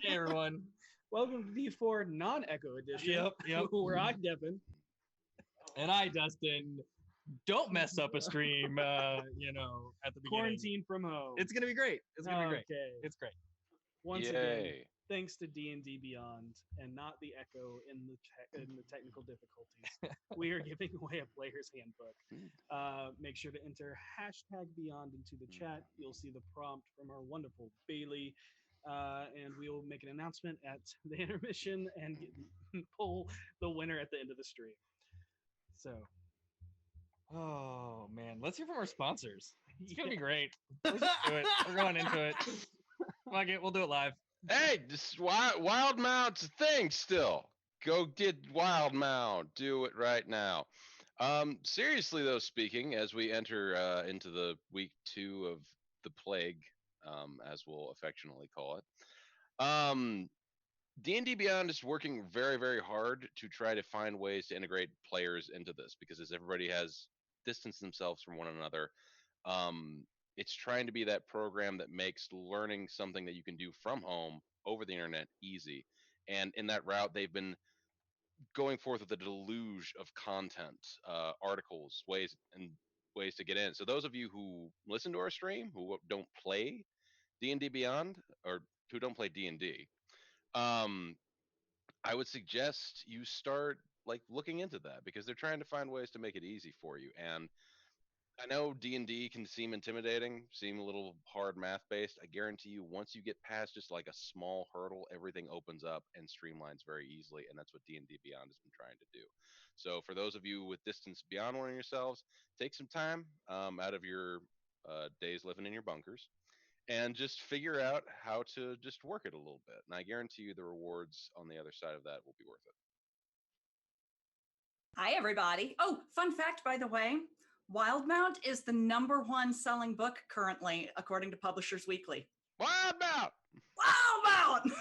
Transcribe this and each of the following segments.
Hey, everyone. Welcome to D4 non-Echo edition. Yep. Where I'm Devin. And I, Dustin, don't mess up a stream, at the beginning. Quarantine from home. It's going to be great. It's going to be great. Okay. It's great. Once again, thanks to D&D Beyond and not the Echo in the technical difficulties, we are giving away a player's handbook. Make sure to enter #Beyond into the chat. You'll see the prompt from our wonderful Bailey. And we will make an announcement at the intermission and pull the winner at the end of the stream. So. Oh, man. Let's hear from our sponsors. It's going to be great. Let's just do it. We're going into it. Fuck it. We'll do it live. Hey, this Wild Mount's a thing still. Go get Wild Mount. Do it right now. Seriously, though, speaking, as we enter into the week 2 of the plague, as we'll affectionately call it, D&D Beyond is working very, very hard to try to find ways to integrate players into this, because as everybody has distanced themselves from one another, it's trying to be that program that makes learning something that you can do from home over the internet easy. And in that route, they've been going forth with a deluge of content, articles, ways to get in. So those of you who listen to our stream, who don't play D&D Beyond, or who don't play D&D, I would suggest you start looking into that, because they're trying to find ways to make it easy for you. And I know D&D can seem intimidating, seem a little hard math based. I guarantee you, once you get past just a small hurdle, everything opens up and streamlines very easily, and that's what D&D Beyond has been trying to do. So for those of you with distance beyond learning yourselves, take some time out of your days living in your bunkers and just figure out how to just work it a little bit. And I guarantee you the rewards on the other side of that will be worth it. Hi, everybody. Oh, fun fact, by the way, Wildmount is the #1 selling book currently, according to Publishers Weekly. Wildmount! Wildmount!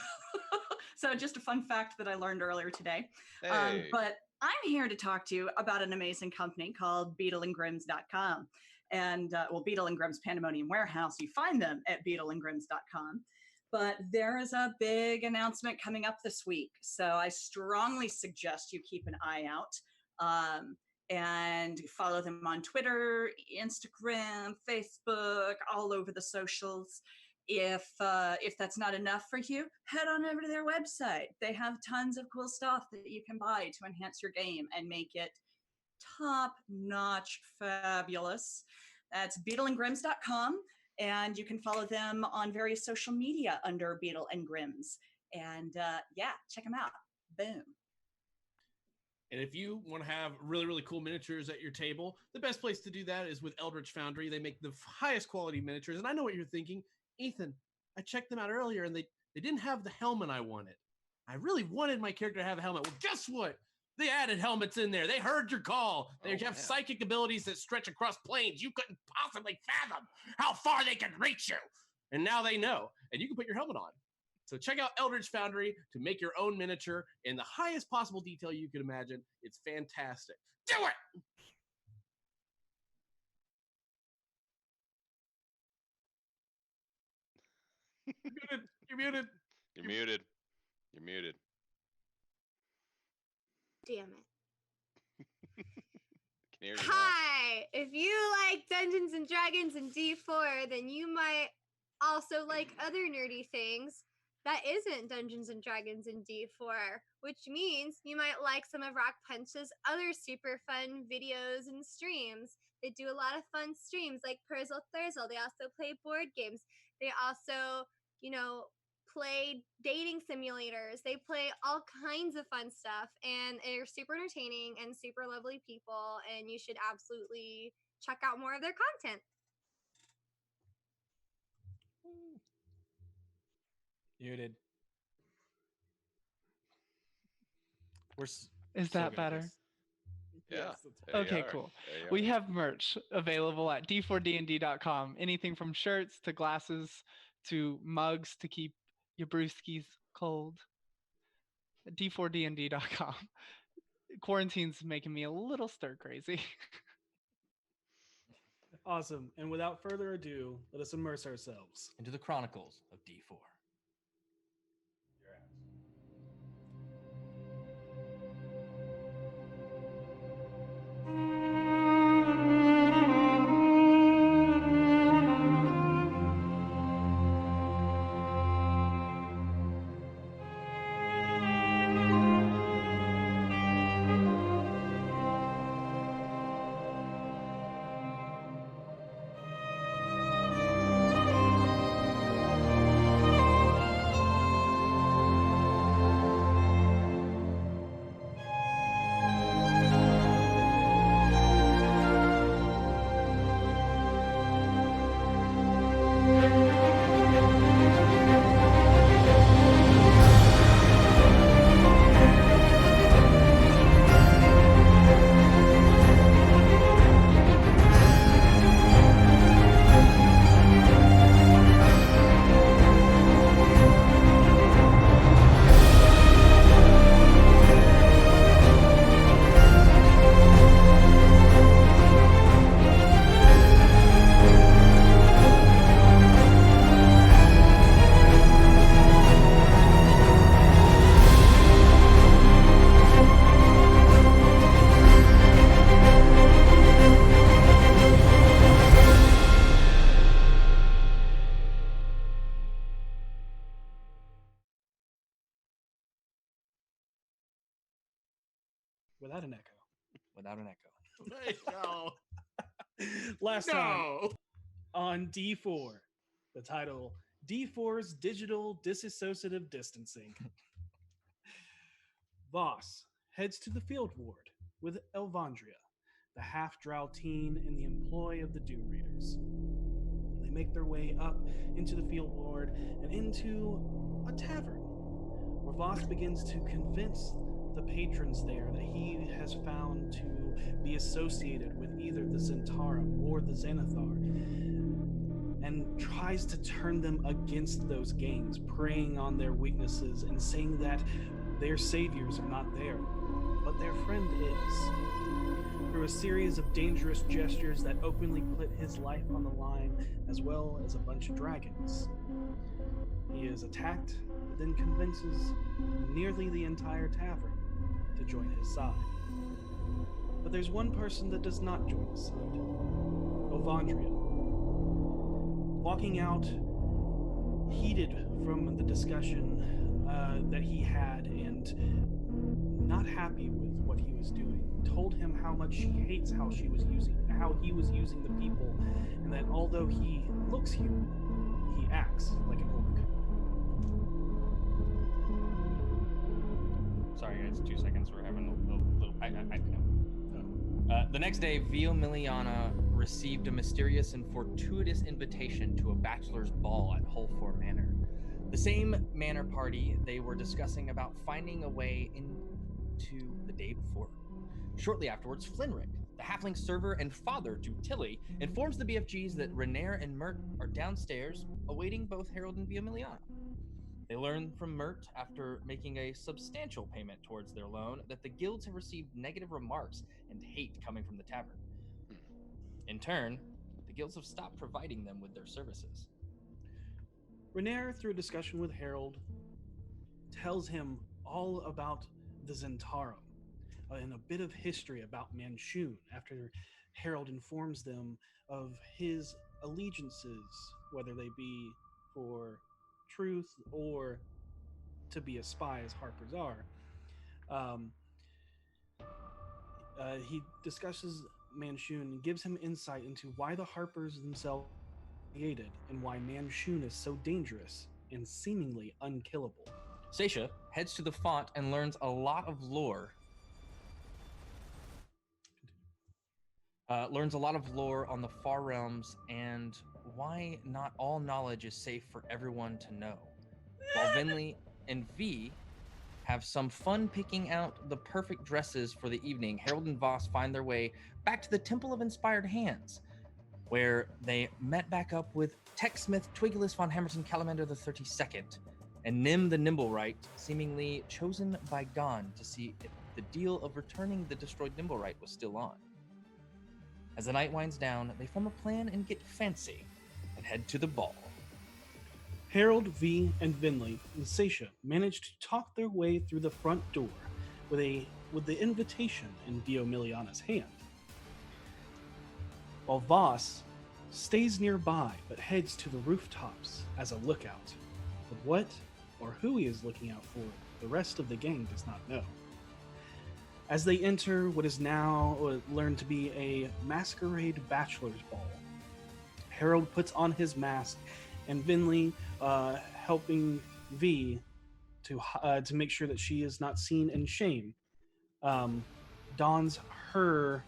So just a fun fact that I learned earlier today. Hey. But I'm here to talk to you about an amazing company called BeetleandGrims.com. And, Beetle and Grimm's Pandemonium Warehouse, you find them at BeetleandGrims.com. But there is a big announcement coming up this week. So I strongly suggest you keep an eye out. And follow them on Twitter, Instagram, Facebook, all over the socials. If that's not enough for you, head on over to their website. They have tons of cool stuff that you can buy to enhance your game and make it top-notch fabulous. That's BeetleandGrims.com, and you can follow them on various social media under Beetle and Grims. And check them out. Boom. And if you want to have really, really cool miniatures at your table, the best place to do that is with Eldritch Foundry. They make the highest quality miniatures. And I know what you're thinking. Ethan, I checked them out earlier, and they didn't have the helmet I wanted. I really wanted my character to have a helmet. Well, guess what? They added helmets in there. They heard your call. They have psychic abilities that stretch across planes. You couldn't possibly fathom how far they can reach you. And now they know. And you can put your helmet on. So check out Eldritch Foundry to make your own miniature in the highest possible detail you can imagine. It's fantastic. Do it! You're muted. You're muted. You're muted. Damn it. Can hear you Hi! If you like Dungeons and Dragons and D4, then you might also like other nerdy things that isn't Dungeons and Dragons in D4, which means you might like some of RockPunch's other super fun videos and streams. They do a lot of fun streams like Perzel Thurzel. They also play board games. They also, play dating simulators. They play all kinds of fun stuff, and they're super entertaining and super lovely people, and you should absolutely check out more of their content. Muted. Is that better? Yeah. Okay, cool. We have merch available at d4dnd.com. Anything from shirts to glasses to mugs to keep your brewskis cold. d4dnd.com. Quarantine's making me a little stir crazy. Awesome. And without further ado, let us immerse ourselves into the chronicles of D4. without an echo. Without an echo. No. Last time No. on D4, the title D4's Digital Disassociative Distancing. Vaas heads to the field ward with Elvandria, the half-drow teen in the employ of the Doom Readers. They make their way up into the field ward and into a tavern, where Vaas begins to convince the patrons there that he has found to be associated with either the Zentarum or the Xanathar, and tries to turn them against those gangs, preying on their weaknesses and saying that their saviors are not there, but their friend is. Through a series of dangerous gestures that openly put his life on the line, as well as a bunch of dragons. He is attacked, but then convinces nearly the entire tavern to join his side. But there's one person that does not join his side. Elvandria. Walking out, heated from the discussion that he had and not happy with what he was doing, told him how much she hates how he was using the people, and that although he looks human, he acts like an orc. Sorry, guys. 2 seconds. We're having a little. I know. The next day, Vio Miliana received a mysterious and fortuitous invitation to a bachelor's ball at Hullfor Manor. The same manor party they were discussing about finding a way into the day before. Shortly afterwards, Flinrick, the halfling server and father to Tilly, informs the BFGs that Renair and Mert are downstairs, awaiting both Harold and Vio Miliana. They learn from Mert, after making a substantial payment towards their loan, that the guilds have received negative remarks and hate coming from the tavern. In turn, the guilds have stopped providing them with their services. Renair, through a discussion with Harold, tells him all about the Zentarum and a bit of history about Manchun after Harold informs them of his allegiances, whether they be for truth or to be a spy, as Harpers are. He discusses Manchun and gives him insight into why the Harpers themselves created and why Manchun is so dangerous and seemingly unkillable. Seisha heads to the font and learns a lot of lore. Learns a lot of lore on the Far Realms and why not all knowledge is safe for everyone to know. While Vinley and V have some fun picking out the perfect dresses for the evening, Harold and Vaas find their way back to the Temple of Inspired Hands, where they met back up with Techsmith Twigulus von Hammerton Calamander the 32nd and Nim the Nimblewright, seemingly chosen by Gon to see if the deal of returning the destroyed Nimblewright was still on. As the night winds down, they form a plan and get fancy and head to the ball. Harold, V, and Vinley and Seisha manage to talk their way through the front door with the invitation in Vio Miliana's hand. While Vaas stays nearby but heads to the rooftops as a lookout. But what or who he is looking out for, the rest of the gang does not know. As they enter what is now learned to be a masquerade bachelor's ball, Harold puts on his mask, and Vinley, helping V to make sure that she is not seen in shame, dons her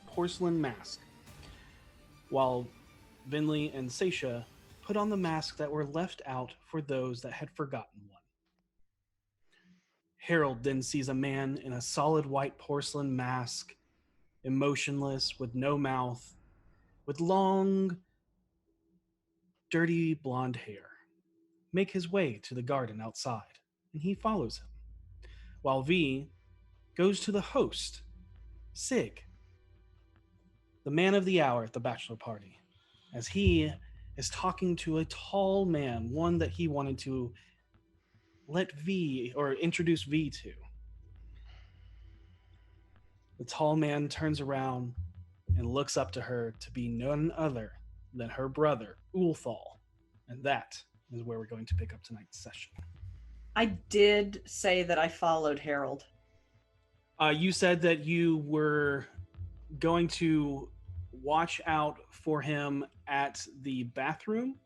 porcelain mask, while Vinley and Seisha put on the masks that were left out for those that had forgotten one. Harold then sees a man in a solid white porcelain mask, emotionless, with no mouth, with long, dirty blonde hair, make his way to the garden outside, and he follows him, while V goes to the host, Sig, the man of the hour at the bachelor party, as he is talking to a tall man, one that he wanted to let V or introduce V to. The tall man turns around and looks up to her to be none other than her brother, Ulthal. And that is where we're going to pick up tonight's session. I did say that I followed Harold. You said that you were going to watch out for him at the bathroom,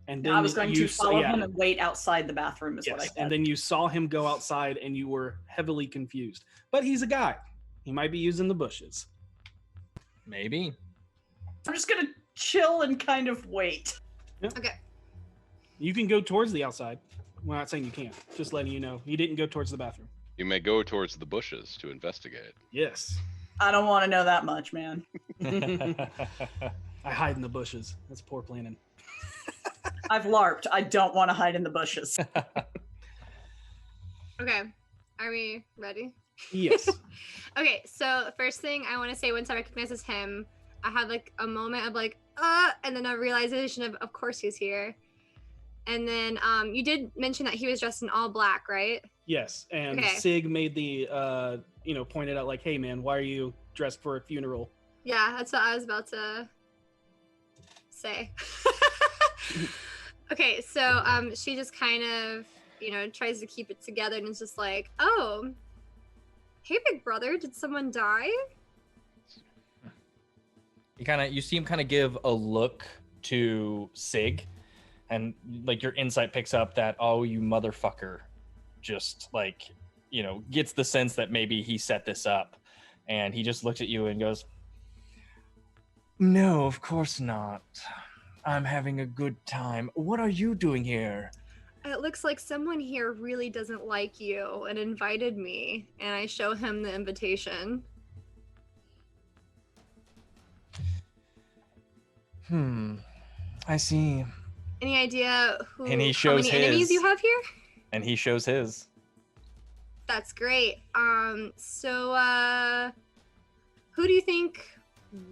and then I was going to you follow him and wait outside the bathroom. Is what I yes, said. and then you saw him go outside, and you were heavily confused. But he's a guy; he might be using the bushes. Maybe. I'm just gonna chill and kind of wait. Yep. Okay. You can go towards the outside. We're not saying you can't. Just letting you know, you didn't go towards the bathroom. You may go towards the bushes to investigate. Yes. I don't want to know that much, man. I hide in the bushes. That's poor planning. I've LARPed. I don't want to hide in the bushes. Okay. Are we ready? Yes. Okay, so first thing I want to say, once I recognizes him, I had like a moment of like, and then a realization of course he's here. And then you did mention that he was dressed in all black, right? Yes, and Okay. Sig made the pointed out like, hey man, why are you dressed for a funeral? Yeah, that's what I was about to say. Okay, so she just kind of, tries to keep it together and is just like, oh, hey big brother, did someone die? You see him kind of give a look to Sig, and like your insight picks up that, oh, you motherfucker, just like, gets the sense that maybe he set this up, and he just looks at you and goes, no, of course not. I'm having a good time. What are you doing here? It looks like someone here really doesn't like you and invited me, and I show him the invitation. I see. Any idea And he how shows many enemies his. you have here? And he shows his. That's great. So who do you think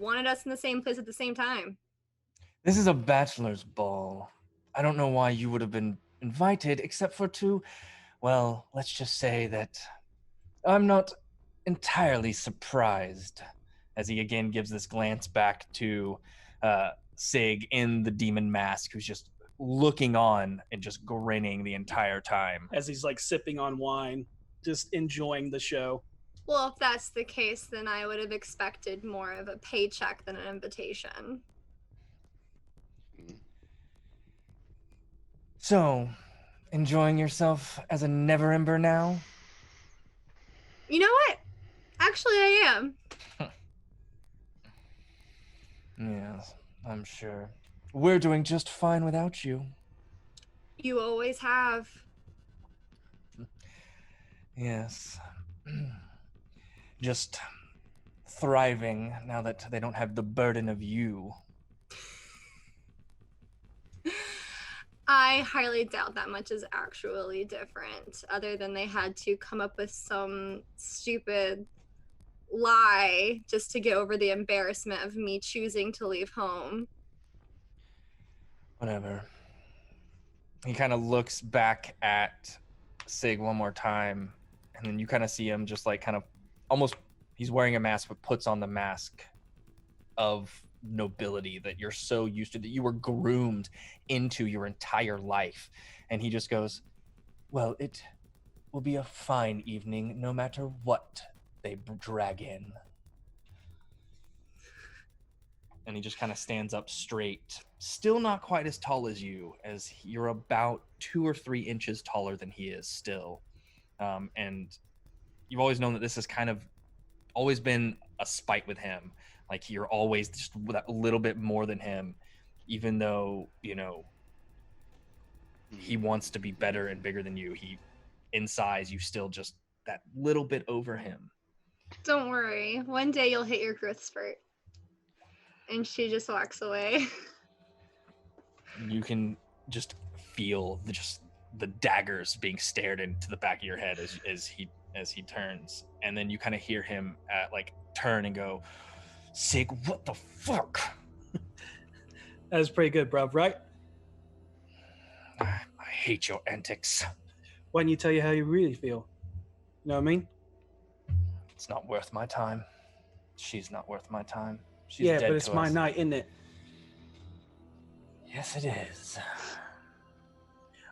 wanted us in the same place at the same time? This is a bachelor's ball. I don't know why you would have been invited, except for to, well, let's just say that I'm not entirely surprised, as he again gives this glance back to Sig in the demon mask, who's just looking on and just grinning the entire time. As he's like sipping on wine, just enjoying the show. Well, if that's the case, then I would have expected more of a paycheck than an invitation. So, enjoying yourself as a never ember now? You know what? Actually, I am. Yes, I'm sure. We're doing just fine without you. You always have. Yes. Just thriving now that they don't have the burden of you. I highly doubt that much is actually different, other than they had to come up with some stupid lie just to get over the embarrassment of me choosing to leave home. Whatever. He kind of looks back at Sig one more time, and then you kind of see him just like kind of almost, he's wearing a mask but puts on the mask of nobility that you're so used to, that you were groomed into your entire life. And he just goes, well, it will be a fine evening no matter what they drag in. And he just kind of stands up straight, still not quite as tall as you, as you're about 2 or 3 inches taller than he is still. And you've always known that this has kind of always been a spite with him. Like, you're always just that little bit more than him, even though, he wants to be better and bigger than you. He, in size, you still just that little bit over him. Don't worry. One day you'll hit your growth spurt. And she just walks away. You can just feel the daggers being stared into the back of your head as he turns. And then you kind of hear him turn and go, Sig, what the fuck? That was pretty good, bruv, right? I hate your antics. Why don't you tell you how you really feel? You know what I mean? It's not worth my time. She's not worth my time. She's yeah, dead but it's to my us. night, isn't it? Yes, it is.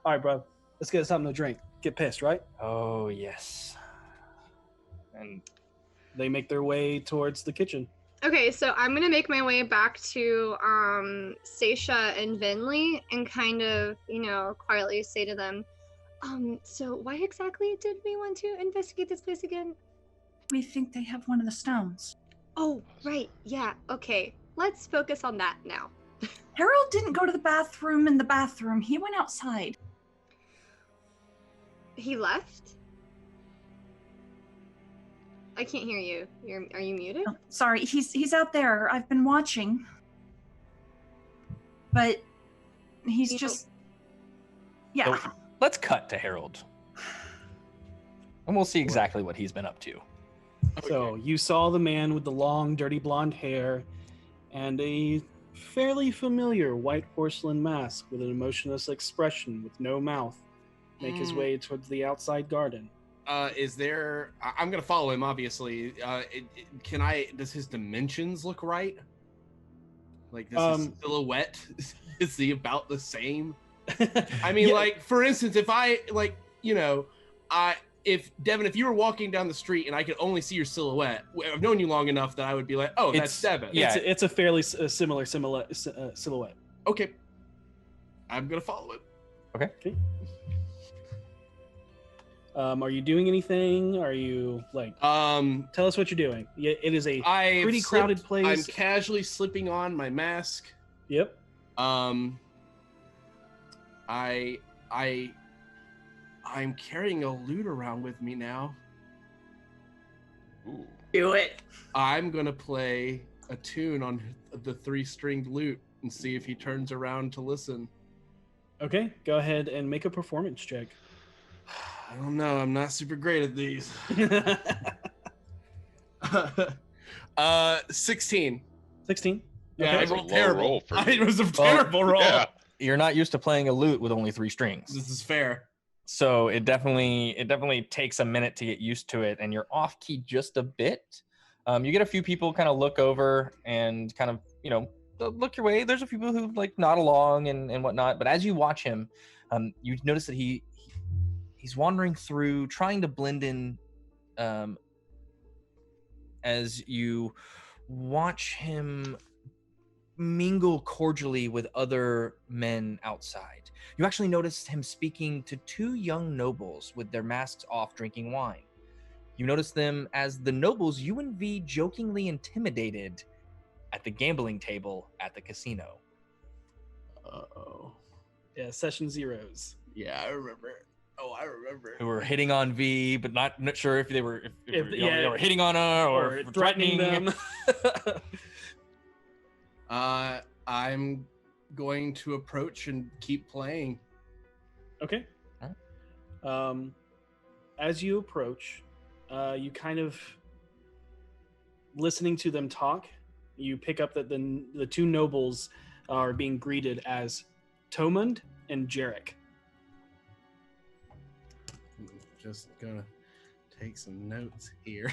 All right, bro. Let's get something to drink. Get pissed, right? Oh, yes. And they make their way towards the kitchen. Okay, so I'm gonna make my way back to Stacia and Vinley and kind of, quietly say to them, so why exactly did we want to investigate this place again? We think they have one of the stones. Oh, right, yeah, okay. Let's focus on that now. Harold didn't go to the bathroom in the bathroom. He went outside. He left? I can't hear you. Are you muted? Oh, sorry, he's out there. I've been watching. But he's just... Yeah. So, let's cut to Harold. And we'll see exactly what he's been up to. So you saw the man with the long, dirty blonde hair and a fairly familiar white porcelain mask with an emotionless expression with no mouth make his way towards the outside garden. Is there? I'm gonna follow him, obviously. Does his dimensions look right? Like, does his silhouette is he about the same? I mean, like, for instance, if Devin, if you were walking down the street and I could only see your silhouette, I've known you long enough that I would be like, oh, that's Devin. Yeah, it's a fairly similar silhouette. Okay, I'm gonna follow it. Okay. Are you doing anything? Are you tell us what you're doing. It is a pretty crowded place. I'm casually slipping on my mask. Yep. I'm carrying a lute around with me now. Ooh. Do it. I'm gonna play a tune on the 3-stringed lute and see if he turns around to listen. Okay, go ahead and make a performance check. I don't know. I'm not super great at these. 16. 16. Yeah, Okay. I rolled terrible. It was a Well, terrible roll. Yeah. You're not used to playing a lute with only 3 strings. This is fair. So it definitely takes a minute to get used to it, and you're off key just a bit. You get a few people kind of look over and kind of, look your way. There's a few people who nod along and whatnot. But as you watch him, you notice that he's wandering through, trying to blend in. As you watch him mingle cordially with other men outside. You actually noticed him speaking to 2 young nobles with their masks off, drinking wine. You notice them as the nobles you and V jokingly intimidated at the gambling table at the casino. Uh-oh. Yeah, session zeros. Yeah, I remember. Oh, I remember. Who were hitting on V, but not sure if they were they were hitting on her or threatening them. I'm going to approach and keep playing. Okay. As you approach, you kind of listening to them talk, you pick up that the 2 nobles are being greeted as Tomund and Jarek. Just gonna take some notes here.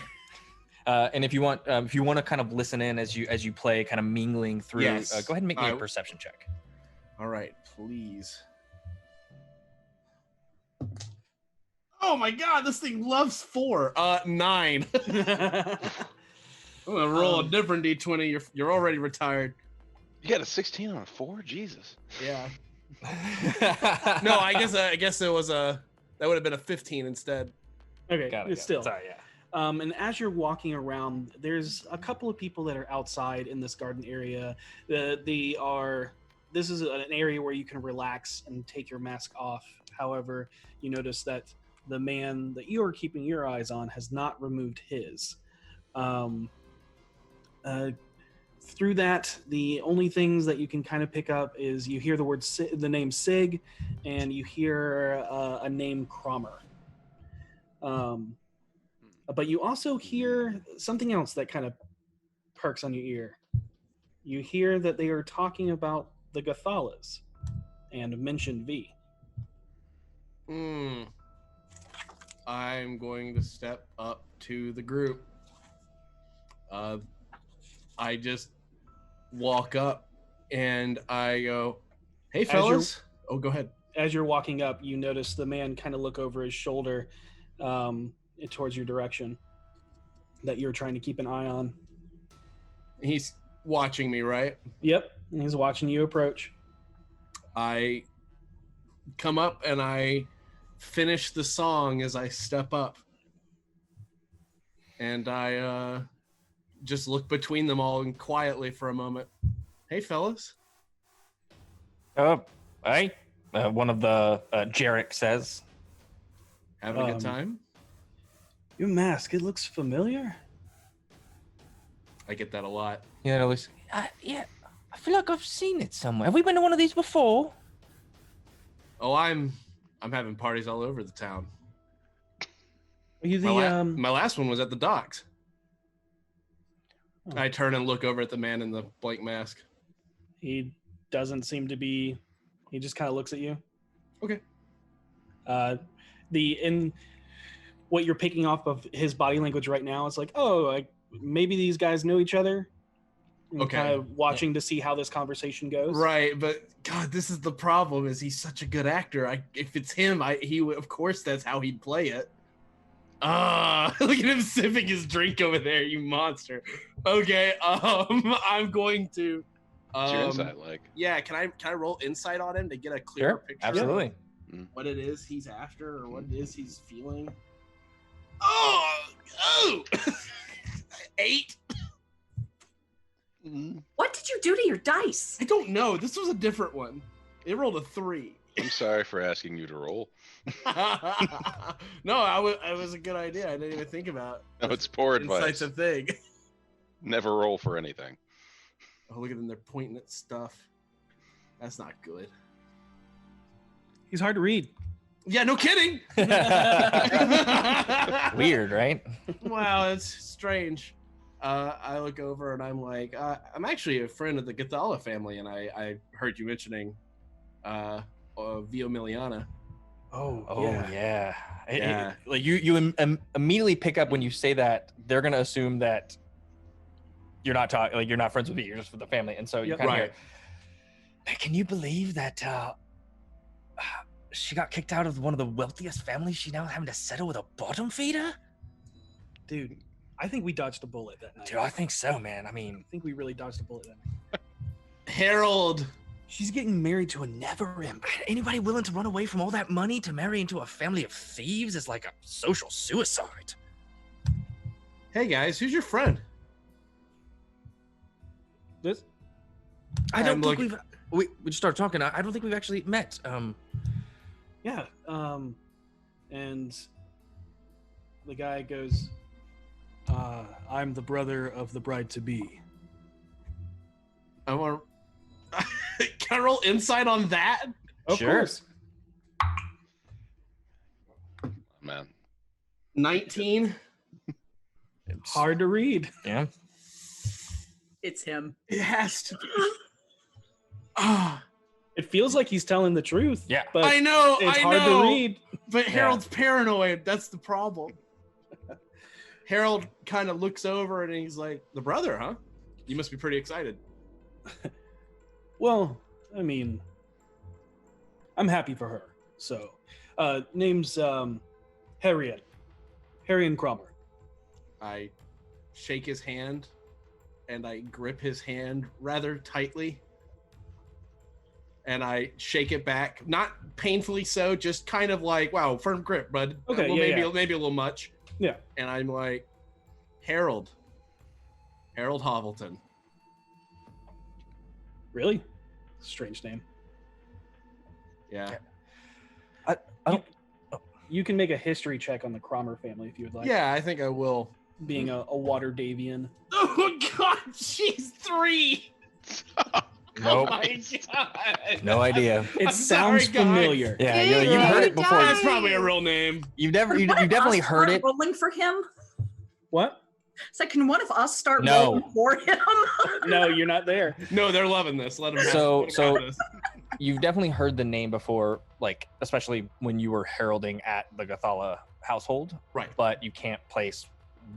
And if you want to kind of listen in as you play, kind of mingling through, Yes. Go ahead and make me a perception check. All right, please. Oh my God, this thing loves 4. 9. I'm gonna roll a different d20. You're already retired. You got a 16 on a 4? Jesus. Yeah. No, I guess it was that would have been a 15 instead. Okay, Got it. still. Sorry, yeah. And as you're walking around, there's a couple of people that are outside in this garden area. This is an area where you can relax and take your mask off. However, you notice that the man that you are keeping your eyes on has not removed his. Through that, the only things that you can kind of pick up is you hear the name Sig, and you hear a name Cromer. But you also hear something else that kind of perks on your ear. You hear that they are talking about the Gathalas and mention V. I'm going to step up to the group. I just walk up and I go, "Hey, fellas." Oh, go ahead. As you're walking up, you notice the man kind of look over his shoulder towards your direction. that you're trying to keep an eye on. He's watching me, right? Yep, he's watching you approach. I come up and I finish the song as I step up. And I just look between them all and quietly for a moment. Hey, fellas. Hey, one of the Jarek says. Having a good time? Your mask, it looks familiar. I get that a lot. Yeah, it looks. Yeah, I feel like I've seen it somewhere. Have we been to one of these before? Oh, I'm having parties all over the town. Are you the my last one was at the docks. Oh. I turn and look over at the man in the blank mask. He doesn't seem to be. He just kind of looks at you. Okay. What you're picking off of his body language right now is like, oh, maybe these guys know each other. And Okay. Kind of watching to see how this conversation goes. Right, but God, this is the problem. Is he's such a good actor? If it's him, he would, of course, that's how he'd play it. Look at him sipping his drink over there, you monster. Okay, I'm going to. What's your insight like? Yeah, can I roll insight on him to get a clearer picture? Absolutely. Of what it is he's after or what it is he's feeling? Oh, 8. What did you do to your dice? I don't know. This was a different one. It rolled a 3. I'm sorry for asking you to roll. No, it was a good idea. I didn't even think about. No, it's poor advice. Insight's a thing. Never roll for anything. Oh, look at them. They're pointing at stuff. That's not good. He's hard to read. Yeah, no kidding. Weird, right? Wow, that's strange. I look over and I'm like, I'm actually a friend of the Gathala family, and I heard you mentioning Vio Miliana. Oh yeah. Yeah. Like you immediately pick up when you say that they're gonna assume that you're not talking, like you're not friends with me, you're just with the family, and so you kind of hear, "Hey, can you believe that she got kicked out of one of the wealthiest families? She's now having to settle with a bottom feeder." Dude, I think we dodged a bullet that night. Dude, I think so, man. I mean, I think we really dodged a bullet that night. Harold. She's getting married to a never-imp. anybody willing to run away from all that money to marry into a family of thieves is like a social suicide. Hey guys, who's your friend? This? I don't think we just started talking. I don't think we've actually met. Yeah. And the guy goes, I'm the brother of the bride-to-be. I want to... Can I roll insight on that? Of course. Man. 19. It's hard to read. Yeah. It's him. It has to be. It feels like he's telling the truth. Yeah. But I know. it's I hard know. to read. But Harold's paranoid. That's the problem. Harold kind of looks over and he's like, "The brother, huh? You must be pretty excited." Well, I mean, I'm happy for her. So, name's Harriet Cromer. I shake his hand and I grip his hand rather tightly. And I shake it back, not painfully so, just kind of like, wow, firm grip, bud. Okay, well, yeah, maybe a little much. Yeah. And I'm like, Harold Hovelton. Really? Strange name. Yeah. I don't. You can make a history check on the Cromer family if you would like. Yeah, I think I will. Being a Waterdavian. Oh God, she's 3. Nope. Oh my God. No idea. It I'm sounds sorry, guys. familiar. Yeah, Dude, you've heard it you before. died. That's probably a real name. You've Can one of definitely us heard start it. Rolling for him. What? So can one of us start No. rolling for him? No, you're not there. No, they're loving this. Let them So- have so- this. You've definitely heard the name before, like especially when you were heralding at the Gathala household, Right. but you can't place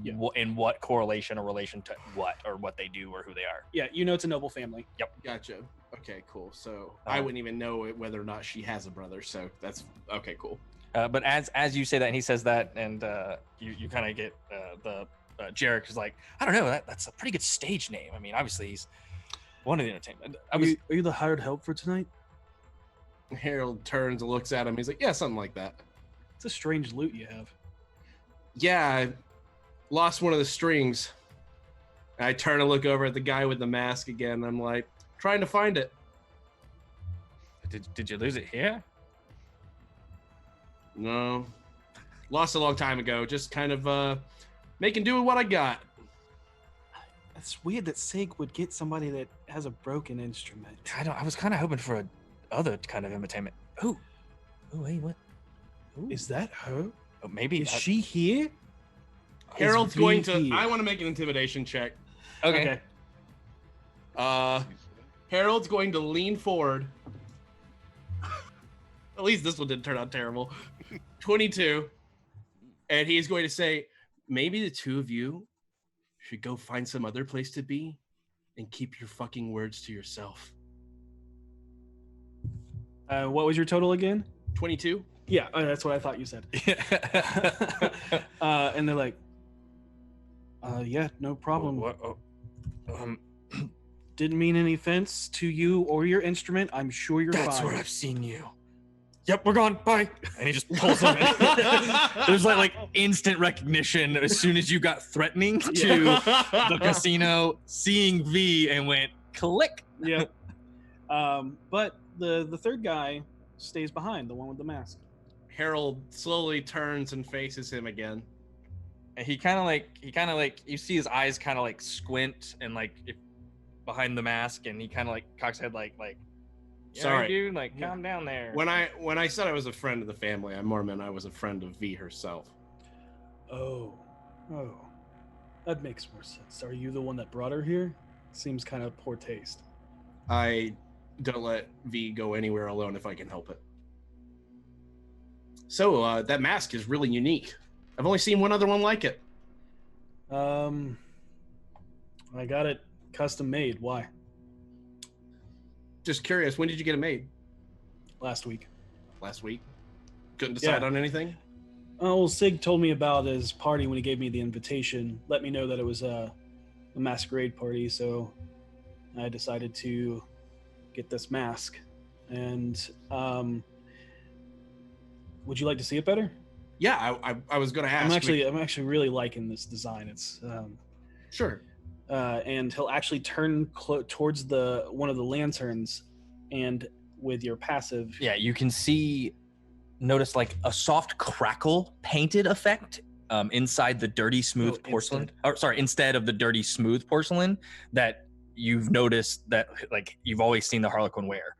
Yeah. in what correlation or relation to what or what they do or who they are. Yeah, you know it's a noble family. Gotcha. Okay, cool. So I wouldn't even know whether or not she has a brother. So that's okay, cool. But as you say that, and he says that, and you kind of get the Jarek is like, I don't know, that's a pretty good stage name. I mean, obviously he's one of the entertainment. Are you the hired help for tonight? Harold turns and looks at him. He's like, yeah, something like that. It's a strange loot you have. Yeah, I lost one of the strings. I turn and look over at the guy with the mask again. I'm like, trying to find it. Did you lose it here? No. Lost a long time ago. Just kind of making do with what I got. It's weird that Sig would get somebody that has a broken instrument. I was kind of hoping for a other kind of entertainment. Oh, hey, what? Ooh. Is that her? Oh, maybe is she here? Harold's going to. I want to make an intimidation check. Okay. Harold's going to lean forward. At least this one didn't turn out terrible. 22. And he's going to say, maybe the two of you should go find some other place to be and keep your fucking words to yourself. What was your total again? 22. Yeah, that's what I thought you said. And they're like, yeah, no problem. Didn't mean any offense to you or your instrument. I'm sure you're fine. That's where I've seen you. Yep, we're gone. Bye. And he just pulls him in. There's like instant recognition as soon as you got threatening to the casino, seeing V and went click. Yeah. But the third guy stays behind, the one with the mask. Harold slowly turns and faces him again. And he kind of like, you see his eyes kind of like squint and like behind the mask, and he kind of like cocks his head like, sorry, dude, like calm down there. When I said I was a friend of the family, I more meant I was a friend of V herself. Oh, that makes more sense. Are you the one that brought her here? Seems kind of poor taste. I don't let V go anywhere alone if I can help it. So that mask is really unique. I've only seen one other one like it. I got it custom made. Why? Just curious, when did you get it made? Last week. Last week? Couldn't decide on anything? Oh, well, Sig told me about his party when he gave me the invitation. Let me know that it was a masquerade party, so I decided to get this mask. And would you like to see it better? Yeah, I was going to ask. I'm actually really liking this design. It's sure. And he'll actually turn towards one of the lanterns, and with your passive, you can notice like a soft crackle painted effect inside the dirty smooth porcelain. Instead of the dirty smooth porcelain that you've noticed that like you've always seen the Harlequin wear.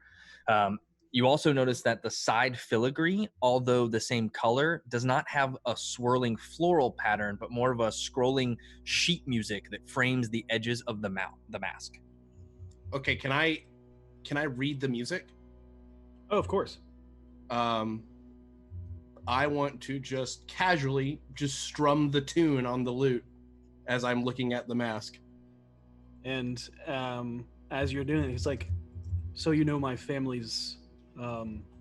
You also notice that the side filigree, although the same color, does not have a swirling floral pattern, but more of a scrolling sheet music that frames the edges of the mask. Okay, can I read the music? Oh, of course. I want to just casually strum the tune on the lute as I'm looking at the mask. And as you're doing it, it's like, so you know my family's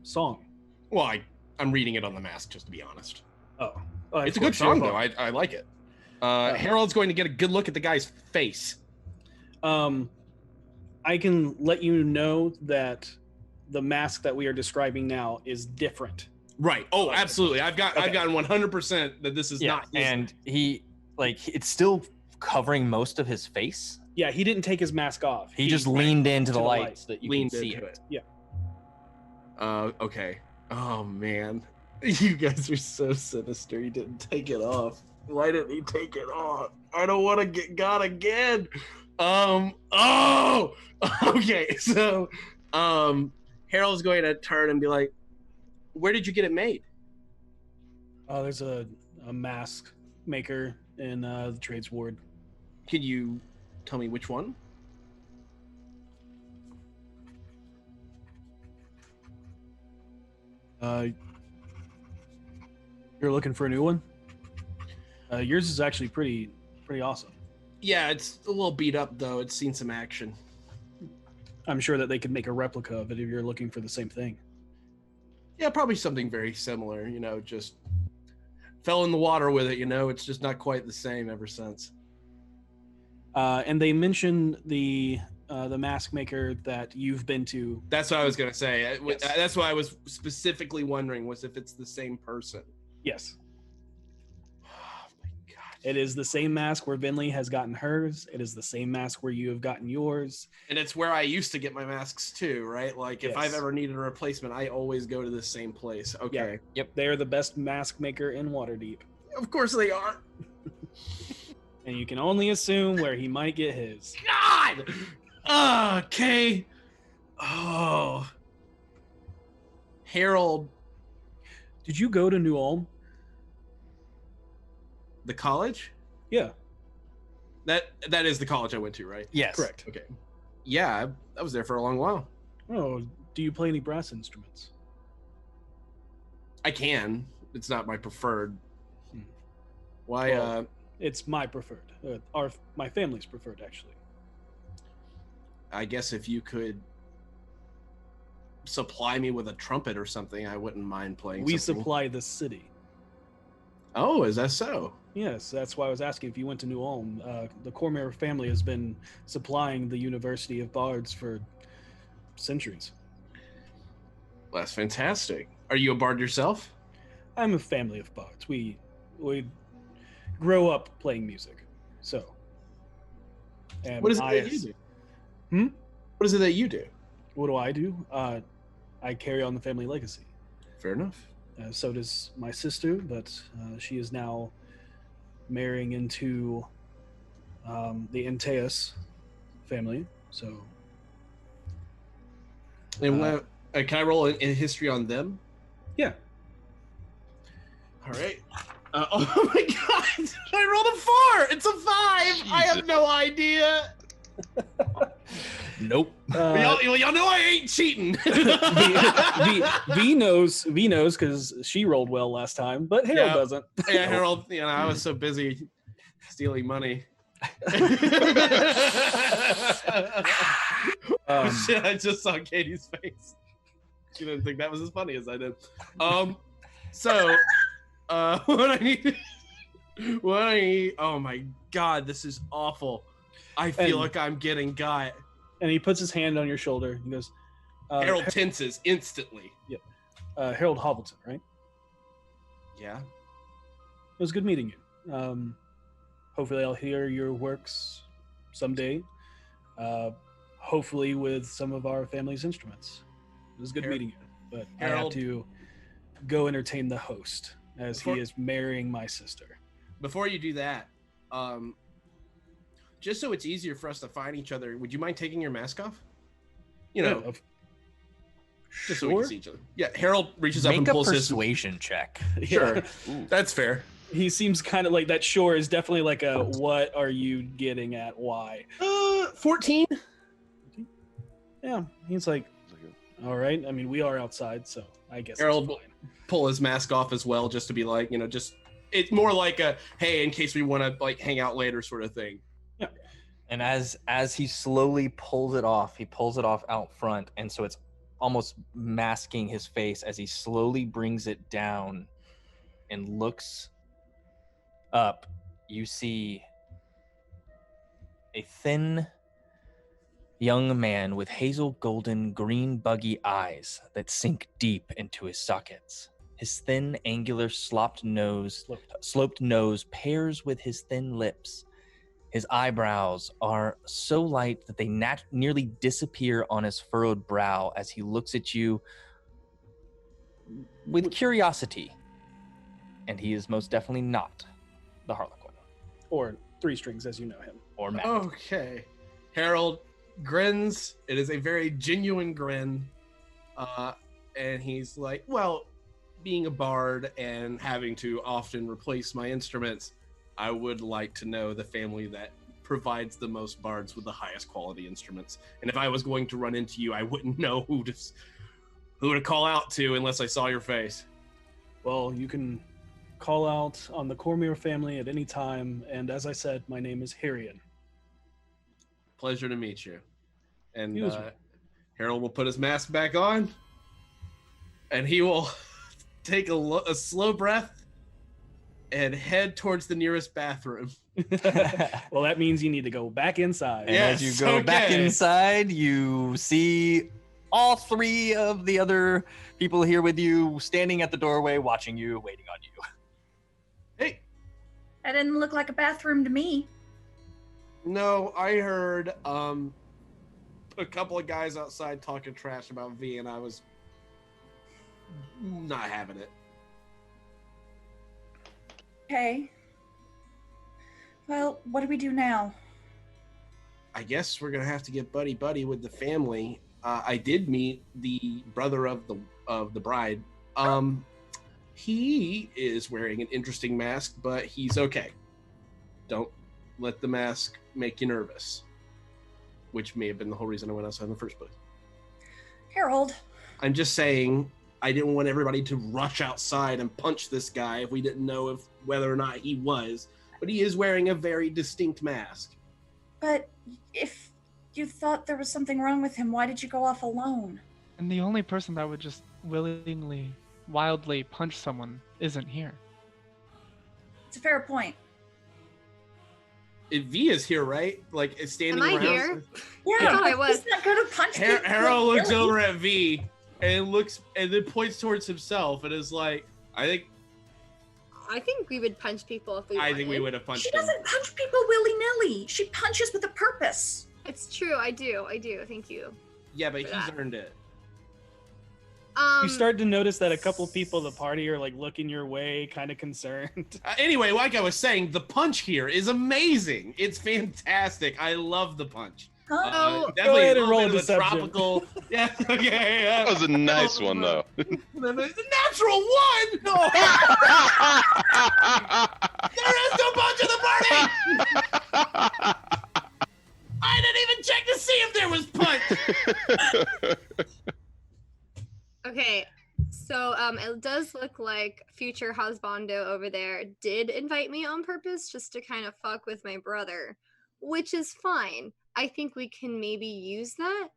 song. Well, I'm reading it on the mask, just to be honest. It's a good song though. I like it. Harold's going to get a good look at the guy's face. I can let you know that the mask that we are describing now is different. Right. Oh, absolutely. I've gotten 100% that this is not his. And it's still covering most of his face. Yeah, he didn't take his mask off. He just leaned into the light so that you can see it. Yeah. Okay. Oh man, you guys are so sinister. He didn't take it off. Why didn't he take it off? I don't want to get got again. Oh. Okay. So, Harold's going to turn and be like, "Where did you get it made?" There's a mask maker in the trades ward. Could you tell me which one? You're looking for a new one? Yours is actually pretty awesome. Yeah, it's a little beat up though. It's seen some action. I'm sure that they could make a replica of it if you're looking for the same thing. Yeah, probably something very similar, just fell in the water with it. It's just not quite the same ever since. And they mention the mask maker that you've been to. That's what I was gonna say. Yes. That's why I was specifically wondering was if it's the same person. Yes. Oh my god! It is the same mask where Vinley has gotten hers. It is the same mask where you have gotten yours. And it's where I used to get my masks too, right? Like if I've ever needed a replacement, I always go to the same place. Okay. Yeah. Yep. They are the best mask maker in Waterdeep. Of course they are. And you can only assume where he might get his. God! Okay. Oh. Harold. Did you go to New Ulm? The college? Yeah. That is the college I went to, right? Yes. Correct. Okay. Yeah, I was there for a long while. Oh, do you play any brass instruments? I can. It's not my preferred. Why? Well, it's my preferred. My family's preferred, actually. I guess if you could supply me with a trumpet or something, I wouldn't mind playing. We something. supply the city. Oh, is that so? Yes, that's why I was asking if you went to New Ulm. The Cormier family has been supplying the University of Bards for centuries. Well, that's fantastic. Are you a bard yourself? I'm a family of bards. We grow up playing music. So. And What is it that you do? What is it that you do? What do I do? I carry on the family legacy. Fair enough. So does my sister, but she is now marrying into the Antaeus family. So. And can I roll in history on them? Yeah. All right. Oh my god! I rolled a 4. It's a 5. Jesus. I have no idea. Nope. Y'all know I ain't cheating. V knows because she rolled well last time, but Harold doesn't. Yeah, Harold. I was so busy stealing money. Shit, I just saw Katie's face. She didn't think that was as funny as I did. So, what I need. Oh my god, this is awful. I feel like I'm getting got. And he puts his hand on your shoulder. He goes, Harold tenses instantly. Yep. Harold Hobbleton, right? Yeah. It was good meeting you. Hopefully I'll hear your works someday. Hopefully with some of our family's instruments. It was good meeting you. But Harold, I have to go entertain the host as he is marrying my sister. Before you do that, just so it's easier for us to find each other, would you mind taking your mask off? Just so we can see each other. Yeah, Harold reaches up and pulls his persuasion check. Sure, that's fair. He seems kind of like that. Sure is definitely like a what are you getting at? Why? 14. Yeah, he's like, all right. I mean, we are outside, so I guess Harold will pull his mask off as well, just to be like, just it's more like a hey, in case we want to like hang out later sort of thing. Yeah. And as he slowly pulls it off, he pulls it off out front, and so it's almost masking his face as he slowly brings it down and looks up. You see a thin young man with hazel golden green buggy eyes that sink deep into his sockets. His thin, angular, sloped nose pairs with his thin lips. His eyebrows are so light that they nearly disappear on his furrowed brow as he looks at you with curiosity. And he is most definitely not the Harlequin. Or Three Strings, as you know him. Or Matt. Okay. Harold grins. It is a very genuine grin. And he's like, well, being a bard and having to often replace my instruments, I would like to know the family that provides the most bards with the highest quality instruments. And if I was going to run into you, I wouldn't know who to call out to unless I saw your face. Well, you can call out on the Cormier family at any time. And as I said, my name is Harian. Pleasure to meet you. And Usual. Harold will put his mask back on, and he will take a slow breath and head towards the nearest bathroom. Well, that means you need to go back inside. And as you go back inside, you see all 3 of the other people here with you standing at the doorway, watching you, waiting on you. Hey. That didn't look like a bathroom to me. No, I heard a couple of guys outside talking trash about V, and I was not having it. Okay. Well, what do we do now? I guess we're gonna have to get buddy with the family. I did meet the brother of the bride. He is wearing an interesting mask, but he's okay. Don't let the mask make you nervous, which may have been the whole reason I went outside in the first place. Harold. I'm just saying, I didn't want everybody to rush outside and punch this guy if we didn't know whether or not he was. But he is wearing a very distinct mask. But if you thought there was something wrong with him, why did you go off alone? And the only person that would just willingly, wildly punch someone isn't here. It's a fair point. V is here, right? Like, it's standing around. Am I here? Yeah, I thought I was. He's not gonna punch people. Harold looks Really? over at V and then points towards himself and is like, I think we would punch people if we wanted. I think we would have punched She him. doesn't punch people willy-nilly. She punches with a purpose. It's true. I do. Thank you. Yeah, but for he's that. earned it. You start to notice that a couple people at the party are like looking your way, kind of concerned. Anyway, like I was saying, the punch here is amazing. It's fantastic. I love the punch. Oh, Go ahead and a roll little bit of a deception. tropical. Yeah, okay. Yeah. That was a nice one, though. The natural one. No. There is no punch in the party. I didn't even check to see if there was punch. okay. So it does look like future husbando over there did invite me on purpose just to kind of fuck with my brother, which is fine. I think we can maybe use that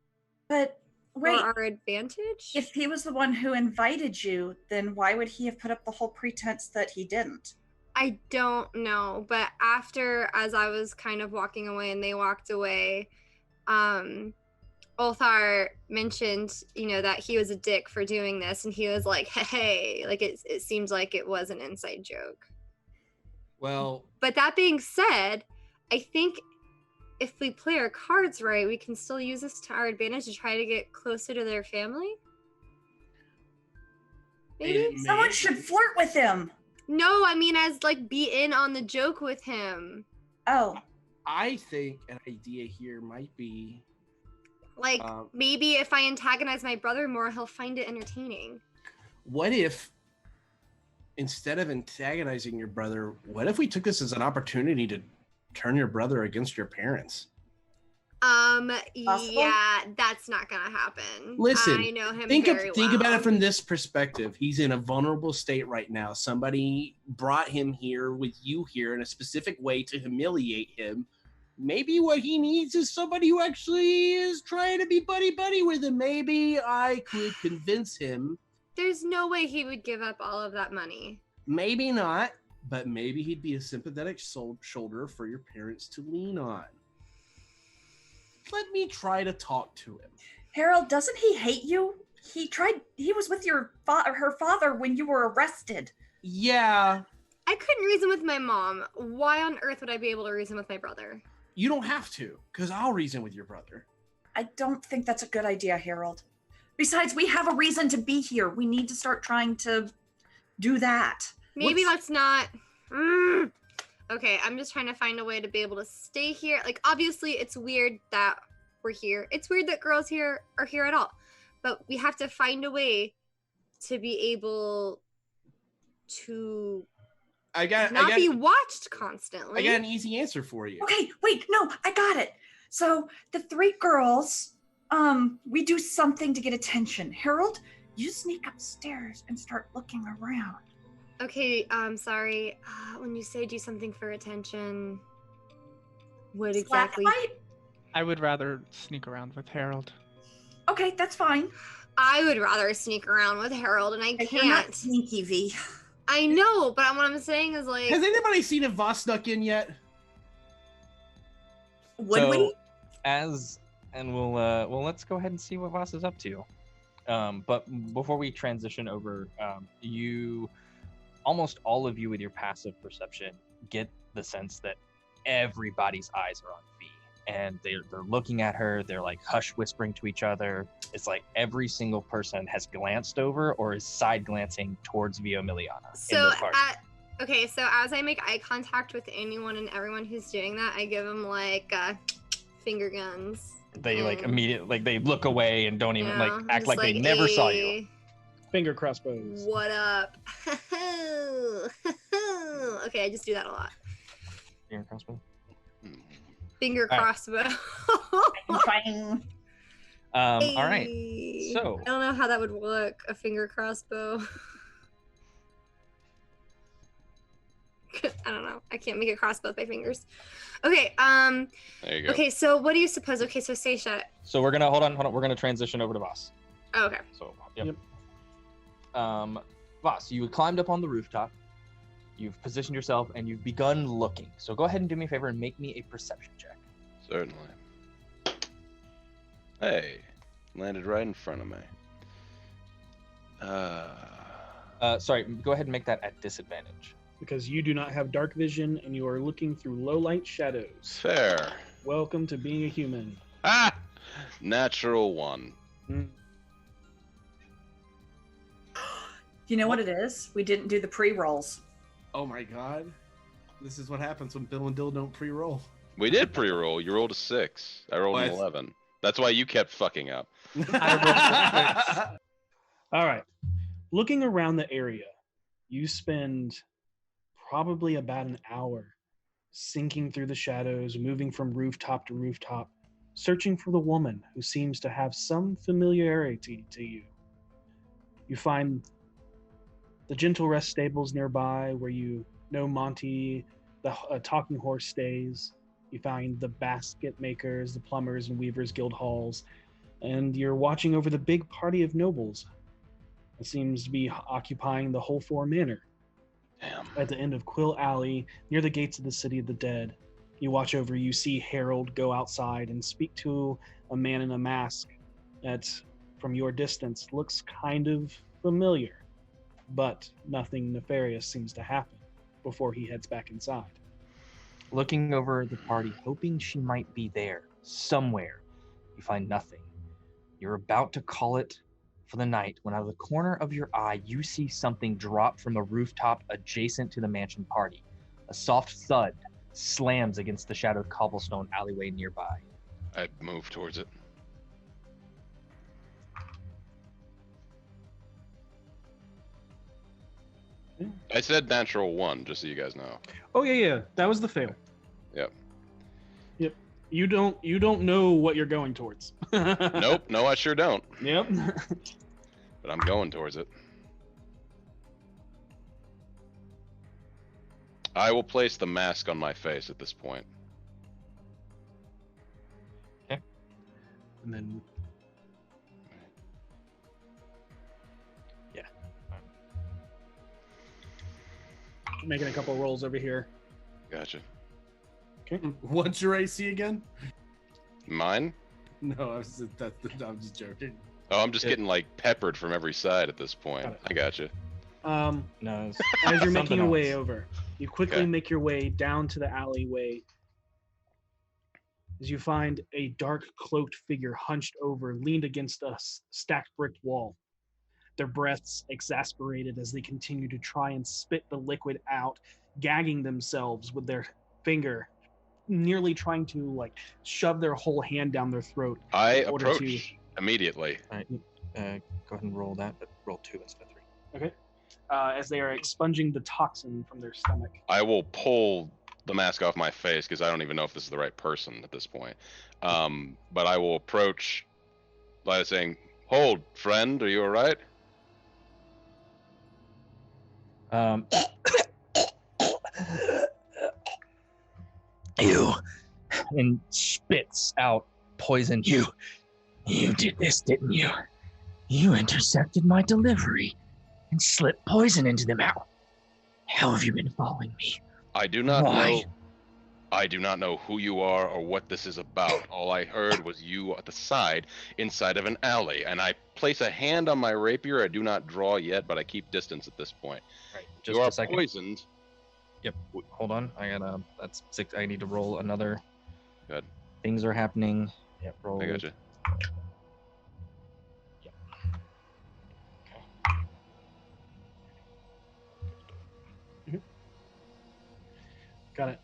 But wait, for our advantage. if he was the one who invited you, then why would he have put up the whole pretense that he didn't? I don't know, but after, as I was kind of walking away and they walked away, Ulthar mentioned, that he was a dick for doing this, and he was like, hey, like it seems like it was an inside joke. Well, But that being said, I think if we play our cards right, we can still use this to our advantage to try to get closer to their family. Maybe? Someone should flirt with him. No, I mean as like be in on the joke with him. Oh, I think an idea here might be Like maybe if I antagonize my brother more, he'll find it entertaining. what if instead of antagonizing your brother, what if we took this as an opportunity to turn your brother against your parents? Possible? Yeah, that's not gonna happen. Listen, I know him think very well. about it from this perspective. He's in a vulnerable state right now. Somebody brought him here with you here in a specific way to humiliate him. Maybe what he needs is somebody who actually is trying to be buddy with him. Maybe I could convince him. There's no way he would give up all of that money. Maybe not, but maybe he'd be a sympathetic shoulder for your parents to lean on. Let me try to talk to him. Harold, doesn't he hate you? He was with your her father when you were arrested. Yeah, I couldn't reason with my mom. Why on earth would I be able to reason with my brother? you don't have to, because I'll reason with your brother. I don't think that's a good idea, Harold. Besides, we have a reason to be here. We need to start trying to do that. Maybe let's not. Okay, I'm just trying to find a way to be able to stay here. Like, obviously, it's weird that we're here. It's weird that girls here are here at all. But we have to find a way to be able to not be watched constantly. I got an easy answer for you. Okay, wait, no, I got it. So the 3 girls, we do something to get attention. Harold, you sneak upstairs and start looking around. Okay, sorry. When you say do something for attention, what exactly? Spotlight? I would rather sneak around with Harold. Okay, that's fine. I would rather sneak around with Harold, and I You're not can't. sneaky, V. I know, but what I'm saying is like. Has anybody seen if Vaas snuck in yet? Would we? Let's go ahead and see what Vaas is up to. But before we transition over, almost all of you with your passive perception get the sense that everybody's eyes are on V, and they're looking at her. They're like hush whispering to each other. It's like every single person has glanced over or is side glancing towards Vio Miliana. So so as I make eye contact with anyone and everyone who's doing that, I give them like finger guns. They like immediately they look away and don't even act like they never saw you. Finger crossbows. What up? Okay, I just do that a lot. Finger crossbow. Finger crossbow. All right. So I don't know how that would work. A finger crossbow. I don't know. I can't make a crossbow with my fingers. Okay. There you go. Okay. So what do you suppose? Okay. So Seisha. So we're gonna hold on. We're gonna transition over to Vaas. Oh, okay. So yep. Vaas, you climbed up on the rooftop. You've positioned yourself and you've begun looking. So go ahead and do me a favor and make me a perception check. Certainly. Hey, landed right in front of me. Sorry, go ahead and make that at disadvantage. Because you do not have dark vision and you are looking through low light shadows. Fair. Welcome to being a human. Ah! Natural 1. You know what it is? We didn't do the pre-rolls. Oh my god. This is what happens when Bill and Dill don't pre-roll. We did pre-roll. You rolled a 6. I rolled an 11. That's why you kept fucking up. All right. Looking around the area, you spend probably about an hour sinking through the shadows, moving from rooftop to rooftop, searching for the woman who seems to have some familiarity to you. You find the Gentle Rest stables nearby where you know Monty, the Talking Horse stays. You find the basket makers, the plumbers and weavers guild halls, and you're watching over the big party of nobles that seems to be occupying the whole Four Manor. Damn. At the end of Quill Alley, near the gates of the City of the Dead, you watch over, you see Harold go outside and speak to a man in a mask that, from your distance, looks kind of familiar, but nothing nefarious seems to happen before he heads back inside. Looking over the party, hoping she might be there, somewhere, you find nothing. You're about to call it for the night when out of the corner of your eye, you see something drop from a rooftop adjacent to the mansion party. A soft thud slams against the shadowed cobblestone alleyway nearby. I move towards it. I said natural 1, just so you guys know. Oh yeah, that was the fail. Yep. You don't know what you're going towards. Nope, no, I sure don't. Yep. But I'm going towards it. I will place the mask on my face at this point. Okay. And then making a couple of rolls over here. Gotcha. Okay. What's your AC again? Mine? No, I'm just joking. Oh, I'm just getting like peppered from every side at this point. I gotcha. No. As you're making your way over, you quickly make your way down to the alleyway as you find a dark cloaked figure hunched over, leaned against a stacked brick wall. Their breaths exasperated as they continue to try and spit the liquid out, gagging themselves with their finger, nearly trying to like shove their whole hand down their throat. I approach immediately. All right, go ahead and roll that, but roll 2 instead of 3. Okay. As they are expunging the toxin from their stomach. I will pull the mask off my face because I don't even know if this is the right person at this point. But I will approach by saying, "Hold, friend, are you all right?" You, and spits out poison. You did this, didn't you? You intercepted my delivery and slipped poison into them. How have you been following me? I do not Why? know. I do not know who you are or what this is about. All I heard was you at the side, inside of an alley, and I place a hand on my rapier. I do not draw yet, but I keep distance at this point. Right. You Just are a second. poisoned. Yep. Hold on. That's 6. I need to roll another. Good. Things are happening. Yep. Roll. I gotcha. Yep. Okay. Got it.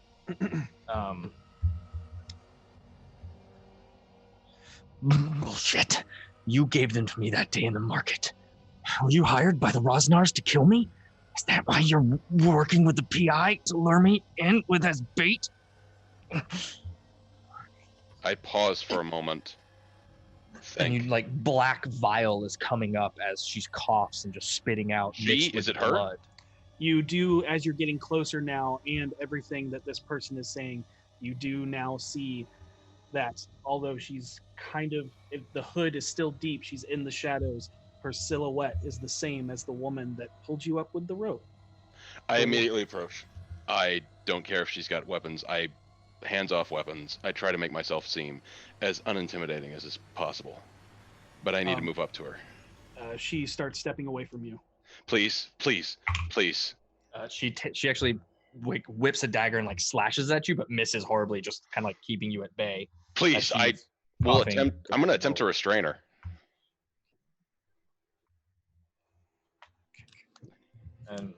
Bullshit. You gave them to me that day in the market. Were you hired by the Rosnars to kill me? Is that why you're working with the PI to lure me in with as bait? I pause for a moment. And you like black vial is coming up as she coughs and just spitting out. Is it her? Blood. You do, as you're getting closer now, and everything that this person is saying, you do now see that although she's kind of, if the hood is still deep, she's in the shadows, her silhouette is the same as the woman that pulled you up with the rope. I immediately approach. I don't care if she's got weapons. I hands off weapons. I try to make myself seem as unintimidating as is possible. But I need to move up to her. She starts stepping away from you. Please, please, please. She actually whips a dagger and like slashes at you, but misses horribly, just kind of like keeping you at bay. Please, I will attempt. I'm going to attempt to restrain her. And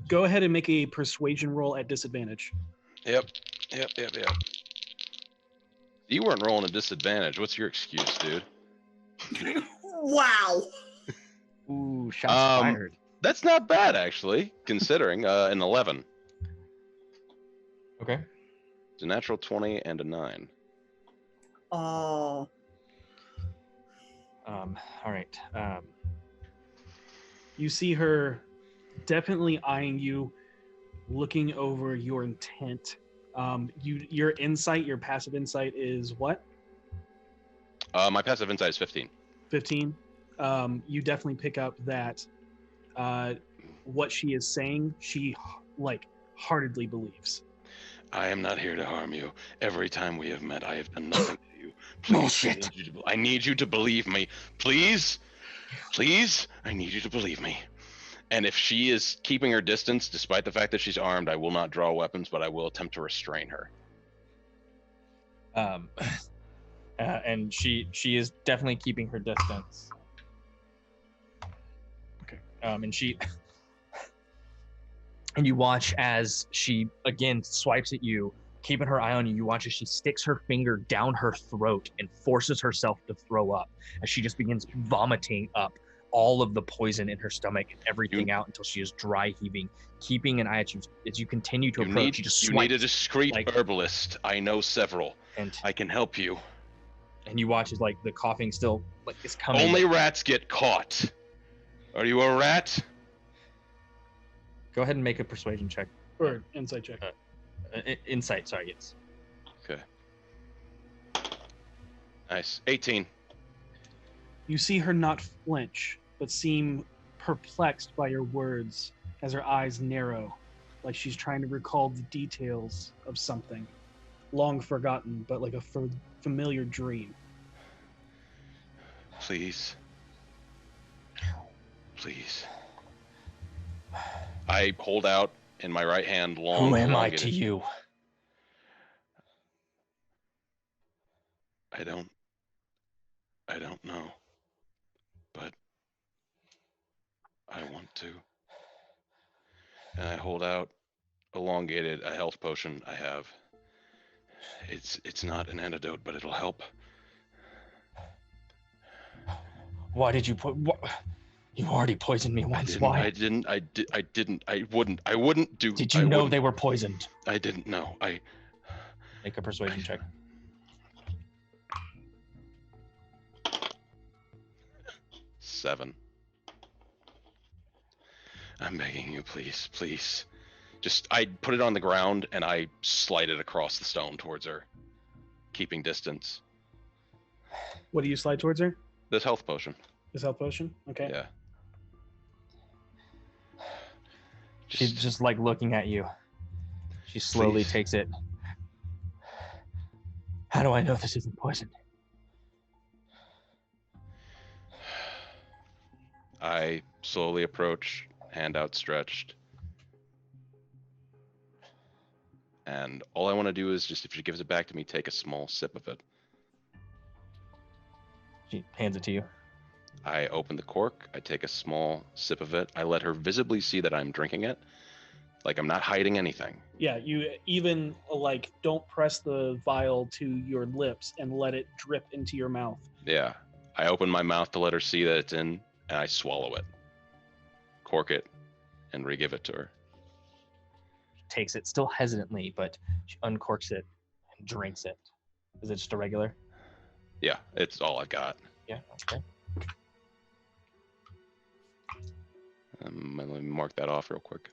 go ahead and make a persuasion roll at disadvantage. Yep. You weren't rolling a disadvantage. What's your excuse, dude? Wow. Ooh, shots fired. That's not bad, actually, considering an 11. Okay. It's a natural 20 and a 9. Oh. All right. You see her definitely eyeing you, looking over your intent. Your insight, your passive insight is what? My passive insight is 15. 15. You definitely pick up that what she is saying, she heartedly believes. I am not here to harm you. Every time we have met, I have done nothing to you. Please, Bullshit. I need you to believe me. Please, I need you to believe me. And if she is keeping her distance, despite the fact that she's armed, I will not draw weapons, but I will attempt to restrain her. And she is definitely keeping her distance. Okay. And you watch as she again swipes at you, keeping her eye on you. You watch as she sticks her finger down her throat and forces herself to throw up, as she just begins vomiting up all of the poison in her stomach and everything out until she is dry heaving, keeping an eye at you as you continue to approach. You need a discreet herbalist. I know several. And I can help you. And you watch as like the coughing still is coming. Only rats get caught. Are you a rat? Go ahead and make a persuasion check. Or insight check. Insight, sorry, yes. Okay. Nice. 18. You see her not flinch, but seem perplexed by your words as her eyes narrow, like she's trying to recall the details of something long forgotten, but like a familiar dream. Please. I hold out in my right hand long. Who am I to you? I don't know, but I want to. And I hold out elongated a health potion I have. It's not an antidote, but it'll help. Why did you put? You already poisoned me once. I wouldn't do. Did you know they were poisoned? I didn't know. Make a persuasion check. 7. I'm begging you, please. Just, I put it on the ground and I slide it across the stone towards her, keeping distance. What do you slide towards her? This health potion. This health potion? Okay. Yeah. She's just like looking at you. She slowly takes it. How do I know this isn't poison? I slowly approach, hand outstretched. And all I want to do is just, if she gives it back to me, take a small sip of it. She hands it to you. I open the cork. I take a small sip of it. I let her visibly see that I'm drinking it. Like I'm not hiding anything. Yeah, you even like don't press the vial to your lips and let it drip into your mouth. Yeah. I open my mouth to let her see that it's in, and I swallow it. Cork it, and re-give it to her. She takes it still hesitantly, but she uncorks it and drinks it. Is it just a regular? Yeah, it's all I've got. Yeah, okay. Let me mark that off real quick.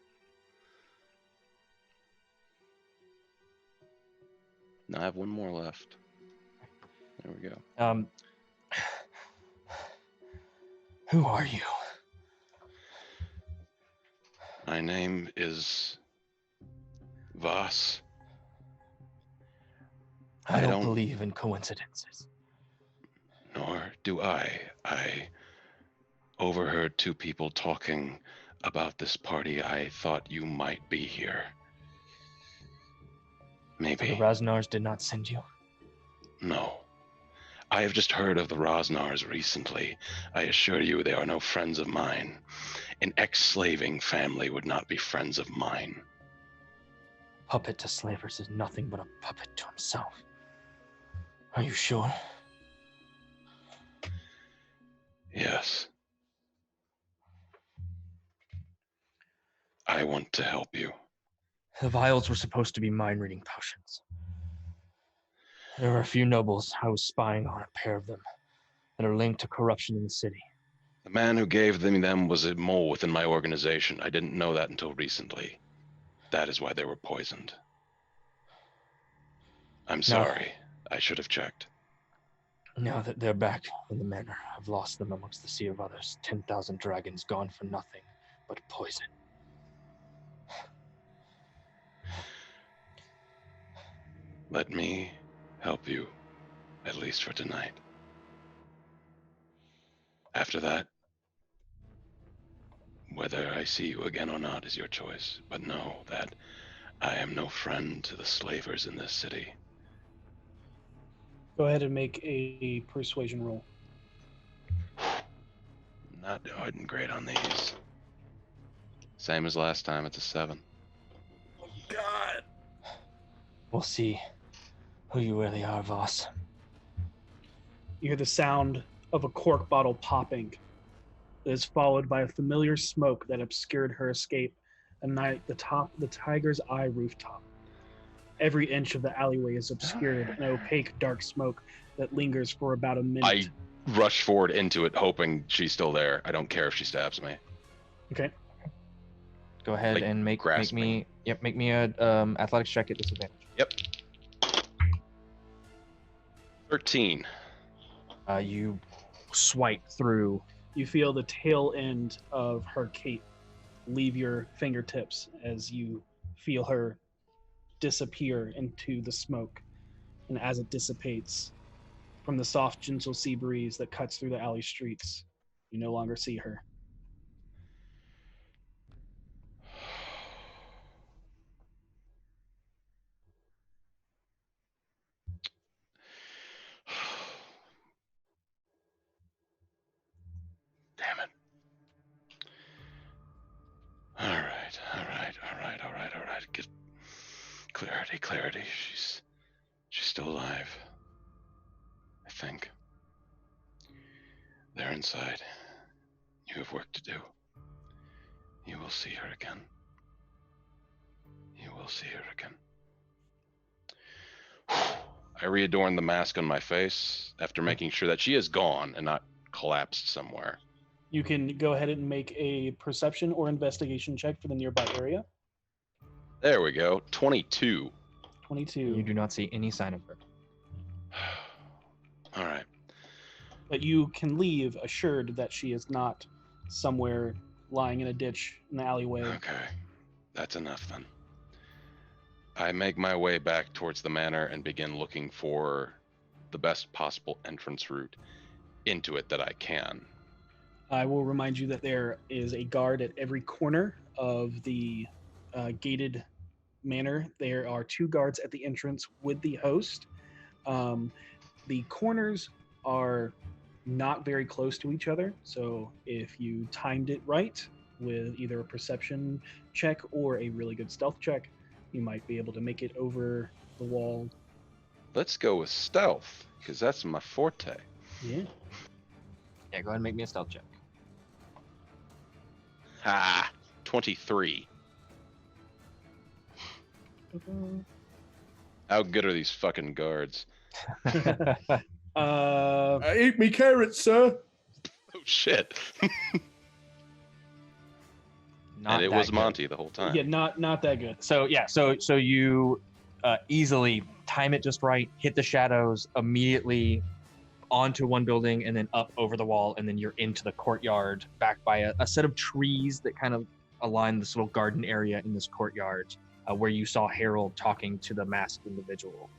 Now I have one more left. There we go. Who are you? My name is Vaas. I don't believe in coincidences. Nor do I. I overheard two people talking about this party. I thought you might be here. Maybe. So the Raznars did not send you? No. I have just heard of the Raznars recently. I assure you they are no friends of mine. An ex-slaving family would not be friends of mine. Puppet to slavers is nothing but a puppet to himself. Are you sure? Yes. I want to help you. The vials were supposed to be mind-reading potions. There were a few nobles I was spying on, a pair of them, that are linked to corruption in the city. The man who gave them was a mole within my organization. I didn't know that until recently. That is why they were poisoned. I'm sorry. I should have checked. Now that they're back in the manor, I've lost them amongst the sea of others. 10,000 dragons gone for nothing but poison. Let me help you, at least for tonight. After that, whether I see you again or not is your choice, but know that I am no friend to the slavers in this city. Go ahead and make a persuasion roll. Not doing great on these. Same as last time, it's a 7. God. We'll see who you really are, Vaas. You hear the sound of a cork bottle popping. That is followed by a familiar smoke that obscured her escape at night the Tiger's Eye rooftop. Every inch of the alleyway is obscured, an opaque dark smoke that lingers for about a minute. I rush forward into it, hoping she's still there. I don't care if she stabs me. Okay. Go ahead Like and make me a athletics check at disadvantage. Yep. 13. You swipe through. You feel the tail end of her cape leave your fingertips as you feel her disappear into the smoke. And as it dissipates from the soft, gentle sea breeze that cuts through the alley streets, you no longer see her. Damn it. All right. Get clarity. She's still alive. I think. They're inside. You have work to do. You will see her again. I readorn the mask on my face after making sure that she is gone and not collapsed somewhere. You can go ahead and make a perception or investigation check for the nearby area. There we go. 22. 22. You do not see any sign of her. All right. But you can leave assured that she is not somewhere lying in a ditch in the alleyway. Okay. That's enough then. I make my way back towards the manor and begin looking for the best possible entrance route into it that I can. I will remind you that there is a guard at every corner of the gated manor. There are 2 guards at the entrance with the host. The corners are not very close to each other, so if you timed it right with either a perception check or a really good stealth check, you might be able to make it over the wall. Let's go with stealth, because that's my forte. Yeah. Yeah, go ahead and make me a stealth check. 23. How good are these fucking guards? I ate me carrots, sir. Oh shit. And it was Monty the whole time. Yeah, not that good. So yeah, so you easily time it just right, hit the shadows immediately onto one building and then up over the wall, and then you're into the courtyard back by a set of trees that kind of align this little garden area in this courtyard where you saw Harold talking to the masked individual.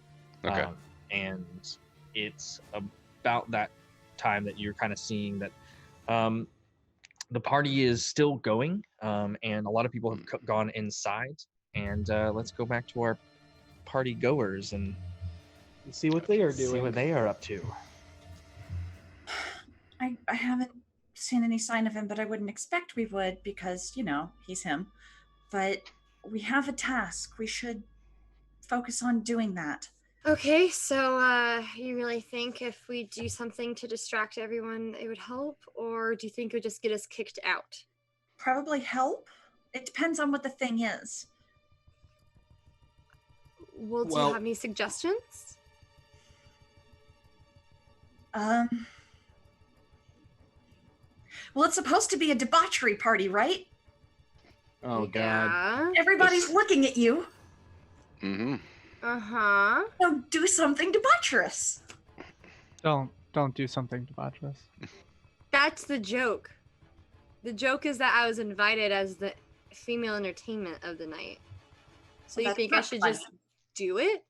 Okay. And it's about that time that you're kind of seeing that the party is still going, and a lot of people have gone inside. And let's go back to our party goers and see what they are doing. See what they are up to. I haven't seen any sign of him, but I wouldn't expect we would because, you know, he's him. But we have a task. We should focus on doing that. Okay, so you really think if we do something to distract everyone, it would help? Or do you think it would just get us kicked out? Probably help. It depends on what the thing is. Well, do you have any suggestions? Well, it's supposed to be a debauchery party, right? Oh, God. Yeah. Everybody's looking at you. Mm-hmm. Uh-huh. So do something debaucherous. Don't do something debaucherous. That's the joke. The joke is that I was invited as the female entertainment of the night. So you think I should just do it?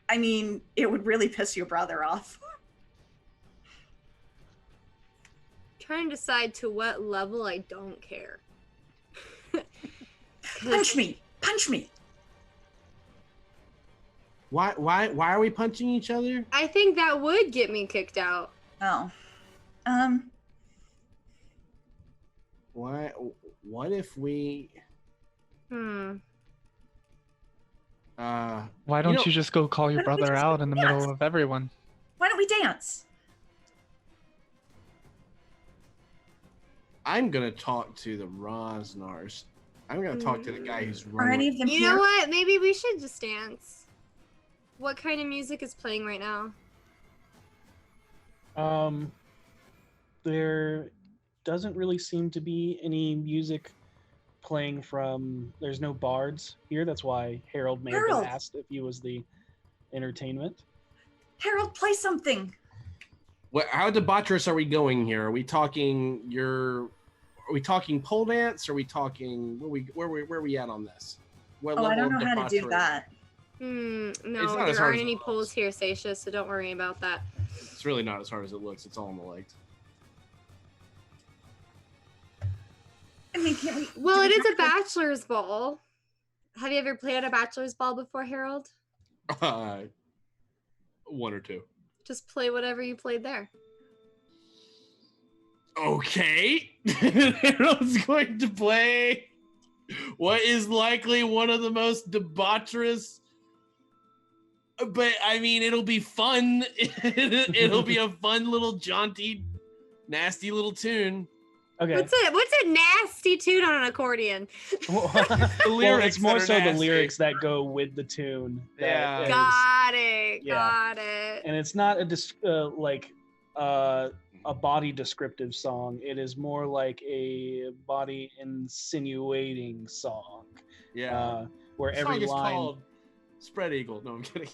I mean, it would really piss your brother off. Trying to decide to what level I don't care. Punch me! Punch me! Why are we punching each other? I think that would get me kicked out. Oh. What if we... Why don't you just go call your brother out in the middle of everyone? Why don't we dance? I'm gonna talk to the Rosnars. I'm gonna talk to the guy who's running. Are any of them You know what? Maybe we should just dance. What kind of music is playing right now? There doesn't really seem to be any music playing from. There's no bards here. That's why Harold may have been asked if he was the entertainment. Harold, play something. How debaucherous are we going here? Are we talking Are we talking pole dance? Are we talking where are we at on this? What I don't know how to do that. No, there aren't any poles here, Sasha, so don't worry about that. It's really not as hard as it looks. It's all on the legs. I mean, can't we? Well, it is a bachelor's ball. Have you ever played at a bachelor's ball before, Harold? 1 or 2. Just play whatever you played there. Okay. Harold's going to play what is likely one of the most debaucherous, but I mean, it'll be fun. It'll be a fun little jaunty, nasty little tune. Okay. What's a nasty tune on an accordion? The lyrics, it's more so nasty. The lyrics that go with the tune. Yeah. Got it. And it's not a body descriptive song. It is more like a body insinuating song. Yeah. Where every song is line called Spread Eagle. No, I'm kidding.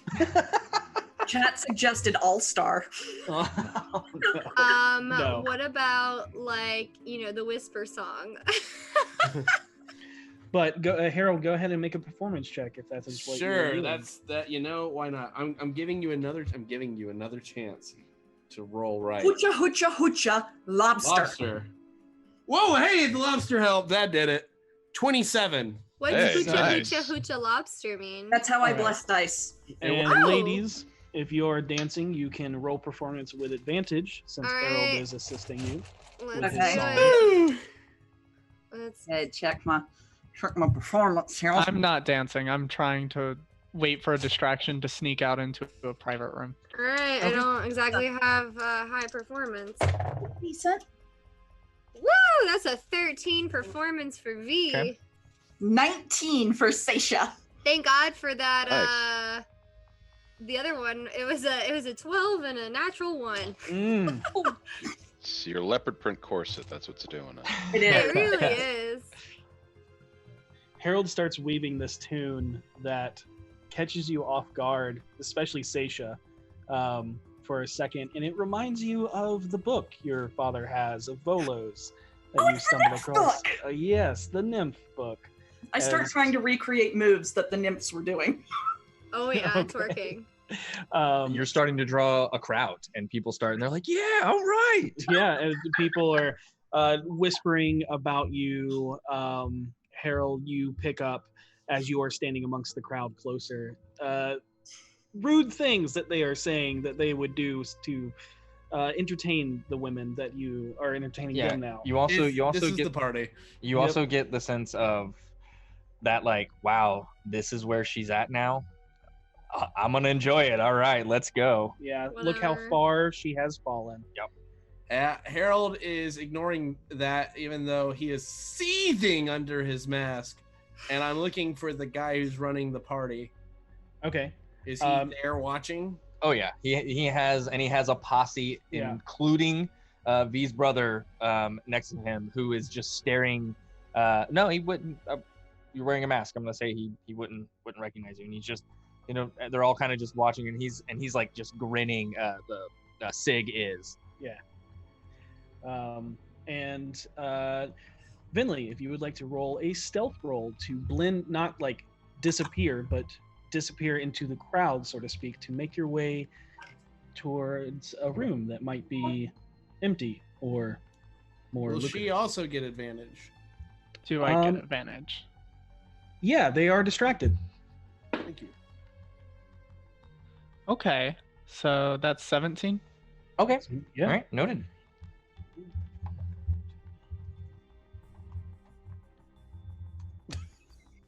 Chat suggested All Star. No. What about the Whisper song? But go, Harold, go ahead and make a performance check if that's what you're Sure, doing. that's that. You know, why not? I'm giving you another chance to roll right. Hoocha, hoocha, hoocha, lobster. Whoa, hey, the lobster helped. That did it. 27. What Hey, does hoocha nice. hoocha hoocha lobster mean? That's how I Alright. bless dice. And Oh. ladies, if you're dancing, you can roll performance with advantage since Harold Alright. is assisting you. Let's Okay. do it. Let's Hey, check my performance here. I'm not dancing. I'm trying to wait for a distraction to sneak out into a private room. All right, I don't exactly have high performance. Decent. Woo, that's a 13 performance for V. Okay. 19 for Seisha. Thank God for that. Nice. The other one, it was a 12 and a natural one. Mm. It's your leopard print corset. That's what's doing it. It It is. really is. Harold starts weaving this tune that catches you off guard, especially Seisha, for a second, and it reminds you of the book your father has of Volos that Oh, you stumbled nymph across. book! Yes, the nymph book. I start As- trying to recreate moves that the nymphs were doing. Oh yeah, it's Okay. working. You're starting to draw a crowd, and people start, and they're like, "Yeah, all right." Yeah, and people are whispering about you. Harold, you pick up as you are standing amongst the crowd closer. Rude things that they are saying that they would do to entertain the women that you are entertaining Yeah, them now. You also this is get the party. you also get the sense of that, like, wow, this is where she's at now. I'm gonna enjoy it. All right, let's go. Yeah, look how Whatever. far she has fallen. Harold is ignoring that, even though he is seething under his mask. And I'm looking for the guy who's running the party. Okay. Is he there watching? Oh yeah, he has a posse, Yeah. including V's brother next to him, who is just staring. No, he wouldn't. You're wearing a mask. I'm gonna say he wouldn't recognize you, and he's just, they're all kind of just watching, and he's like just grinning. The Sig is. Yeah. Vinley, if you would like to roll a stealth roll to blend, not like disappear, but disappear into the crowd, so to speak, to make your way towards a room that might be empty or more Will lucrative. she also get advantage? Do I get advantage? Yeah, they are distracted. Thank you. Okay, so that's 17. Okay. Yeah. All right. Noted.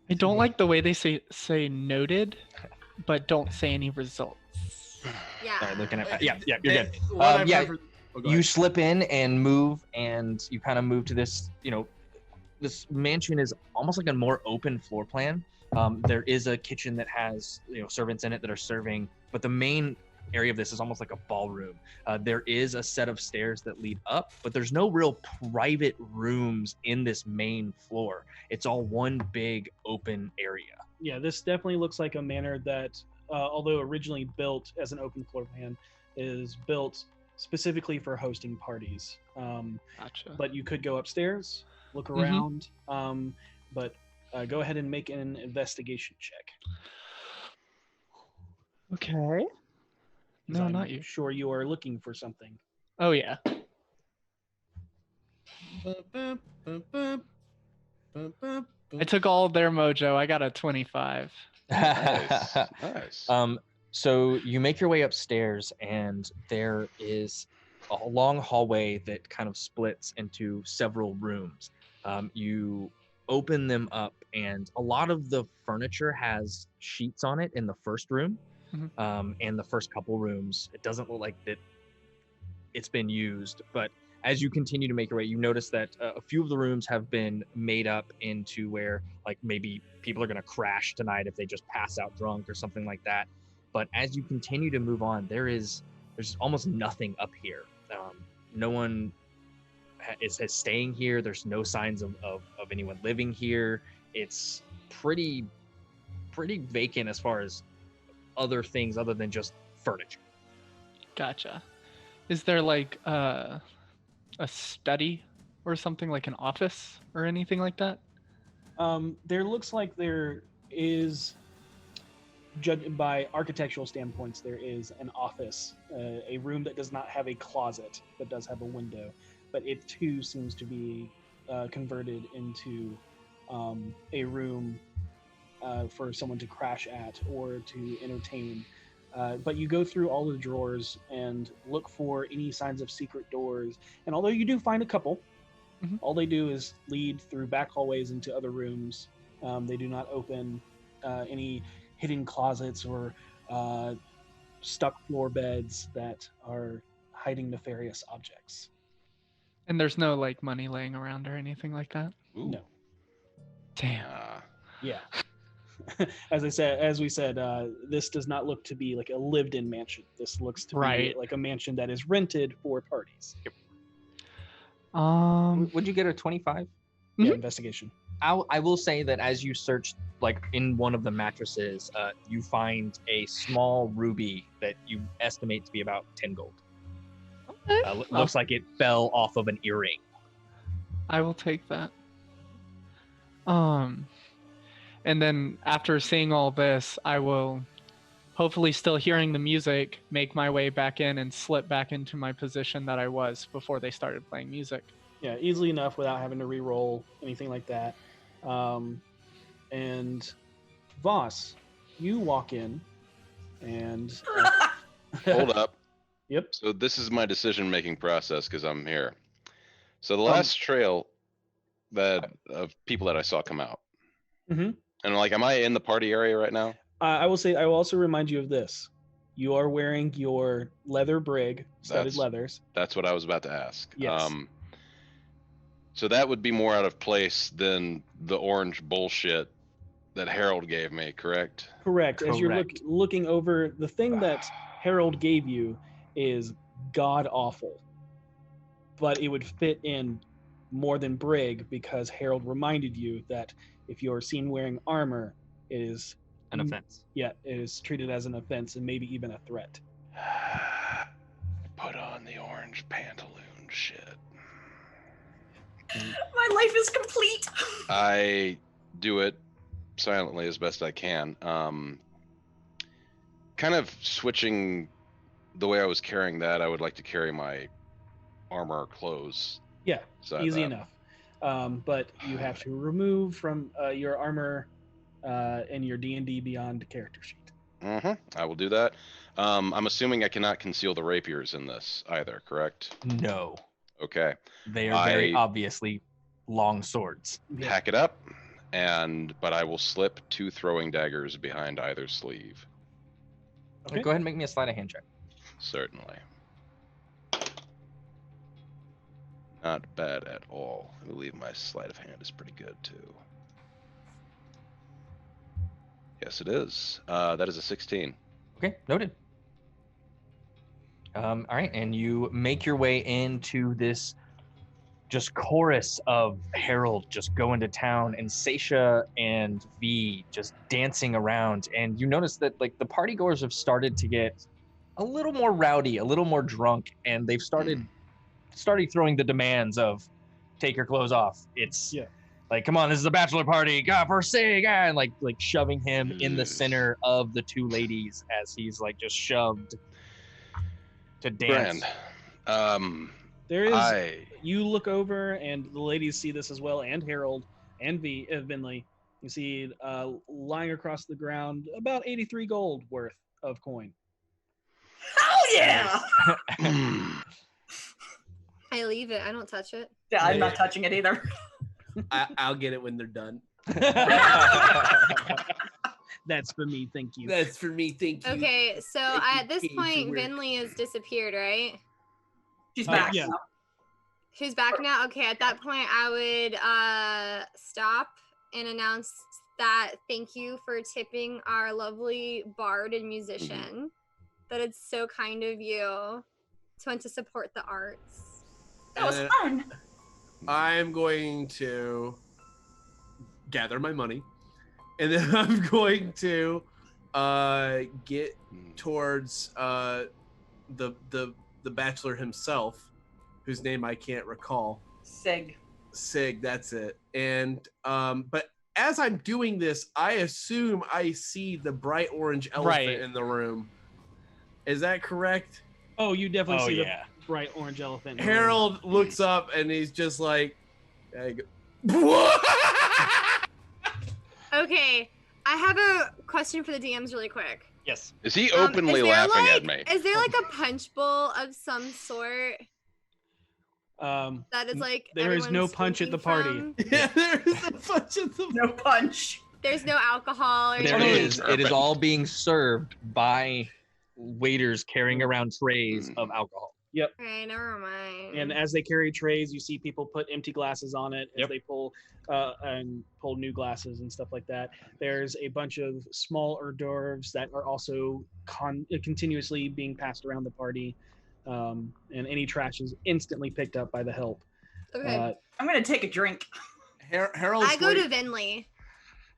I don't like the way they say noted, but don't say any results. Yeah. All right, looking at. Yeah, you're good. What I've yeah, never- oh, go You ahead. slip in and move, and you kind of move to this. This mansion is almost like a more open floor plan. There is a kitchen that has servants in it that are serving, but the main area of this is almost like a ballroom. There is a set of stairs that lead up, but there's no real private rooms in this main floor. It's all one big open area. Yeah, this definitely looks like a manor that, although originally built as an open floor plan, is built specifically for hosting parties. Gotcha. But you could go upstairs, look Mhm. around, but go ahead and make an investigation check. Okay. 'Cause No, I'm not you. sure you are looking for something. Oh yeah. I took all of their mojo. I got a 25. Nice. Nice. So you make your way upstairs, and there is a long hallway that kind of splits into several rooms. You open them up, and a lot of the furniture has sheets on it in the first room. And the first couple rooms, it doesn't look like that it's been used. But as you continue to make your way, you notice that a few of the rooms have been made up into where, like, maybe people are going to crash tonight if they just pass out drunk or something like that. But as you continue to move on, there's almost nothing up here. No one is staying here. There's no signs of anyone living here. It's pretty vacant as far as other things other than just furniture. Gotcha. Is there like a study or something, like an office or anything like that? There looks like there is, judged by architectural standpoints, there is an office, a room that does not have a closet but does have a window, but it too seems to be converted into a room for someone to crash at or to entertain. But you go through all the drawers and look for any signs of secret doors, and although you do find a couple, all they do is lead through back hallways into other rooms. They do not open any hidden closets or stuck floor beds that are hiding nefarious objects. And there's no like money laying around or anything like that? Ooh. No. Damn. Yeah. As we said, this does not look to be like a lived-in mansion. This looks to be like a mansion that is rented for parties. Would you get a 25? Yeah, investigation. I will say that as you search, like in one of the mattresses, you find a small ruby that you estimate to be about 10 gold. Okay. Looks like it fell off of an earring. I will take that. And then after seeing all this, I will, hopefully still hearing the music, make my way back in and slip back into my position that I was before they started playing music. Yeah, easily enough without having to re-roll anything like that. And Vaas, you walk in and Hold up. Yep. So this is my decision-making process because I'm here. So the last trail of people that I saw come out, and like, am I in the party area right now? I will also remind you of this. You are wearing your leather brig, studded leathers. That's what I was about to ask. Yes. So that would be more out of place than the orange bullshit that Harold gave me, correct? Correct. As you're looking over, the thing that Harold gave you is god awful, but it would fit in more than brig because Harold reminded you that if you're seen wearing armor, it is an offense. Yeah, it is treated as an offense and maybe even a threat. Put on the orange pantaloon shit. My life is complete. I do it silently as best I can. Kind of switching the way I was carrying that, I would like to carry my armor clothes. Yeah, easy enough. But you have to remove from your armor and your D&D Beyond character sheet. I will do that. I'm assuming I cannot conceal the rapiers in this either, correct? No. Okay. They are very obviously long swords. Pack it up, but I will slip 2 throwing daggers behind either sleeve. Okay. Go ahead and make me a sleight of hand check. Certainly. Not bad at all. I believe my sleight of hand is pretty good too. Yes, it is. That is a 16. Okay, noted. All right, and you make your way into this just chorus of Harold just going to town, and Seisha and V just dancing around, and you notice that like the partygoers have started to get a little more rowdy, a little more drunk, and they've started throwing the demands of take your clothes off. It's like, come on, this is a bachelor party, God, for sake, and like shoving him in the center of the 2 ladies as he's like just shoved to dance. Brand, there is. You look over, and the ladies see this as well, and Harold and Vinley. You see lying across the ground about 83 gold worth of coin. Hell yeah! I leave it. I don't touch it. Yeah, I'm not touching it either. I'll get it when they're done. That's for me, thank you. That's for me, thank you. Okay, so at this point, Vinley has disappeared, right? She's back. Yeah. She's back now? Okay, at that point, I would stop and announce that thank you for tipping our lovely bard and musician. That it's so kind of you to want to support the arts. That was fun. I'm going to gather my money, and then I'm going to get towards the bachelor himself, whose name I can't recall. Sig, that's it. And but as I'm doing this, I assume I see the bright orange elephant Right. in the room. Is that correct? Oh, you definitely see yeah. the bright orange elephant. in the room. Harold looks up and he's just like, what? Okay, I have a question for the DMs really quick. Yes. Is he openly is there, laughing like, at me? Is there like a punch bowl of some sort that is like there is no everyone's punch at the drinking party. from? Yeah, there is a punch at the No punch. There's no alcohol or There anything. is. It is all being served by waiters carrying around trays of alcohol. Okay, never mind. And as they carry trays, you see people put empty glasses on it as Yep. they pull new glasses and stuff like that. There's a bunch of small hors d'oeuvres that are also continuously being passed around the party, and any trash is instantly picked up by the help. Okay. I'm gonna take a drink. Harold's I go like- to Vinley.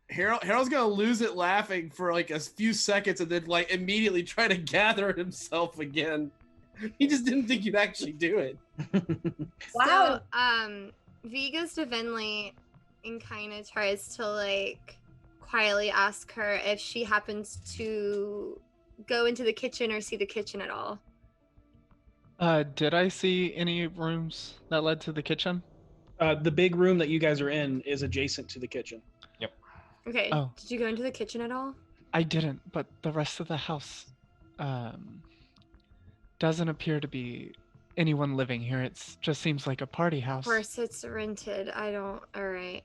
Harold's gonna lose it laughing for like a few seconds and then like immediately try to gather himself again. He just didn't think you'd actually do it. Wow. So, V goes to Vinley and kind of tries to like quietly ask her if she happens to go into the kitchen or see the kitchen at all. Did I see any rooms that led to the kitchen? The big room that you guys are in is adjacent to the kitchen. Okay. Oh. Did you go into the kitchen at all? I didn't, but the rest of the house doesn't appear to be anyone living here. It just seems like a party house. Of course, it's rented. I don't. All right.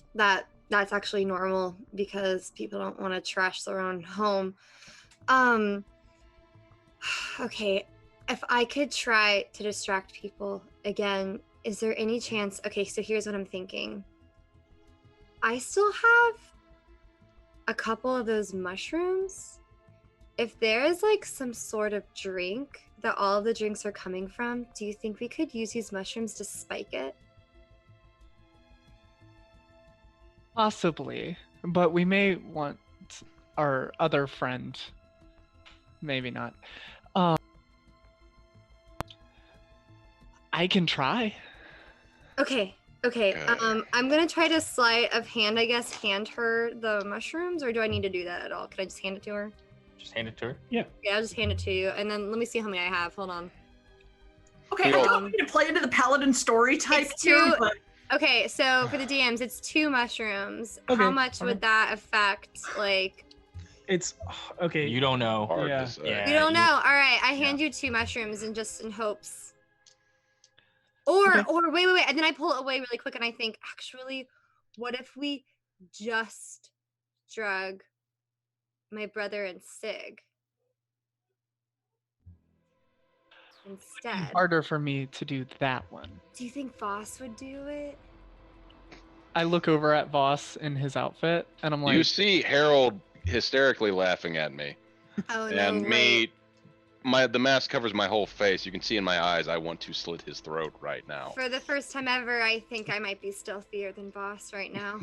That's actually normal because people don't want to trash their own home. Okay, if I could try to distract people again, is there any chance? Okay, so here's what I'm thinking. I still have a couple of those mushrooms. If there is like some sort of drink that all of the drinks are coming from, do you think we could use these mushrooms to spike it? Possibly, but we may want our other friend. Maybe not. I can try. Okay. I'm gonna try to sleight of hand, I guess, hand her the mushrooms, or do I need to do that at all? Could I just hand it to her? Just hand it to her. Yeah, I'll just hand it to you, and then let me see how many I have. Hold on. Okay, I don't mean to play into the paladin story type It's too, two- but Okay, so for the DMs, it's 2 mushrooms. How Okay, much would that affect? Like, It's okay. You don't know. Hard Yeah. to say. Yeah. you don't know. All right, I hand you 2 mushrooms and just in hopes. Or wait, and then I pull it away really quick, and I think, actually, what if we just drug my brother and Sig instead? Harder for me to do that one. Do you think Vaas would do it? I look over at Voss in his outfit, and I'm like, You see Harold hysterically laughing at me, Oh and no! me. The mask covers my whole face. You can see in my eyes. I want to slit his throat right now. For the first time ever, I think I might be stealthier than Vaas right now.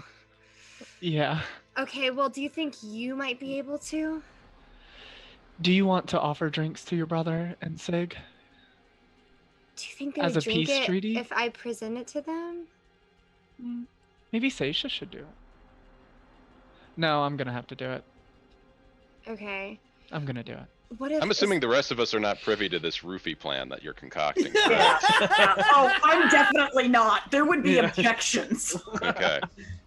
yeah. Okay, well, do you think you might be able to? Do you want to offer drinks to your brother and Sig? Do you think they As would a drink peace it treaty? if I present it to them? Maybe Seisha should do it. No, I'm gonna have to do it. Okay. I'm gonna do it. What if I'm assuming the rest of us are not privy to this roofie plan that you're concocting. yeah. Oh, I'm definitely not. There would be Yeah. objections. Okay.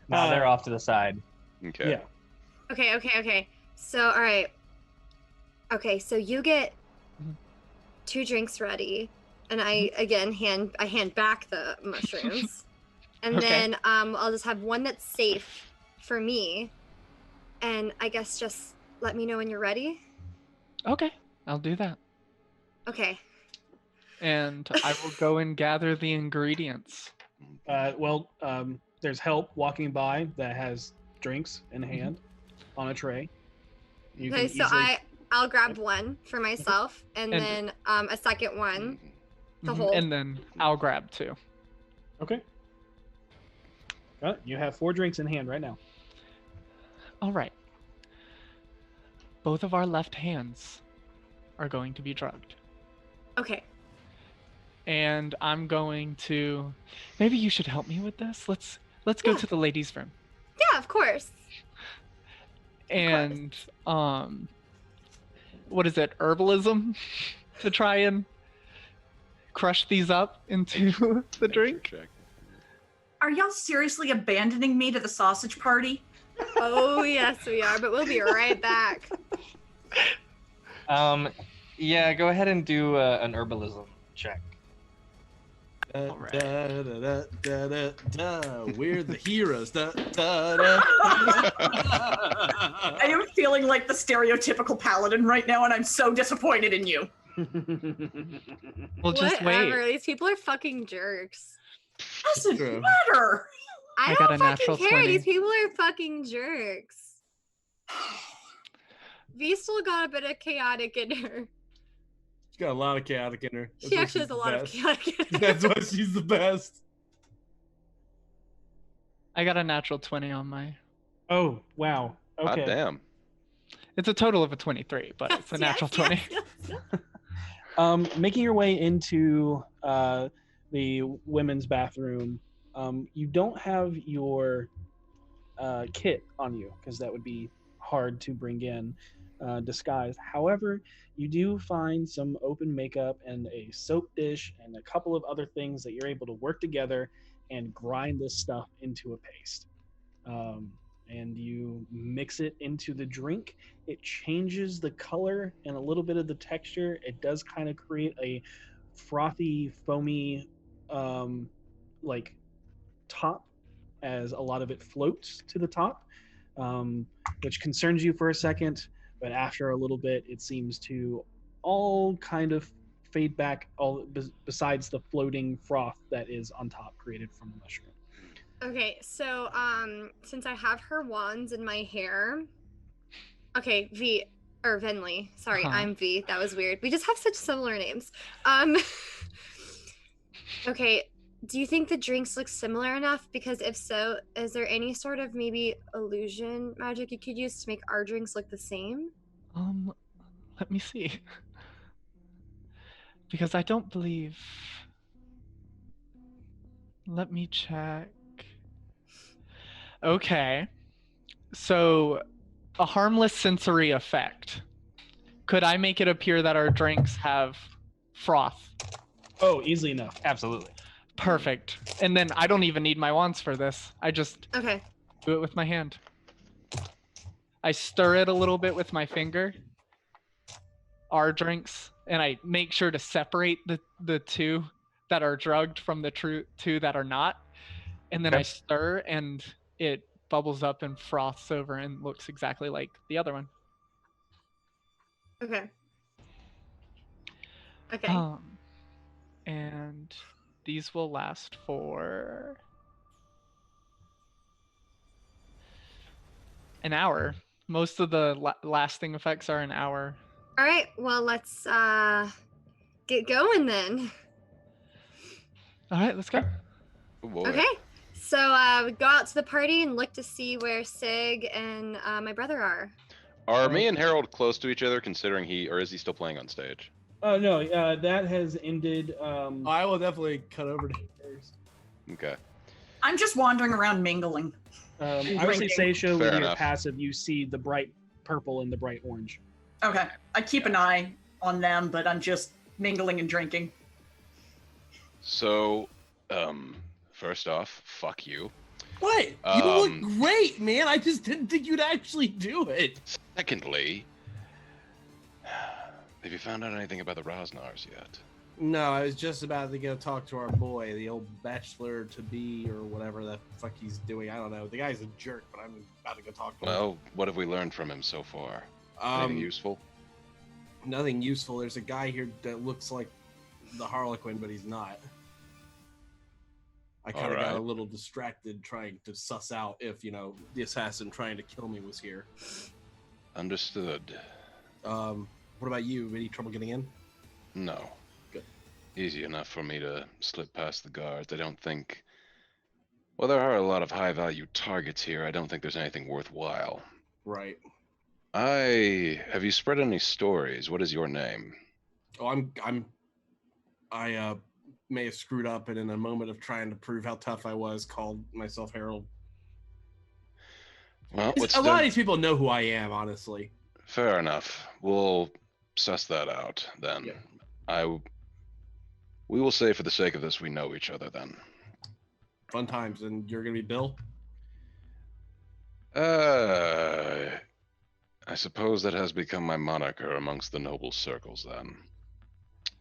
No, they're off to the side. Okay. Yeah. Okay. So, all right. Okay, so you get 2 drinks ready, and I again hand back the mushrooms, and Okay. then I'll just have one that's safe for me, and I guess just let me know when you're ready. Okay, I'll do that. Okay. And I will go and gather the ingredients. There's help walking by that has drinks in hand on a tray. You Okay, can so easily- I'll grab one for myself, and And- then a second one to Mhm, hold. And then I'll grab 2. Okay. You have 4 drinks in hand right now. All right. Both of our left hands are going to be drugged. Okay. And I'm going to maybe you should help me with this. Let's let's go to the ladies' room. Yeah, of course. And what is it? Herbalism to try and crush these up into the drink. Are y'all seriously abandoning me to the sausage party? Oh yes, we are. But we'll be right back. Yeah, go ahead and do an herbalism check. Da, All right. da, da, da, da, da. We're the heroes. Da, da, da. I am feeling like the stereotypical paladin right now, and I'm so disappointed in you. Well, just Whatever. wait. These people are fucking jerks. Doesn't True. matter. I got don't a natural fucking care. 20. These people are fucking jerks. V still got a bit of chaotic in her. She's got a lot of chaotic in her. That's She why actually she's has a the lot of best. chaotic in her. That's why she's the best. I got a natural 20 on my. Oh, wow. God Okay. damn. It's a total of a 23, but it's a natural 20. Yes. Making your way into the women's bathroom, you don't have your kit on you because that would be hard to bring in disguised. However, you do find some open makeup and a soap dish and a couple of other things that you're able to work together and grind this stuff into a paste. And you mix it into the drink. It changes the color and a little bit of the texture. It does kind of create a frothy, foamy, like top as a lot of it floats to the top, which concerns you for a second, but after a little bit, it seems to all kind of fade back, all besides the floating froth that is on top created from the mushroom. Okay, so since I have her wands in my hair, okay, Venley. Sorry, Huh. I'm V. That was weird. We just have such similar names. Okay, do you think the drinks look similar enough? Because if so, is there any sort of maybe illusion magic you could use to make our drinks look the same? Let me see. Because I don't believe. Let me check. Okay. So, a harmless sensory effect. Could I make it appear that our drinks have froth? Oh, easily enough. Absolutely. Perfect. And then I don't even need my wands for this. I just Okay. do it with my hand. I stir it a little bit with my finger. Our drinks, and I make sure to separate the two that are drugged from the two that are not. And then I stir, and it bubbles up and froths over and looks exactly like the other one. Okay. Okay. And these will last for an hour. Most of the lasting effects are an hour. All right. Well, let's get going then. All right, let's go. Oh boy. Okay. So we go out to the party and look to see where Sig and my brother are. Are me and Harold close to each other, considering is he still playing on stage? Oh no, that has ended. I will definitely cut over to him first. Okay. I'm just wandering around mingling. Obviously, Seisha, with Fair your enough. passive, you see the bright purple and the bright orange. Okay, I keep an eye on them, but I'm just mingling and drinking. So, first off, fuck you. What? You look great, man. I just didn't think you'd actually do it. Secondly, have you found out anything about the Rosnars yet? No, I was just about to go talk to our boy, the old bachelor to be or whatever the fuck he's doing. I don't know. The guy's a jerk, but I'm about to go talk to him. Well, what have we learned from him so far? Anything useful? Nothing useful. There's a guy here that looks like the Harlequin, but he's not. I kind of got a little distracted trying to suss out if, the assassin trying to kill me was here. Understood. What about you? Any trouble getting in? No. Good. Easy enough for me to slip past the guards. I don't think... Well, there are a lot of high-value targets here. I don't think there's anything worthwhile. Right. Have you spread any stories? What is your name? Oh, I may have screwed up and in a moment of trying to prove how tough I was, called myself Harold. Well, A lot of these people know who I am, honestly. Fair enough. We'll suss that out then. Yeah. We will say for the sake of this, we know each other then. Fun times. And you're going to be Bill? I suppose that has become my moniker amongst the noble circles then.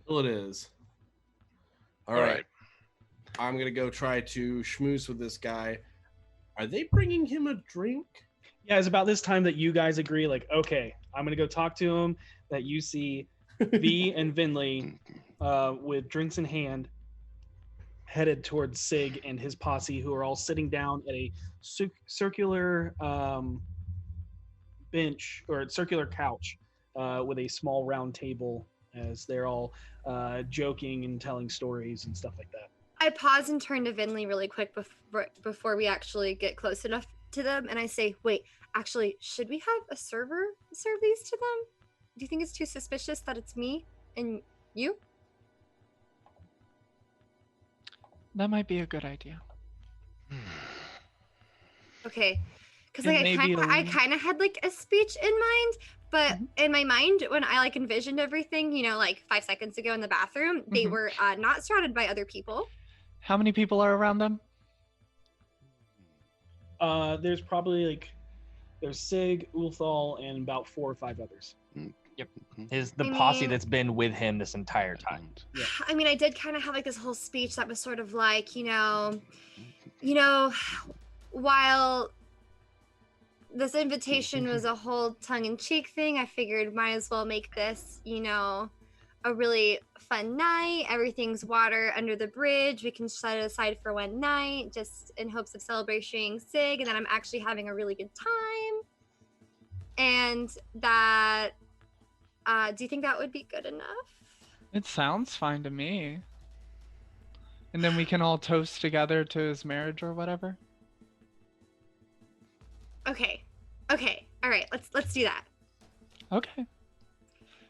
Well, it is. All right. I'm going to go try to schmooze with this guy. Are they bringing him a drink? Yeah, it's about this time that you guys agree, like, okay, I'm going to go talk to him, that you see V and Vinley with drinks in hand headed towards Sig and his posse, who are all sitting down at a circular bench or circular couch with a small round table, as they're all joking and telling stories and stuff like that. I pause and turn to Vinley really quick before we actually get close enough to them, and I say, wait, actually, should we have a server serve these to them? Do you think it's too suspicious that it's me and you? That might be a good idea. Okay, because like I kind of had like a speech in mind, but in my mind, when I like envisioned everything, you know, like 5 seconds ago in the bathroom, they were not surrounded by other people. How many people are around them? There's probably there's Sig, Ulthal, and about 4 or 5 others. Yep. The posse that's been with him this entire time. Yeah. I mean, I did kind of have like this whole speech that was sort of like, you know, while this invitation was a whole tongue-in-cheek thing, I figured might as well make this, you know, a really fun night. Everything's water under the bridge. We can set it aside for one night just in hopes of celebrating Sig, and that I'm actually having a really good time. And that, do you think that would be good enough? It sounds fine to me. And then we can all toast together to his marriage or whatever. Okay. All right. Let's do that. Okay.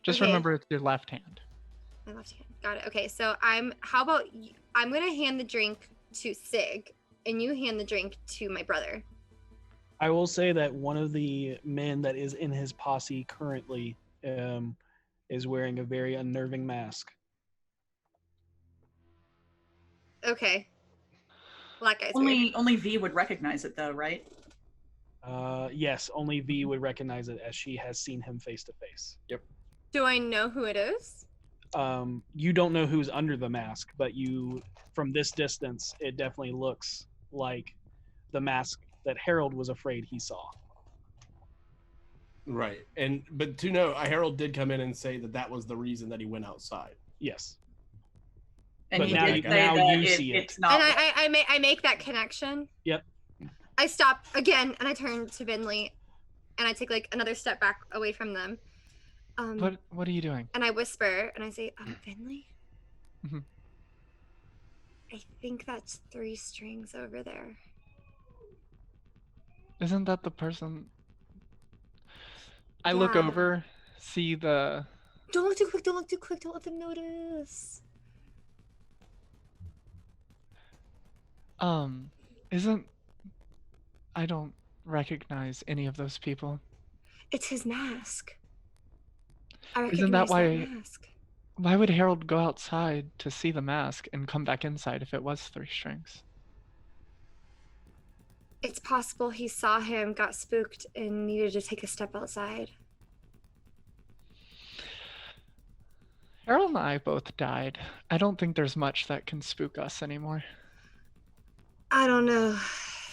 Just Okay. remember it's your left hand. My left hand. Got it. Okay. So I'm gonna hand the drink to Sig, and you hand the drink to my brother. I will say that one of the men that is in his posse currently is wearing a very unnerving mask. Okay. Black guy's Only V would recognize it though, right? Yes, only V would recognize it, as she has seen him face to face. Yep. Do I know who it is? You don't know who's under the mask, but from this distance, it definitely looks like the mask that Harold was afraid he saw. Right. But to know, Harold did come in and say that was the reason that he went outside. Yes. And But he now did you- say now that you see it. it's not. And I make that connection. Yep. I stop again, and I turn to Vinley, and I take like another step back away from them. What are you doing? And I whisper, and I say, Vinley? Mhm. I think that's 3 strings over there. Isn't that the person? I look Yeah. over, see the. Don't look too quick, don't let them notice. I don't recognize any of those people. It's his mask. I Isn't that recognize why? mask. Why would Harold go outside to see the mask and come back inside if it was 3 strings? It's possible he saw him, got spooked, and needed to take a step outside. Harold and I both died. I don't think there's much that can spook us anymore. I don't know.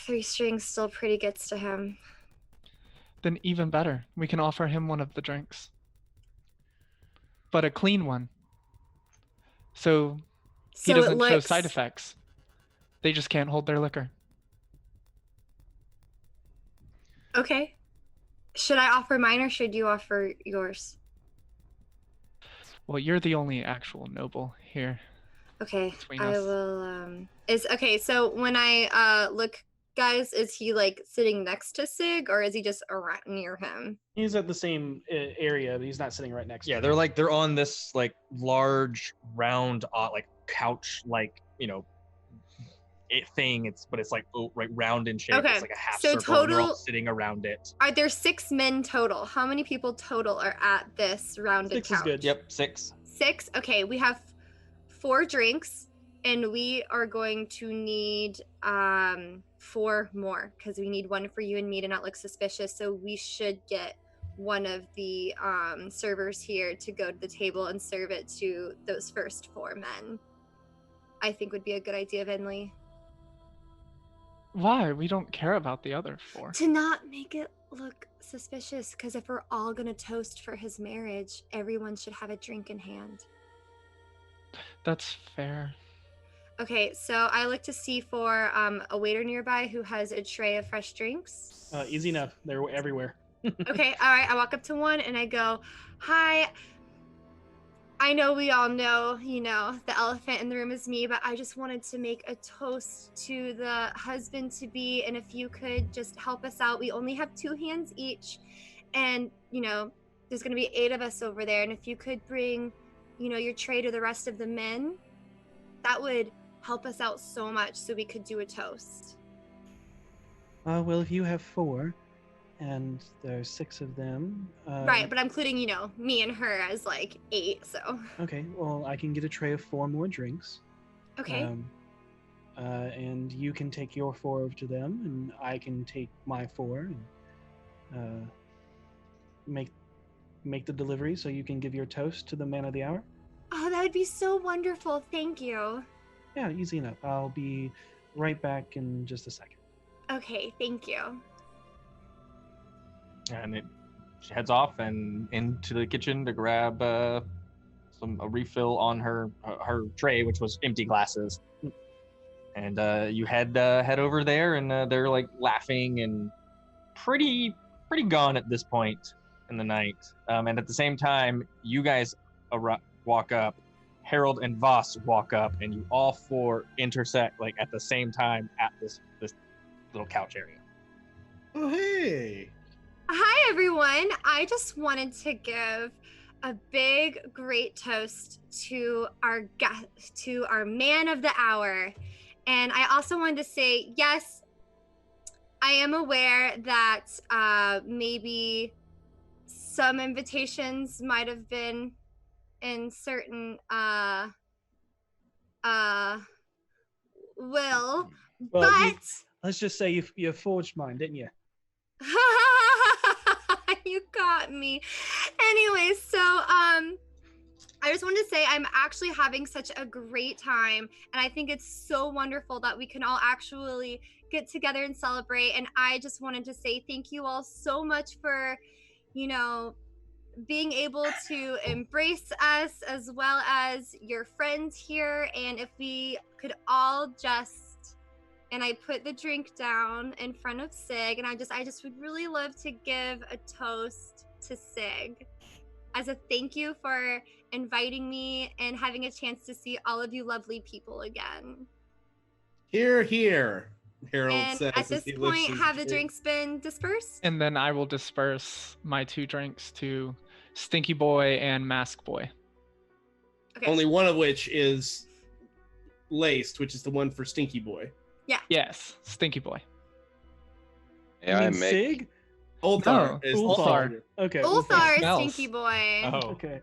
3 strings still pretty gets to him. Then even better, we can offer him one of the drinks. But a clean one. So he So it doesn't show looks... side effects. They just can't hold their liquor. Okay. Should I offer mine or should you offer yours? Well, you're the only actual noble here. Okay, between I us. will, so when I look, guys, is he like sitting next to Sig or is he just around near him? He's at the same area, but he's not sitting right next to him. Yeah, they're on this like large round, like couch like thing. It's like right round in shape. Okay, It's like a half so circle. And they're all total- sitting around it. Are there 6 men total? How many people total are at this rounded 6 couch? is good. Yep, 6. 6? Okay, we have 4 drinks, and we are going to need 4 more because we need 1 for you and me to not look suspicious. So we should get one of the servers here to go to the table and serve it to those first 4 men. I think would be a good idea, Venley. Why? We don't care about the other 4. To not make it look suspicious, because if we're all gonna toast for his marriage, everyone should have a drink in hand. That's fair. Okay, so I look to see for a waiter nearby who has a tray of fresh drinks. Easy enough. They're everywhere. Okay, all right. I walk up to one and I go, "Hi. I know we all know, the elephant in the room is me, but I just wanted to make a toast to the husband-to-be, and if you could just help us out. We only have 2 hands each, and, there's going to be 8 of us over there, and if you could bring, your tray to the rest of the men, that would help us out so much so we could do a toast." Well, if you have 4, and there's 6 of them. Right, but I'm including, me and her as like 8, so. Okay, well, I can get a tray of 4 more drinks. Okay. And you can take your 4 to them, and I can take my 4 and make the delivery so you can give your toast to the man of the hour. Oh, that would be so wonderful. Thank you. Yeah, easy enough. I'll be right back in just a second. Okay, thank you. And she heads off and into the kitchen to grab a refill on her tray, which was empty glasses. And you head over there, and they're like laughing and pretty gone at this point in the night. And at the same time, you guys walk up. Harold and Vaas walk up, and you all 4 intersect like at the same time at this little couch area. Oh, hey. Hi, everyone. I just wanted to give a big, great toast to our guest, to our man of the hour. And I also wanted to say, yes, I am aware that maybe some invitations might have been in certain will, Well, but let's just say you forged mine, didn't you? you got me. Anyway, so I just wanted to say I'm actually having such a great time, and I think it's so wonderful that we can all actually get together and celebrate. And I just wanted to say thank you all so much for, being able to embrace us as well as your friends here. And if we could all just, and I put the drink down in front of Sig, and I just would really love to give a toast to Sig as a thank you for inviting me and having a chance to see all of you lovely people again. Hear, hear. Harold And says at this point, have the drinks been dispersed? And then I will disperse my 2 drinks to Stinky Boy and Mask Boy. Okay. Only one of which is laced, which is the one for Stinky Boy. Yeah. Yes, Stinky Boy. Yeah, I make Sig? Ulthar No, is Ulthar. Okay. Ulthar, smells. Stinky Boy. Oh, Okay.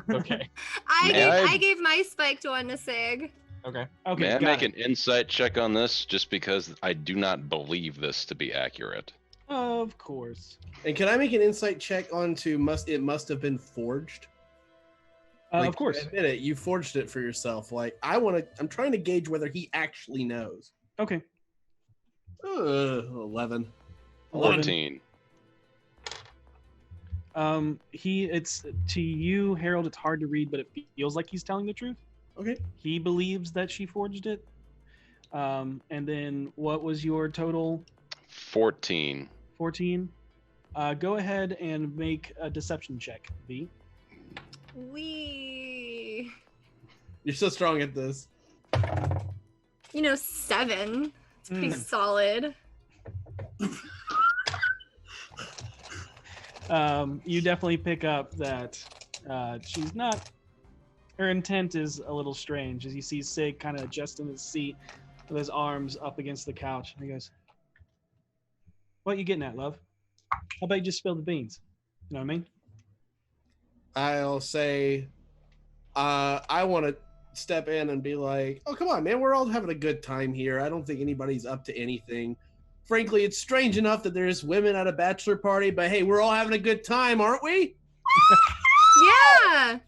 okay. I gave my spiked one to Sig. Okay. Okay. May I got make it. an insight check on this, just because I do not believe this to be accurate? Of course. And can I make an insight check onto it must have been forged? Of course. Admit it, you forged it for yourself. Like I'm trying to gauge whether he actually knows. Okay. 11. 14. It's to you, Harold. It's hard to read, but it feels like he's telling the truth. Okay. He believes that she forged it. And then what was your total? 14. 14. Go ahead and make a deception check, V. Wee. You're so strong at this. 7. It's pretty solid. You definitely pick up that she's not her intent is a little strange as you see Sig kind of adjusting his seat with his arms up against the couch. And he goes, "What you getting at, love? How about you just spill the beans? You know what I mean?" I'll say, I want to step in and be like, "Oh, come on, man. We're all having a good time here. I don't think anybody's up to anything. Frankly, it's strange enough that there's women at a bachelor party, but hey, we're all having a good time, aren't we?" Yeah.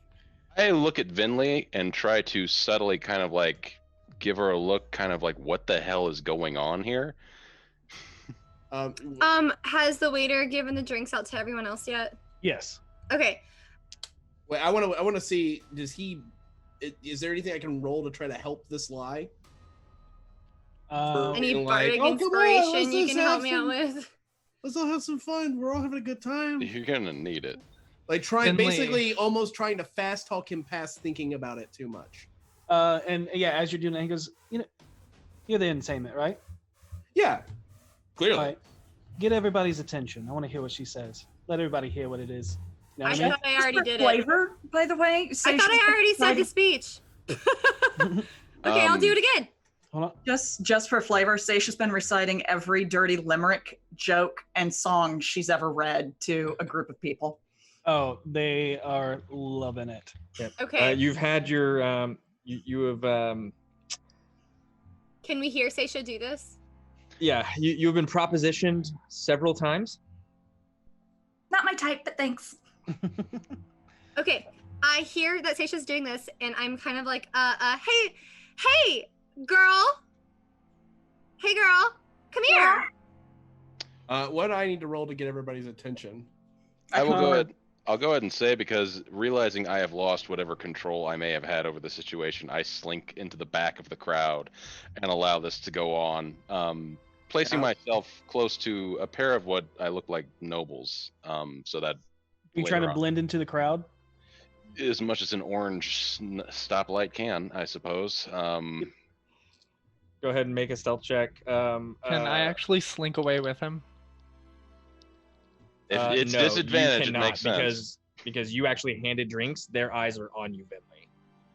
I look at Vinley and try to subtly kind of like give her a look, kind of like, what the hell is going on here? Has the waiter given the drinks out to everyone else yet? Yes. Okay. Wait, I want to see. Is there anything I can roll to try to help this lie? Any like, bardic "Oh, come on, inspiration you let's can have help me out some- with? Let's all have some fun. We're all having a good time. You're gonna need it. Like Finley. basically almost trying to fast talk him past thinking about it too much. And yeah, as you're doing that, he goes, "You're the entertainment, right? Yeah, clearly. All right. Get everybody's attention. I want to hear what she says. Let everybody hear what it is." You know I what I mean? thought I already did it. Flavor, by the way. I thought I already said the speech. Okay, I'll do it again. Hold on. Just for flavor, Seisha's been reciting every dirty limerick, joke, and song she's ever read to a group of people. Oh, they are loving it. Yep. Okay. You've had your you have Can we hear Seisha do this? yeah, you've been propositioned several times. Not my type, but thanks. Okay, I hear that Seisha's doing this, and I'm kind of like, hey, girl, come here. What do I need to roll to get everybody's attention? I will go ahead. I'll go ahead and say, because realizing I have lost whatever control I may have had over the situation, I slink into the back of the crowd and allow this to go on, placing myself close to a pair of what I look like nobles, so that You trying to later on- blend into the crowd? as much as an orange stoplight can, I suppose. Go ahead and make a stealth check. Can I actually slink away with him? If it's no, disadvantage, you it makes cannot, sense. because you actually handed drinks. Their eyes are on you, Vinley.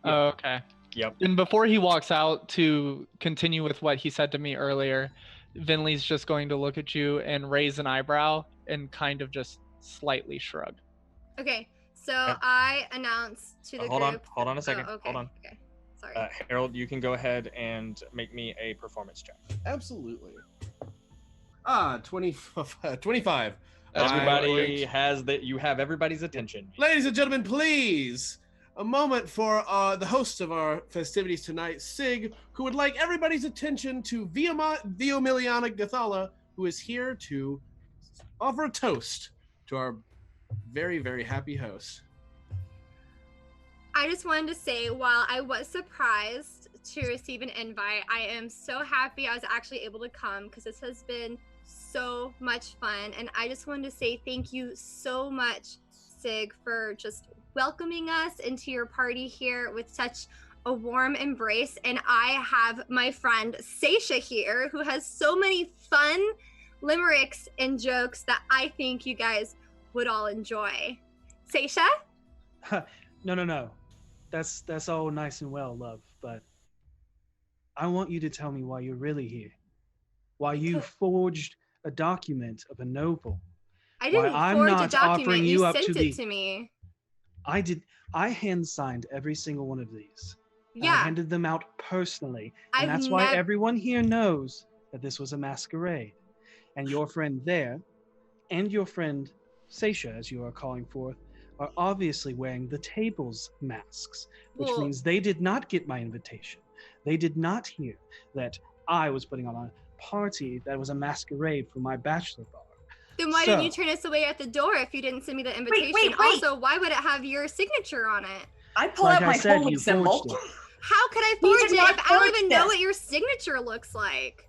Oh, okay. Yep. And before he walks out to continue with what he said to me earlier, Vinley's just going to look at you and raise an eyebrow and kind of just slightly shrug. Okay, so I announce to the Hold group. on a second. Oh, okay, Hold on. Okay, sorry. Harold, you can go ahead and make me a performance check. Absolutely. 25. Everybody has that. You have everybody's attention. Ladies and gentlemen, please, a moment for the host of our festivities tonight, Sig, who would like everybody's attention to Viomiliana Gathala, who is here to offer a toast to our very, very happy host. I just wanted to say, while I was surprised to receive an invite, I am so happy I was actually able to come, because this has been so much fun. And I just wanted to say thank you so much, Sig, for just welcoming us into your party here with such a warm embrace. And I have my friend Seisha here, who has so many fun limericks and jokes that I think you guys would all enjoy. Seisha? No. That's all nice and well, love, but I want you to tell me why you're really here. Why you forged a document of a noble. I didn't I'm forge a not document. offering You you up sent to it the- to me. I did. I hand signed every single one of these. I Yeah. handed them out personally, and I've that's why nev- everyone here knows that this was a masquerade. And your friend there, and your friend Seisha, as you are calling forth, are obviously wearing the table's masks, which Well- means they did not get my invitation. They did not hear that I was putting on a party that was a masquerade for my bachelor bar. Then why didn't you turn us away at the door if you didn't send me the invitation? wait. Also, why would it have your signature on it? I pull Like out I my said, holy you symbol. forged it. How could I We forge did it not if I don't forge even know this. what your signature looks like?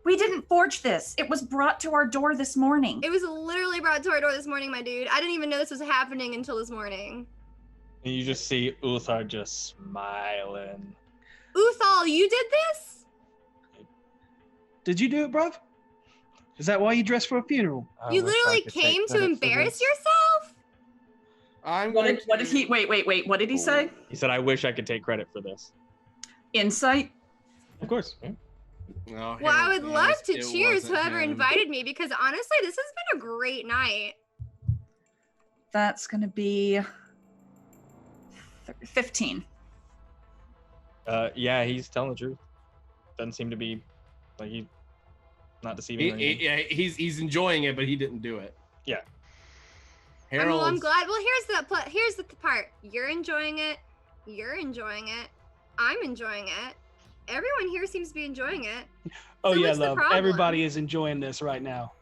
We didn't forge this. It was brought to our door this morning. It was literally brought to our door this morning, my dude. I didn't even know this was happening until this morning. And you just see Uthar just smiling. Uthal, you did this? Did you do it, bruv? Is that why you dressed for a funeral? I You wish I literally could take came to credit for embarrass this. yourself? What did he? Wait. What did he say? He said, "I wish I could take credit for this." Insight. Of course. No, Well, I would Harold love knows to it cheers wasn't whoever him. invited me because honestly, this has been a great night. That's gonna be 15. Yeah, he's telling the truth. Doesn't seem to be like he's not deceiving. or anything. Yeah, he's enjoying it, but he didn't do it. Yeah. Harold. I'm glad. Well, here's the part. You're enjoying it. You're enjoying it. I'm enjoying it. Everyone here seems to be enjoying it. Oh So yeah, what's the love. problem? Everybody is enjoying this right now.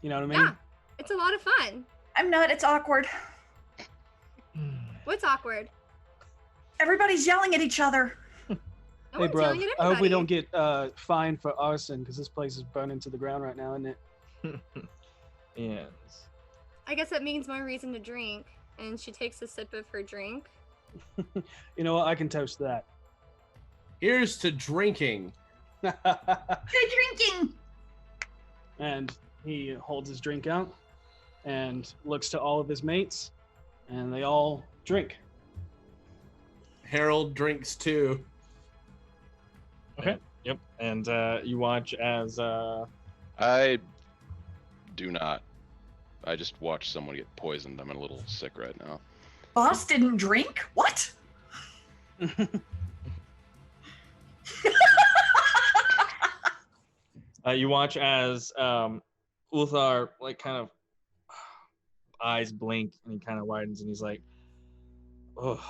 You know what I mean? Yeah, it's a lot of fun. I'm not. It's awkward. What's awkward? Everybody's yelling at each other. No Hey, one's bro. yelling at I hope we anybody. don't get fined for arson because this place is burning to the ground right now, isn't it? Yes. I guess that means more reason to drink. And she takes a sip of her drink. You know what? I can toast that. Here's to drinking. Good drinking. And he holds his drink out and looks to all of his mates, and they all drink. Harold drinks too. Okay. Yep. And you watch as I do not. I just watched someone get poisoned. I'm a little sick right now. Boss didn't drink? What? you watch as Uthar like kind of eyes blink and he kind of widens and he's like, "Oh,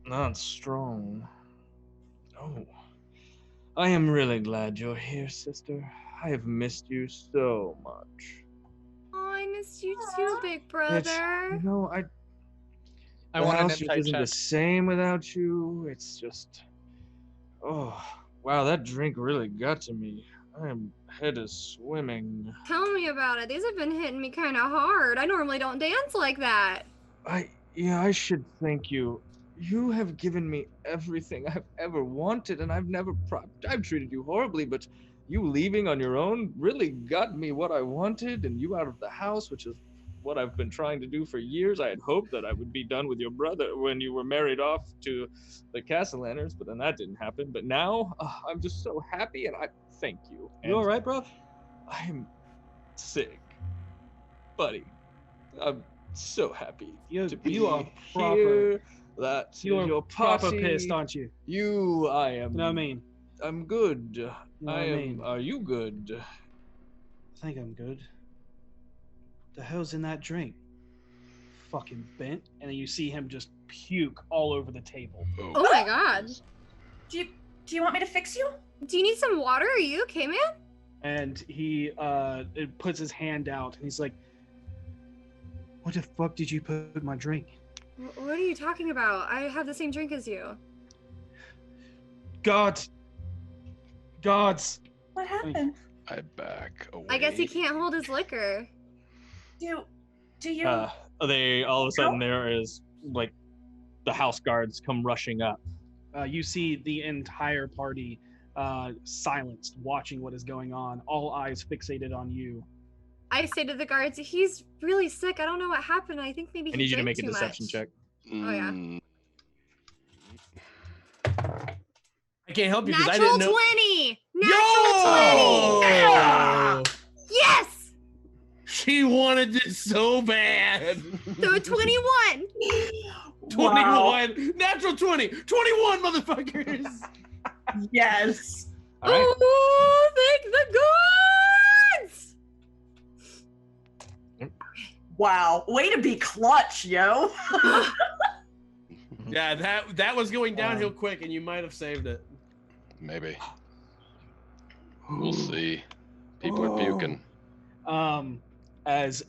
not strong. Oh, I am really glad you're here, sister. I have missed you so much. Oh, I missed you too, big brother. You know, I the want an house just insight isn't the check. same without you. It's just, oh, wow, that drink really got to me. Head is swimming. Tell me about it. These have been hitting me kind of hard. I normally don't dance like that. I should thank you. You have given me everything I've ever wanted, and I've treated you horribly, but you leaving on your own really got me what I wanted, and you out of the house, which is what I've been trying to do for years. I had hoped that I would be done with your brother when you were married off to the Castellaners, but then that didn't happen. But now, I'm just so happy, and I thank you. You all right, bro? I'm sick, buddy. I'm so happy to be You are proper. here. That You're your proper posse. pissed, aren't you? I am. You know what I mean? I'm good. You know I what I am. mean? Are you good? I think I'm good. The hell's in that drink? Fucking bent. And then you see him just puke all over the table. Oh my god. Do you want me to fix you? Do you need some water? Are you okay, man? And he it puts his hand out and he's like, "What the fuck did you put in my drink?" What are you talking about? I have the same drink as you. Gods. What happened? I back away. I guess he can't hold his liquor. Do you? They all of a sudden there is like the house guards come rushing up. You see the entire party silenced, watching what is going on, all eyes fixated on you. I say to the guards, he's really sick. I don't know what happened. I think maybe I he need you to drank make a too deception much. check. Oh, yeah. I can't help you because I Natural didn't know. 20! Natural 20! Yo! Yes! She wanted it so bad. So a 21! 21. Natural 20. 21, motherfuckers. Yes. All right. Oh, thank the gods! Wow. Way to be clutch, yo. Yeah, that was going downhill quick, and you might have saved it. Maybe. We'll see. People are puking. As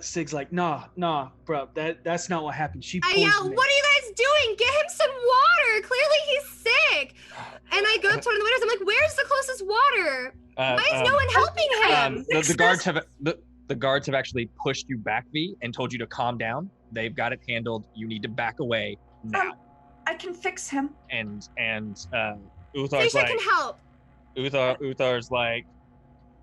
Sig's like, nah, bro, that's not what happened. She Yeah, poisoned me. what are you guys doing? Get him some water. Clearly he's sick. And I go up to one of the waiters. I'm like, where's the closest water? Why is no one helping him? The guards have actually pushed you back, V, and told you to calm down. They've got it handled. You need to back away now. I can fix him. And Sasha Uthar's like, can help. Uthar's like,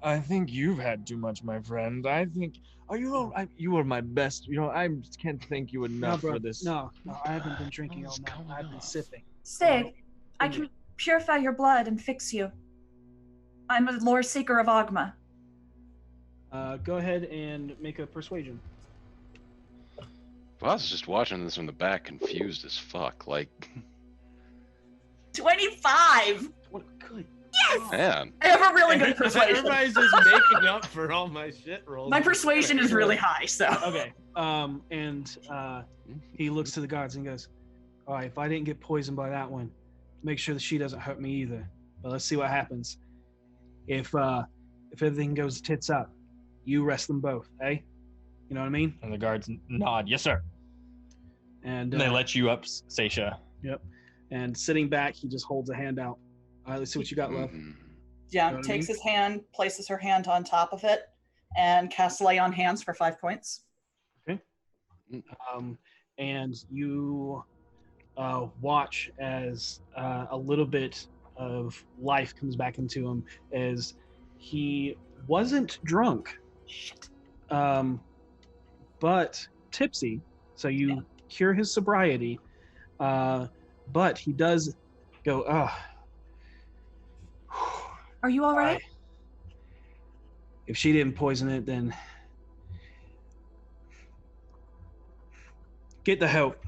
I think you've had too much, my friend. I think. You are my best. I can't thank you enough bro. for this. No, I haven't been drinking all night. I've been sipping. Sig, I can purify your blood and fix you. I'm a lore seeker of Ogma. Go ahead and make a persuasion. Vaas is just watching this from the back, confused as fuck. Like, 25! What good. Yes! man. I have a really good persuasion. Everybody's just making up for all my shit rolls. My persuasion is really high, so. Okay. He looks to the guards and goes, all right, if I didn't get poisoned by that one, make sure that she doesn't hurt me either. But let's see what happens. If everything goes tits up, you rest them both, eh? You know what I mean? And the guards nod, yes, sir. And they let you up, Seisha. Yep. And sitting back, he just holds a hand out. All right, let's see what you got, love. Yeah, You know what I takes mean? his hand, places her hand on top of it, and casts Lay on Hands for 5 points. Okay. And you watch as a little bit of life comes back into him, as he wasn't drunk. Shit. But tipsy. So you cure his sobriety. But he does go, Are you all right? If she didn't poison it, then get the help.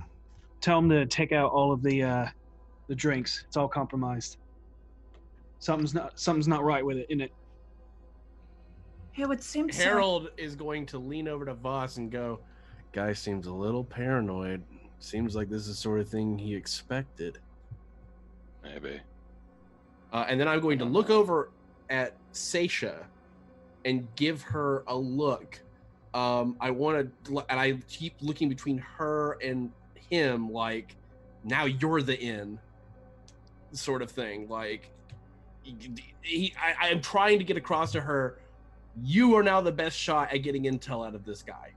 Tell him to take out all of the drinks. It's all compromised. Something's not right with it, isn't it? It would seem so. Harold is going to lean over to Vaas and go, guy seems a little paranoid. Seems like this is the sort of thing he expected. Maybe. And then I'm going to look over at Seisha and give her a look. I want to, and I keep looking between her and him, like, now you're the in, sort of thing. Like, I'm trying to get across to her, you are now the best shot at getting intel out of this guy.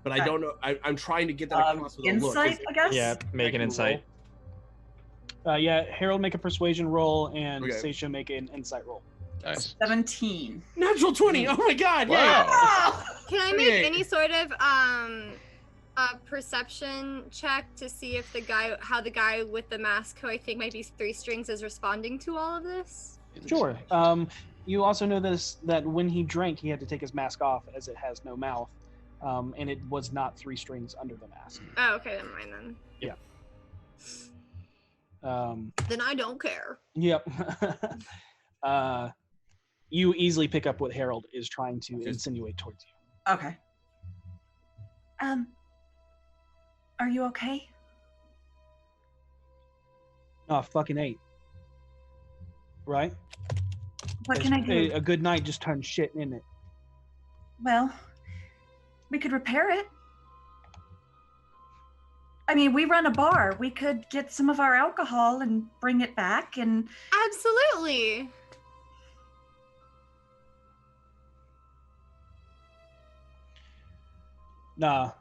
But I don't know. I'm trying to get that across with a look. Insight, I guess? Yeah, make an insight. Harold, make a persuasion roll, and Okay. Seisha, make an insight roll. Nice. 17. Natural 20. Oh my god! Wow. Yeah. Can I make Okay. any sort of a perception check to see if how the guy with the mask, who I think might be 3 strings, is responding to all of this? Sure. You also know that when he drank, he had to take his mask off as it has no mouth, and it was not 3 strings under the mask. Oh, okay, never mind then. Then I don't care. Yep. You easily pick up what Harold is trying to insinuate towards you. Okay. Are you okay? Oh, fucking 8. Right? What can I do? A good night just turns shit, isn't it? Well, we could repair it. I mean, we run a bar. We could get some of our alcohol and bring it back and... Absolutely. Nah,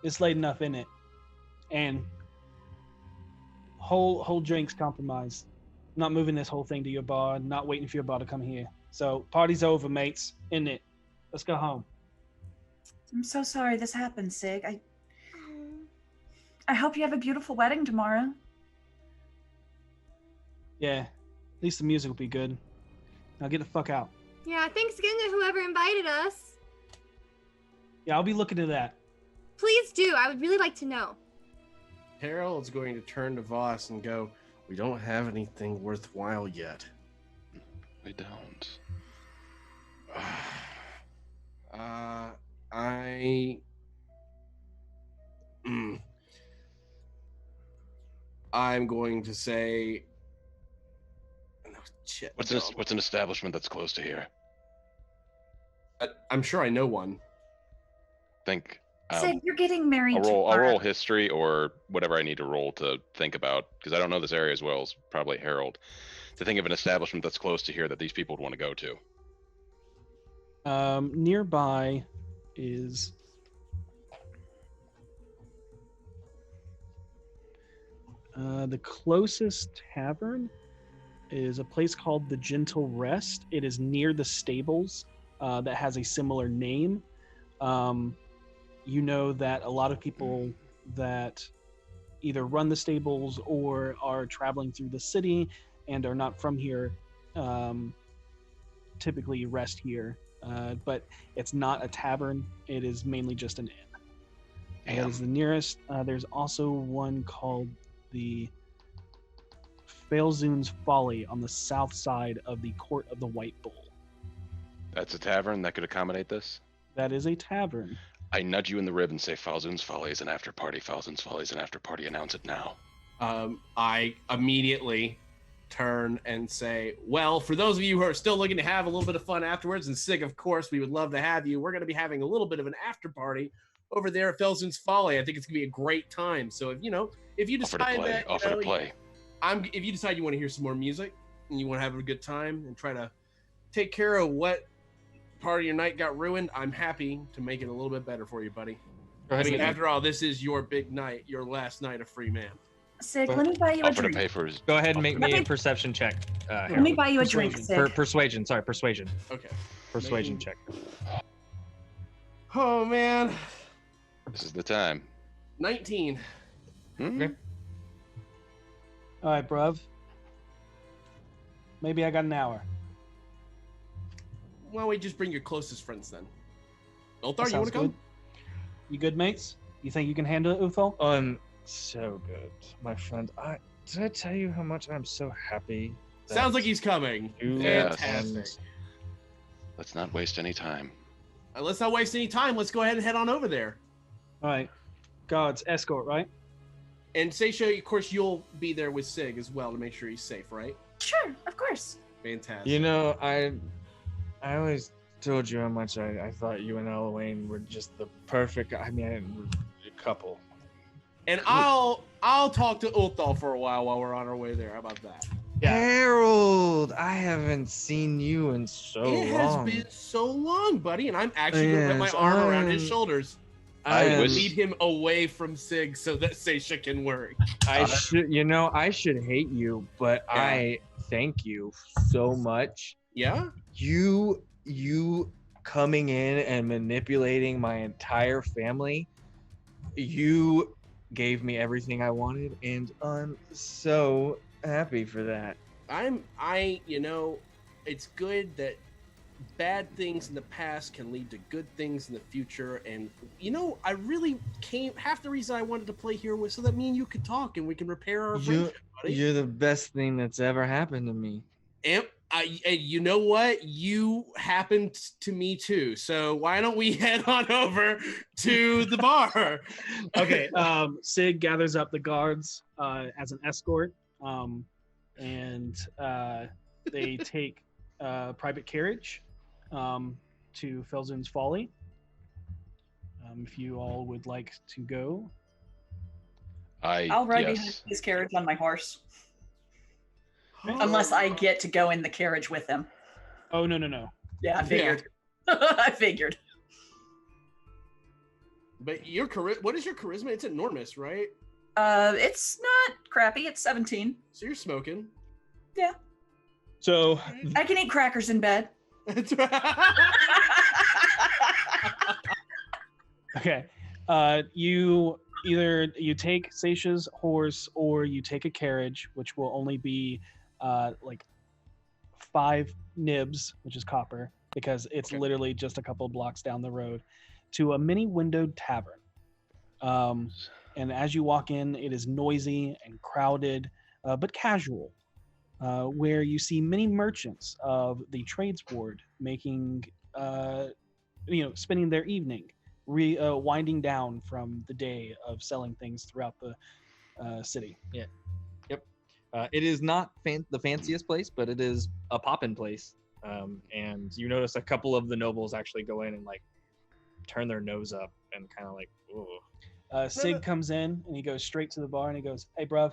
it's late enough in it. And whole drink's compromised. Not moving this whole thing to your bar, not waiting for your bar to come here. So party's over, mates, isn't it? Let's go home. I'm so sorry this happened, Sig. I hope you have a beautiful wedding tomorrow. Yeah, at least the music will be good. Now get the fuck out. Yeah, thanks again to whoever invited us. Yeah, I'll be looking at that. Please do. I would really like to know. Harold's going to turn to Vaas and go, we don't have anything worthwhile yet. We don't. I'm going to say, oh, shit. What's an establishment that's close to here? I'm sure I know one. Think. Sig, you're getting married I'll tomorrow. roll history or whatever I need to roll to think about, because I don't know this area as well as probably Harold, to think of an establishment that's close to here that these people would want to go to. Nearby is the closest tavern is a place called the Gentle Rest. It is near the stables that has a similar name. You know that a lot of people that either run the stables or are traveling through the city and are not from here typically rest here. But it's not a tavern. It is mainly just an inn. That is the nearest. There's also one called the Failzoon's Folly on the south side of the Court of the White Bull. That's a tavern that could accommodate this? That is a tavern. I nudge you in the rib and say, Falzoon's Folly is an after party. Falzoon's Folly is an after party. Announce it now. I immediately turn and say, well, for those of you who are still looking to have a little bit of fun afterwards, and Sig, of course, we would love to have you. We're going to be having a little bit of an after party over there at Felsen's Folly. I think it's going to be a great time. So if you decide if you decide you want to hear some more music and you want to have a good time and try to take care of what part of your night got ruined, I'm happy to make it a little bit better for you, buddy. I mean, after all, this is your big night, your last night of free man. Sig, let me buy you a drink. Go ahead and make me a perception check. Let me buy you a drink, Sig. Persuasion. Sorry, persuasion. Okay. Persuasion check. Oh, man. This is the time. 19. Okay. All right, bruv. Maybe I got an hour. Why don't we just bring your closest friends then? Ulthar, you want to come? You good, mates? You think you can handle it, Uthal? So good, my friend. Did I tell you how much I'm so happy? Sounds like he's coming. Fantastic. Let's not waste any time. Let's not waste any time. Let's go ahead and head on over there. All right. Guards, escort, right? And Seisha, of course, you'll be there with Sig as well to make sure he's safe, right? Sure, of course. Fantastic. You know, I always told you how much I thought you and Elwayne were just the perfect, couple. And I'll talk to Ulthal for a while we're on our way there. How about that? Yeah. Harold, I haven't seen you in so long. It has been so long, buddy, and I'm actually going to put my arm around his shoulders. I lead him away from Sig so that Seisha can work. I should hate you, but yeah. I thank you so much. Yeah? You coming in and manipulating my entire family. You gave me everything I wanted, and I'm so happy for that. It's good that bad things in the past can lead to good things in the future, and I really half the reason I wanted to play here was so that me and you could talk and we can repair our friendship, buddy. You're the best thing that's ever happened to me. And you know what? You happened to me too. So why don't we head on over to the bar? Okay. Sig gathers up the guards as an escort, and they take a private carriage to Felzoon's Folly. If you all would like to go, I'll ride behind his carriage on my horse. Unless I get to go in the carriage with him. Oh, no. Yeah, I figured. Yeah. I figured. But what is your charisma? It's enormous, right? It's not crappy. It's 17. So you're smoking. Yeah. So I can eat crackers in bed. Okay. You take Seisha's horse or you take a carriage, which will only be 5 nibs, which is copper, because it's literally just a couple blocks down the road, to a mini windowed tavern. And as you walk in, it is noisy and crowded, but casual, where you see many merchants of the trades board making, spending their evening, winding down from the day of selling things throughout the city. Yeah. Yep. It is not the fanciest place, but it is a poppin' place. And you notice a couple of the nobles actually go in and turn their nose up and kind of ooh. Sig comes in and he goes straight to the bar and he goes, "Hey, bruv,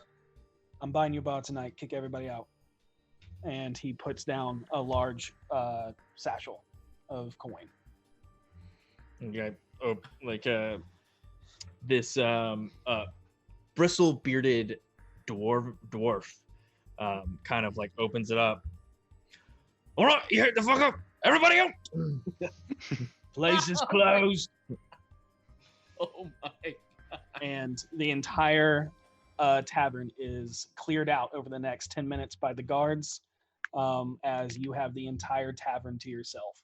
I'm buying you a bar tonight. Kick everybody out." And he puts down a large satchel of coin. Okay. This bristle-bearded dwarf kind of opens it up. All right, you hit the fuck up. Everybody out! Place is closed. Oh my. And the entire tavern is cleared out over the next 10 minutes by the guards, as you have the entire tavern to yourself.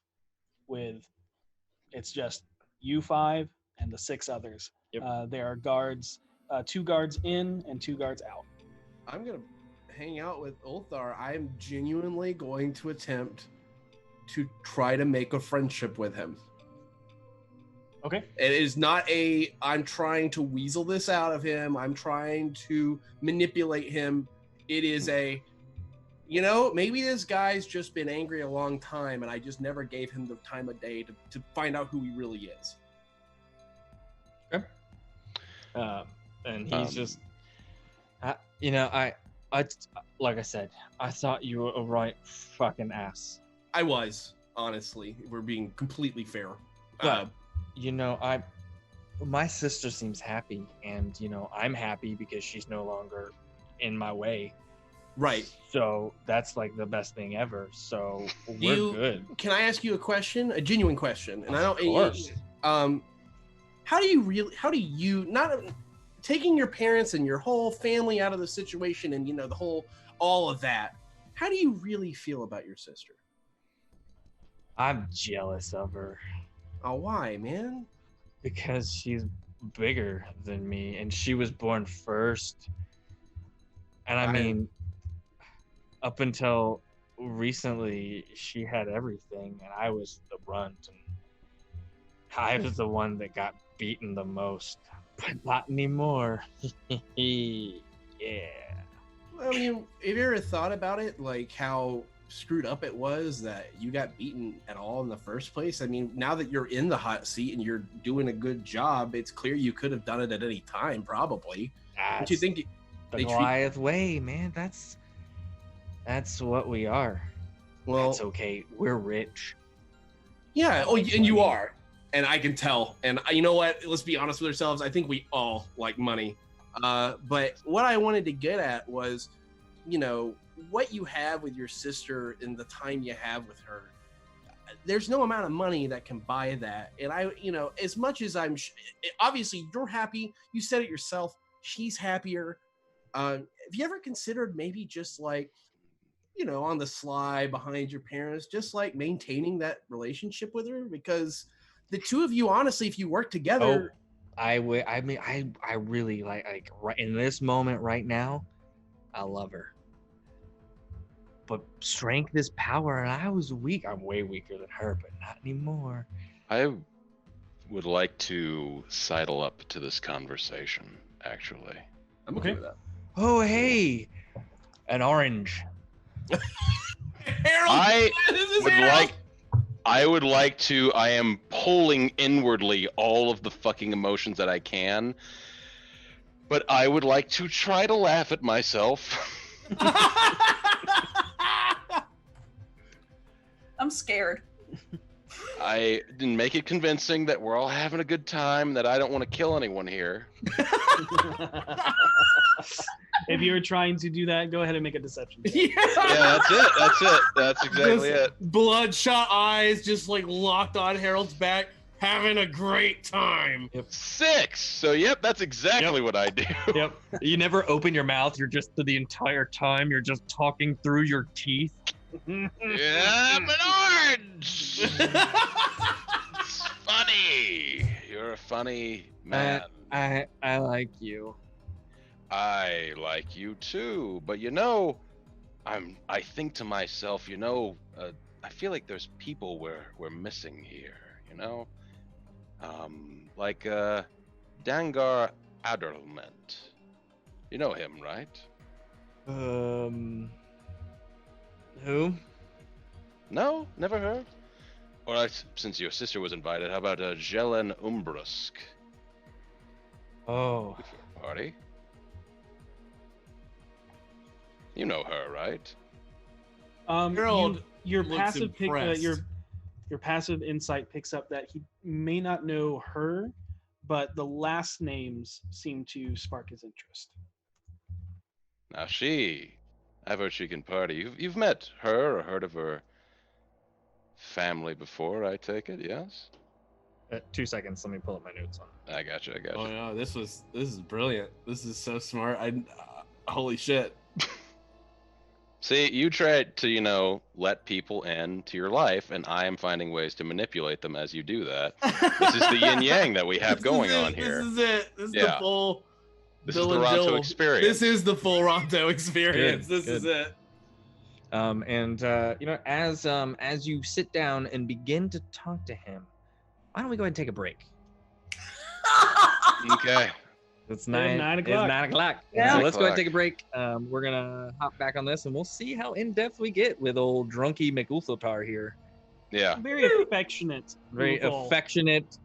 It's just you 5 and the 6 others. Yep. There are guards, 2 guards in and 2 guards out. I'm gonna hang out with Ulthar. I'm genuinely going to attempt to try to make a friendship with him. Okay. It is not I'm trying to weasel this out of him. I'm trying to manipulate him. It is maybe this guy's just been angry a long time and I just never gave him the time of day to find out who he really is. Okay. And he's just, I like I said, I thought you were a right fucking ass. I was, honestly, if we're being completely fair. But, my sister seems happy, and, I'm happy because she's no longer in my way. Right. So that's like the best thing ever. So we're good. Can I ask you a question? A genuine question. And Of course. How do you not taking your parents and your whole family out of the situation and all of that, how do you really feel about your sister? I'm jealous of her. Oh, why, man? Because she's bigger than me and she was born first. And I mean, up until recently, she had everything and I was the brunt. And I was the one that got beaten the most. But not anymore. Yeah. I mean, have you ever thought about it, like how screwed up it was that you got beaten at all in the first place? I mean, now that you're in the hot seat and you're doing a good job, it's clear you could have done it at any time, probably. Don't you think the Goliath way, man? That's what we are. Well, it's okay. We're rich. Yeah. Oh, and you are. And I can tell. And you know what? Let's be honest with ourselves. I think we all like money. But what I wanted to get at was, what you have with your sister and the time you have with her. There's no amount of money that can buy that. And as much as obviously you're happy, you said it yourself, she's happier. Have you ever considered maybe just like, on the sly behind your parents, just like maintaining that relationship with her? Because the two of you, honestly, if you work together, I really like right in this moment right now, I love her. But strength is power, and I was weak. I'm way weaker than her, but not anymore. I would like to sidle up to this conversation, actually. I'm okay with that. Oh, hey, an orange. I am pulling inwardly all of the fucking emotions that I can, but I would like to try to laugh at myself. I'm scared. I didn't make it convincing that we're all having a good time, that I don't want to kill anyone here. If you're trying to do that, go ahead and make a deception check. Yeah, that's it. That's exactly it. Bloodshot eyes just like locked on Harold's back, having a great time. Yep. 6. So that's exactly what I do. Yep. You never open your mouth. You're just the entire time. You're just talking through your teeth. Yeah, I'm an orange. It's funny. You're a funny man. I like you. I like you too, but I think to myself, I feel like there's people we're missing here, like Dangar Aderlment. You know him, right? Who? No, never heard. All right, since your sister was invited, how about Jelen Umbrusk? Oh. Party. You know her, right? Harold your looks passive impressed. your passive insight picks up that he may not know her, but the last names seem to spark his interest. Now I've heard she can party. You've met her or heard of her family before, I take it, yes? 2 seconds. Let me pull up my notes on it. I got you. Oh no, this is brilliant. This is so smart. Holy shit. See, you try to, let people into your life, and I am finding ways to manipulate them as you do that. This is the yin yang that we have going on here. This is it. This is the Yeah. full. This Bill is the and Ronto Jill. experience. This is the full Ronto experience. Good, This is good. it. As you sit down and begin to talk to him, why don't we go ahead and take a break? Okay. It's 9 It's o'clock. 9 o'clock. Yeah. So let's go ahead and 9 take a break. We're gonna hop back on this, and we'll see how in depth we get with old drunky McUlthiltar here. Yeah. Very affectionate. Very Ulthal. affectionate,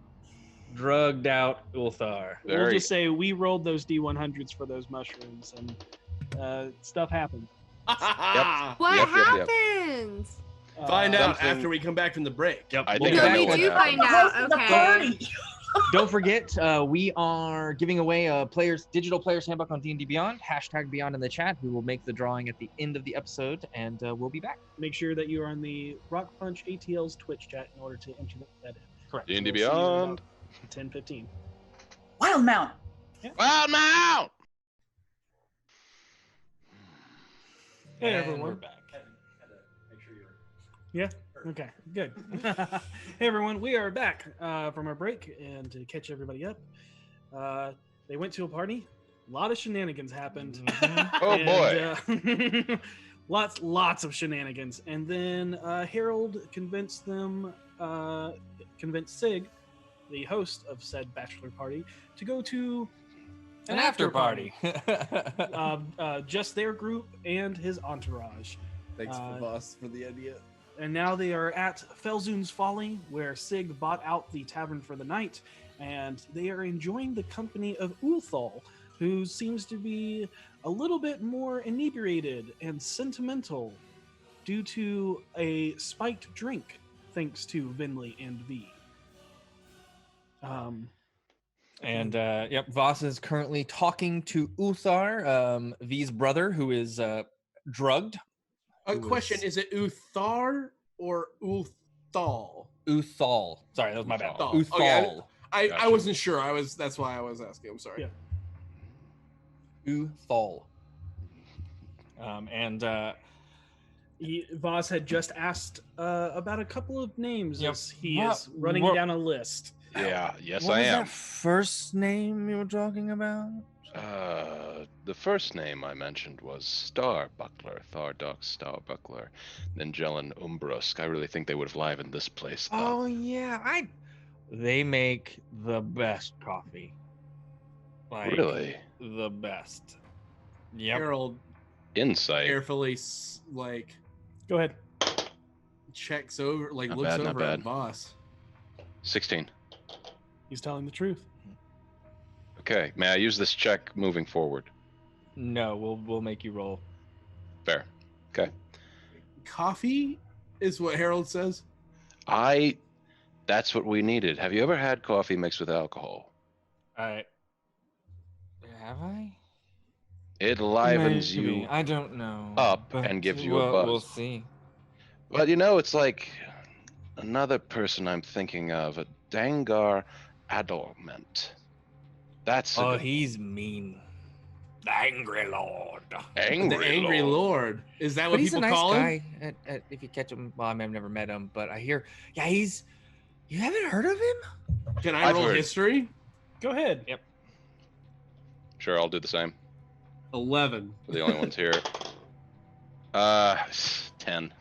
drugged out Ulthar. We'll Very. just say we rolled those D100s for those mushrooms, and stuff happened. What Yep. happens? Find out Something- after we come back from the break. Yep. I we'll think be No, I back know we what do happened. find out. Okay. Don't forget, we are giving away a digital player's handbook on D&D Beyond. # Beyond in the chat. We will make the drawing at the end of the episode, and we'll be back. Make sure that you are on the Rock Punch ATL's Twitch chat in order to enter that in. Correct. D&D We'll see you in Beyond. about 10-15. Wild Mount. Wild Mount! Hey And everyone. we're back. Yeah. Okay. Good. Hey everyone, we are back from our break, and to catch everybody up, they went to a party. A lot of shenanigans happened. Oh boy. And, lots of shenanigans, and then Harold convinced Sig, the host of said bachelor party, to go to An after party. just their group and his entourage. Thanks for boss for the idea. And now they are at Felzoon's Folly, where Sig bought out the tavern for the night, and they are enjoying the company of Ulthal, who seems to be a little bit more inebriated and sentimental due to a spiked drink, thanks to Vinley and V. And Vaas is currently talking to Uthar, V's brother, who is drugged. A Who question: was- Is it Uthar or Uthal? Uthal. Sorry, that was my bad. Uthal. Uthal. Okay, I Gotcha. wasn't sure. That's why I was asking. I'm sorry. Yeah. Uthal. Voss had just asked about a couple of names Yep. as he What- is running what- down a list. Yeah, yes What I was am. that first name you were talking about? The first name I mentioned was Starbuckler, Thardox Starbuckler, then Jelen Umbrusk. I really think they would have livened this place up. Oh yeah, They make the best coffee. Like, Really? the best. Yep. Harold Insight. carefully Go ahead. checks over, Not looks bad, not over at bad. boss. 16. He's telling the truth. Okay, may I use this check moving forward? No, we'll make you roll. Fair. Okay. Coffee is what Harold says. That's what we needed. Have you ever had coffee mixed with alcohol? Alright. Have I? It livens Maybe. you I don't know. up but and gives you a We'll buzz. see. But it's like another person I'm thinking of, a Dangar Adorment. That's Oh, he's mean. The Angry Lord. angry. The Angry Lord. Is that But what he's a people nice call him? guy. If you catch him, well, I've never met him, but I hear, yeah, he's. You haven't heard of him? Can I I've roll heard. history? Go ahead. Yep. Sure, I'll do the same. 11. We're the only ones here. 10.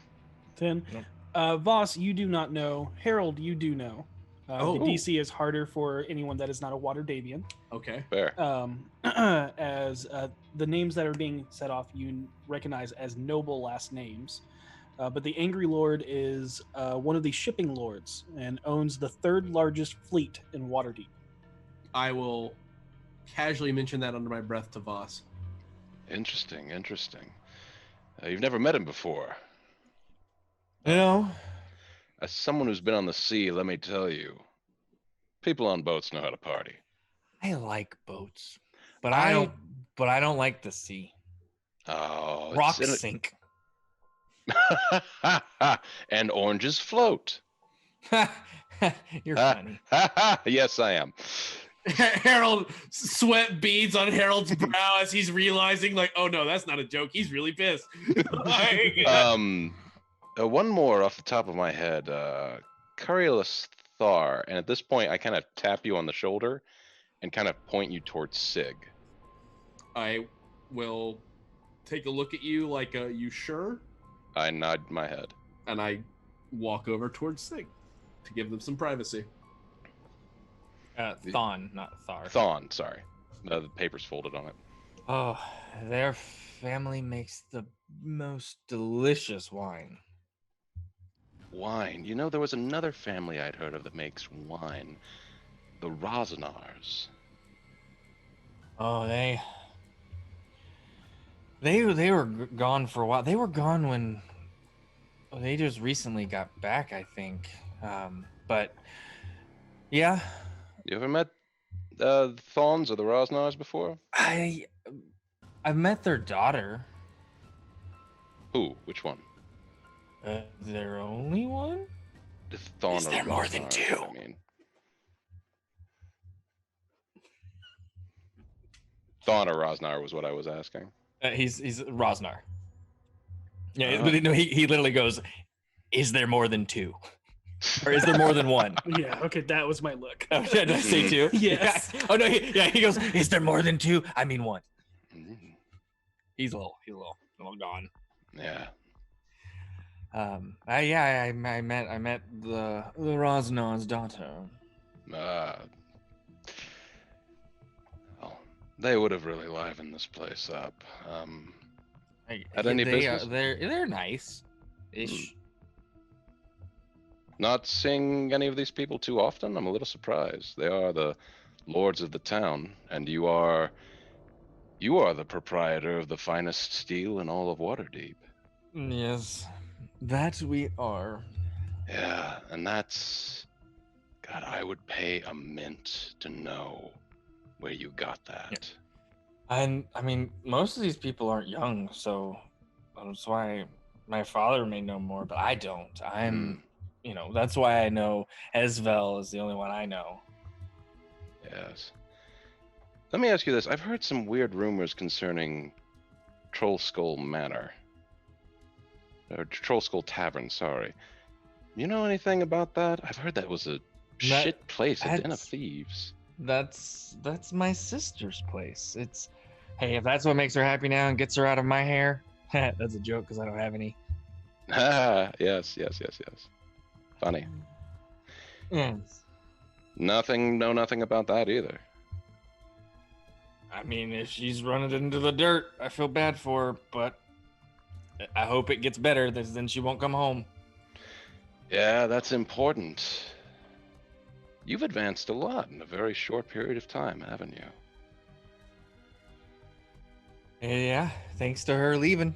10. Yep. Voss, you do not know. Harold, you do know. Oh. The DC is harder for anyone that is not a Waterdavian. Okay. Fair. As the names that are being set off, you recognize as noble last names. But the Angry Lord is one of the shipping lords and owns the third largest fleet in Waterdeep. I will casually mention that under my breath to Voss. Interesting. You've never met him before. No. As someone who's been on the sea, let me tell you, people on boats know how to party. I like boats, but I don't like the sea. Oh, Rock it's sink. And oranges float. You're funny. Yes, I am. Harold, sweat beads on Harold's brow as he's realizing, like, oh no, that's not a joke. He's really pissed. One more off the top of my head. Curryless Thar. And at this point, I kind of tap you on the shoulder and kind of point you towards Sig. I will take a look at you like, you sure? I nod my head. And I walk over towards Sig to give them some privacy. Thon, not Thar. Thon, sorry. The paper's folded on it. Oh, their family makes the most delicious wine. Wine. You know, there was another family I'd heard of that makes wine. The Rosenars. Oh, they were gone for a while. They were gone when they just recently got back, I think. But yeah. You ever met the Thons or the Rosenars before? I've met their daughter. Who? Which one? Their only one? The Thon. Is there more than two? I mean. Thon or Rosnar was what I was asking. He's Rosnar. Yeah, but no, he literally goes, "Is there more than two, or is there more than one?" Yeah. Okay, that was my look. Oh, did I say two? Yes. Yeah. Oh no. He goes, "Is there more than two? I mean one." He's a little gone. Yeah. I met the Rosnar's daughter. Well, they would have really livened this place up. Had any business? They're nice-ish. Not seeing any of these people too often. I'm a little surprised. They are the lords of the town, and you are the proprietor of the finest steel in all of Waterdeep. Yes, that we are. Yeah, and that's... God, I would pay a mint to know where you got that. Yeah. And I mean, most of these people aren't young, so that's why my father may know more, but I don't. That's why I know Esvel is the only one I know. Yes. Let me ask you this. I've heard some weird rumors concerning Troll Skull Manor. Or Troll Skull Tavern, sorry. You know anything about that? I've heard that was a shit place, a den of thieves. That's my sister's place. Hey, if that's what makes her happy now and gets her out of my hair, that's a joke because I don't have any. Yes. Funny. Yes. Nothing about that either. I mean, if she's running into the dirt, I feel bad for her, but I hope it gets better, then she won't come home. Yeah, that's important. You've advanced a lot in a very short period of time, haven't you? Yeah, thanks to her leaving.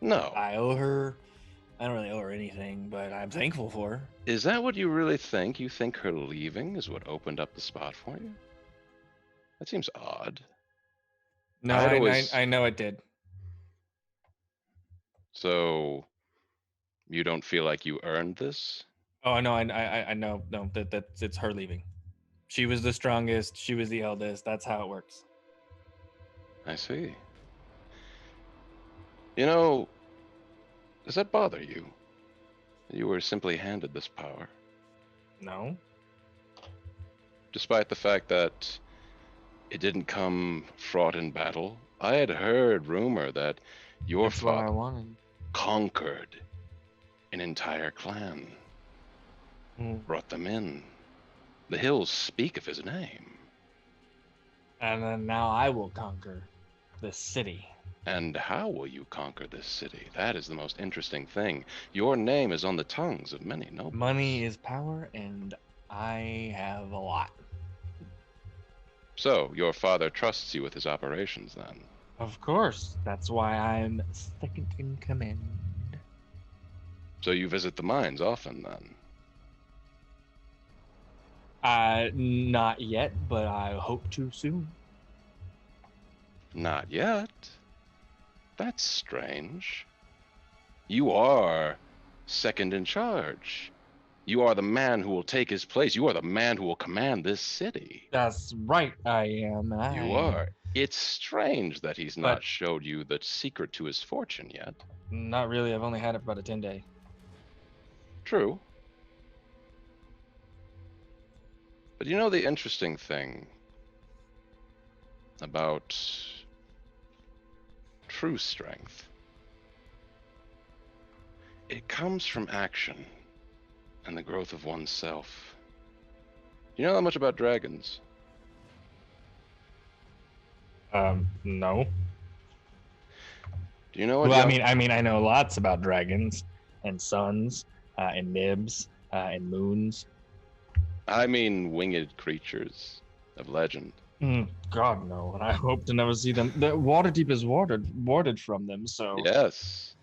No. I don't really owe her anything, but I'm thankful for her. Is that what you really think? You think her leaving is what opened up the spot for you? That seems odd. No, I know it did. So, you don't feel like you earned this? Oh no, I know. No, that's it's her leaving. She was the strongest. She was the eldest. That's how it works. I see. You know, does that bother you? You were simply handed this power. No. Despite the fact that it didn't come fraught in battle, I had heard rumor that your father conquered an entire clan. Brought them in. The hills speak of his name. And then now I will conquer this city. And how will you conquer this city? That is the most interesting thing. Your name is on the tongues of many nobles. Money is power, and I have a lot. So, your father trusts you with his operations, then? Of course. That's why I'm second in command. So you visit the mines often, then? Not yet, but I hope to soon. Not yet? That's strange. You are second in charge. You are the man who will take his place. You are the man who will command this city. That's right, I am. You are. It's strange that he's not showed you the secret to his fortune yet. Not really. I've only had it for about a 10-day. True. But you know the interesting thing about true strength? It comes from action and the growth of oneself. Do you know that much about dragons? No. Do you know what? Well, I mean, I know lots about dragons and suns and nibs and moons. I mean winged creatures of legend. God, no. And I hope to never see them. The Waterdeep is warded from them, so Yes.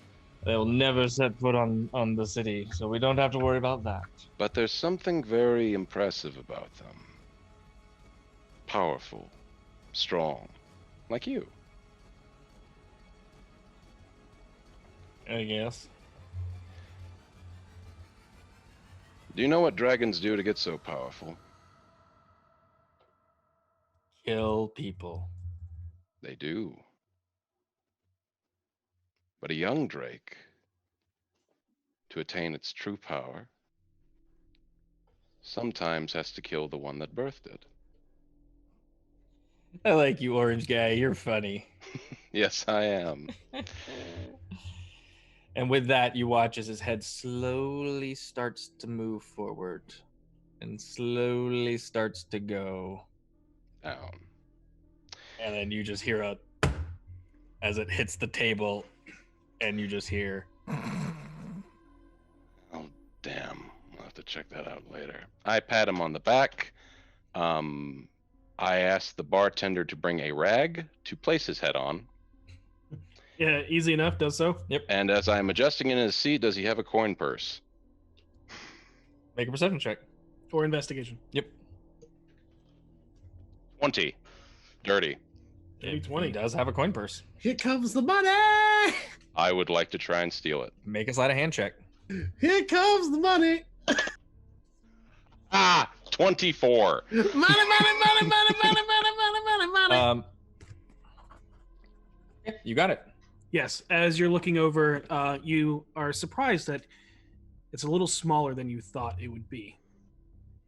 they'll never set foot on the city, so we don't have to worry about that. But there's something very impressive about them. Powerful, strong, like you. I guess. Do you know what dragons do to get so powerful? Kill people. They do. But a young drake, to attain its true power, sometimes has to kill the one that birthed it. I like you, orange guy. You're funny. Yes, I am. And with that, you watch as his head slowly starts to move forward and slowly starts to go Down. And then you just hear as it hits the table, and you just hear. Oh, damn. I'll have to check that out later. I pat him on the back. I asked the bartender to bring a rag to place his head on. Yeah, easy enough. Does so. Yep. And as I'm adjusting in his seat, does he have a coin purse? Make a perception check. Or investigation. Yep. 20. Dirty. Maybe 20. He does have a coin purse. Here comes the money. I would like to try and steal it. Make a sleight of hand check. Here comes the money. 24. Money. You got it. Yes, as you're looking over, you are surprised that it's a little smaller than you thought it would be.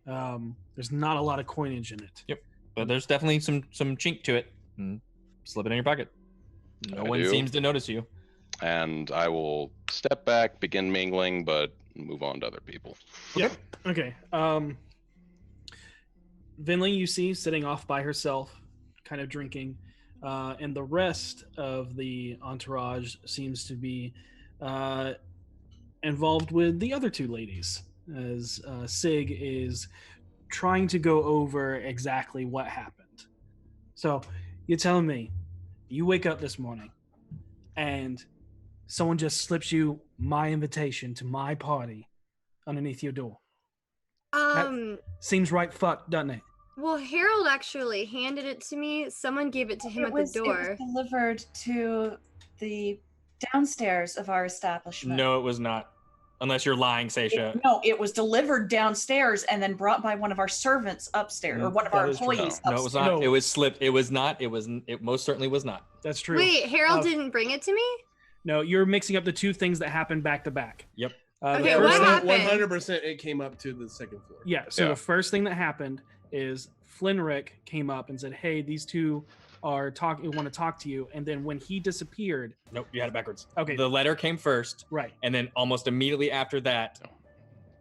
There's not a lot of coinage in it. Yep, but there's definitely some chink to it. Slip it in your pocket. No one seems to notice you. And I will step back, begin mingling, but move on to other people. Yep. Okay. Vinley, you see, sitting off by herself, kind of drinking. And the rest of the entourage seems to be involved with the other two ladies, as Sig is trying to go over exactly what happened. So, you're telling me, you wake up this morning, and someone just slips you my invitation to my party underneath your door. That seems right fucked, doesn't it? Well, Harold actually handed it to me. Someone gave it to him at the door. It was delivered to the downstairs of our establishment. No, it was not. Unless you're lying, Seisha. It was delivered downstairs and then brought by one of our servants upstairs, or one of our employees upstairs. No, it was not. No. It was slipped. It was not. It most certainly was not. That's true. Wait, Harold didn't bring it to me? No, you're mixing up the two things that happened back to back. Yep. Okay, what happened? 100% it came up to the second floor. Yeah, so the first thing that happened is Flinrick came up and said, "Hey, these two want to talk to you." And then when he disappeared, nope, you had it backwards. Okay, the letter came first, right, and then almost immediately after that,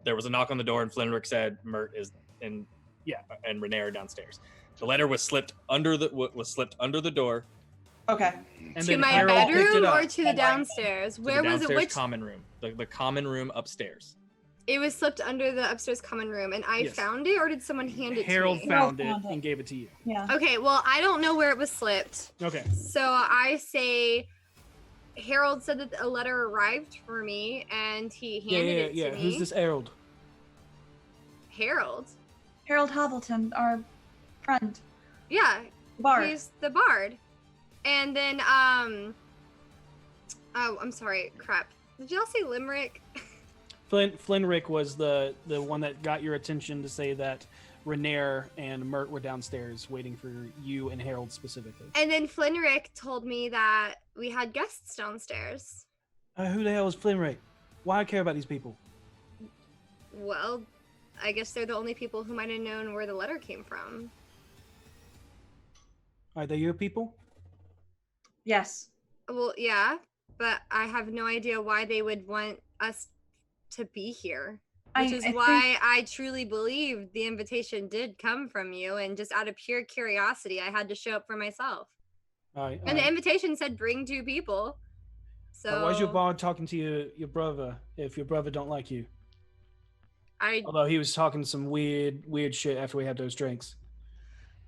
there was a knock on the door, and Flinrick said, "Mert is and Renee are downstairs." The letter was slipped under the door. Okay. And to my bedroom or to the downstairs? Where was it? Which common room? The common room upstairs. It was slipped under the upstairs common room, and I found it, or did someone hand it Harold to me? Harold found it and gave it to you. Yeah. Okay, well, I don't know where it was slipped. Okay. So I say Harold said that a letter arrived for me, and he handed it to me. Who's this Harold? Harold? Harold Hobbleton, our friend. Yeah. Bard. He's the bard. And then, oh, I'm sorry, crap. Did y'all say Limerick? Flinrick was the one that got your attention to say that Renair and Mert were downstairs waiting for you and Harold specifically. And then Flinrick told me that we had guests downstairs. Who the hell is Flinrick? Why I care about these people? Well, I guess they're the only people who might have known where the letter came from. Are they your people? Yes. Well, yeah, but I have no idea why they would want us to be here. Which is why I truly believe the invitation did come from you, and just out of pure curiosity, I had to show up for myself. And the invitation said bring 2 people. So why's your bard talking to your brother if your brother don't like you? Although he was talking some weird shit after we had those drinks.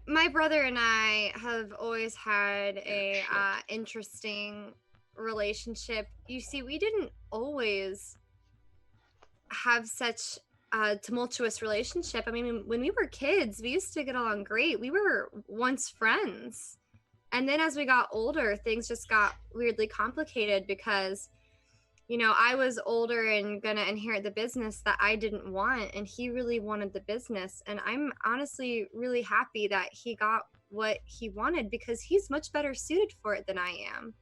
My brother and I have always had a interesting relationship. You see, we didn't always have such a tumultuous relationship. I mean, when we were kids, we used to get along great. We were once friends. And then as we got older, things just got weirdly complicated because, you know, I was older and gonna inherit the business that I didn't want, and he really wanted the business. And I'm honestly really happy that he got what he wanted because he's much better suited for it than I am.